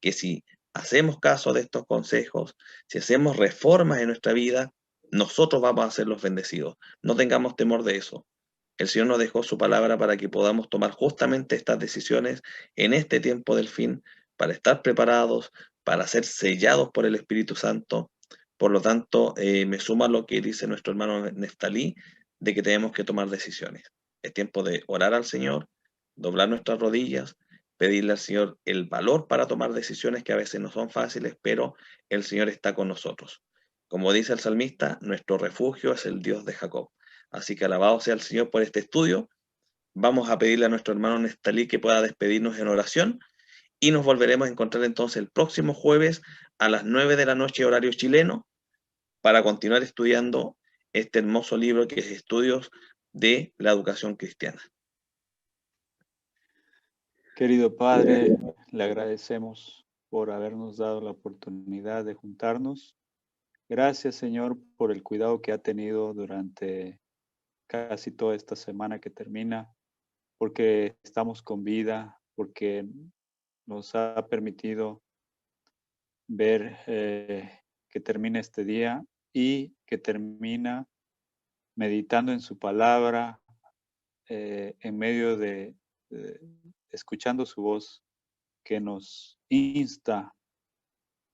Speaker 2: que si hacemos caso de estos consejos, si hacemos reformas en nuestra vida, nosotros vamos a ser los bendecidos. No tengamos temor de eso. El Señor nos dejó su palabra para que podamos tomar justamente estas decisiones en este tiempo del fin, para estar preparados, para ser sellados por el Espíritu Santo. Por lo tanto, me suma lo que dice nuestro hermano Neftalí, de que tenemos que tomar decisiones. Es tiempo de orar al Señor, doblar nuestras rodillas, pedirle al Señor el valor para tomar decisiones que a veces no son fáciles, pero el Señor está con nosotros. Como dice el salmista, nuestro refugio es el Dios de Jacob. Así que alabado sea el Señor por este estudio. Vamos a pedirle a nuestro hermano Nestalí que pueda despedirnos en oración y nos volveremos a encontrar entonces el próximo jueves a las 9 de la noche, horario chileno, para continuar estudiando este hermoso libro que es Estudios de la Educación Cristiana.
Speaker 9: Querido Padre, le agradecemos por habernos dado la oportunidad de juntarnos. Gracias, Señor, por el cuidado que ha tenido durante casi toda esta semana que termina, porque estamos con vida, porque nos ha permitido ver que termina este día y que termina meditando en su palabra, en medio de escuchando su voz que nos insta,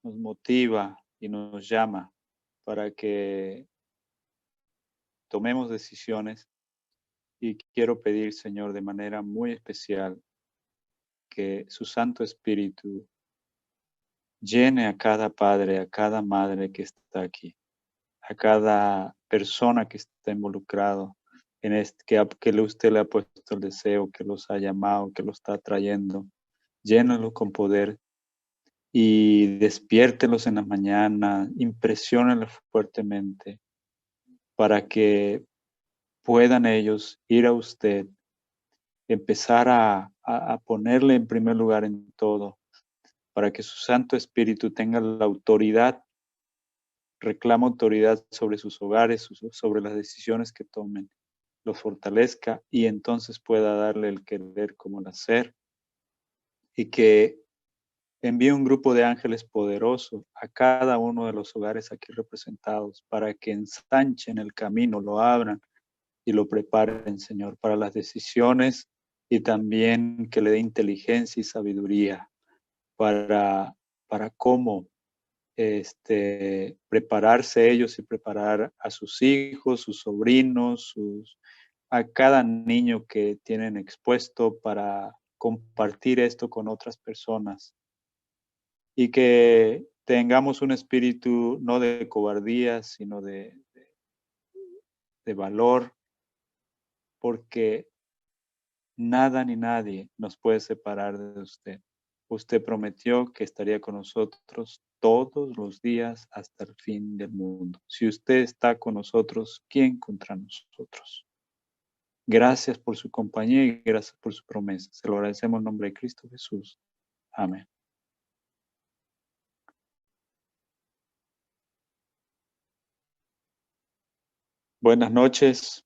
Speaker 9: nos motiva y nos llama para que tomemos decisiones. Y quiero pedir, Señor, de manera muy especial que su Santo Espíritu llene a cada padre, a cada madre que está aquí, a cada persona que está involucrado en que usted le ha puesto el deseo, que los ha llamado, que lo está trayendo. Llénalo con poder y despiértelos en la mañana, impresiónenlos fuertemente para que puedan ellos ir a usted, empezar a ponerle en primer lugar en todo, para que su Santo Espíritu tenga la autoridad, reclama autoridad sobre sus hogares, sobre las decisiones que tomen, los fortalezca y entonces pueda darle el querer como el hacer, y que envíe un grupo de ángeles poderosos a cada uno de los hogares aquí representados para que ensanchen el camino, lo abran y lo preparen, Señor, para las decisiones, y también que le dé inteligencia y sabiduría para cómo prepararse ellos y preparar a sus hijos, sus sobrinos, a cada niño que tienen expuesto, para compartir esto con otras personas. Y que tengamos un espíritu no de cobardía, sino de valor, porque nada ni nadie nos puede separar de usted. Usted prometió que estaría con nosotros todos los días hasta el fin del mundo. Si usted está con nosotros, ¿quién contra nosotros? Gracias por su compañía y gracias por su promesa. Se lo agradecemos en nombre de Cristo Jesús. Amén. Buenas noches.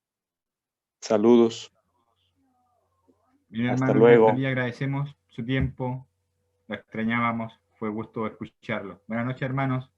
Speaker 9: Saludos.
Speaker 1: Bien,
Speaker 9: hasta
Speaker 1: hermano
Speaker 9: luego.
Speaker 1: Neftalí, agradecemos su tiempo. Lo extrañábamos. Fue gusto escucharlo. Buenas noches, hermanos.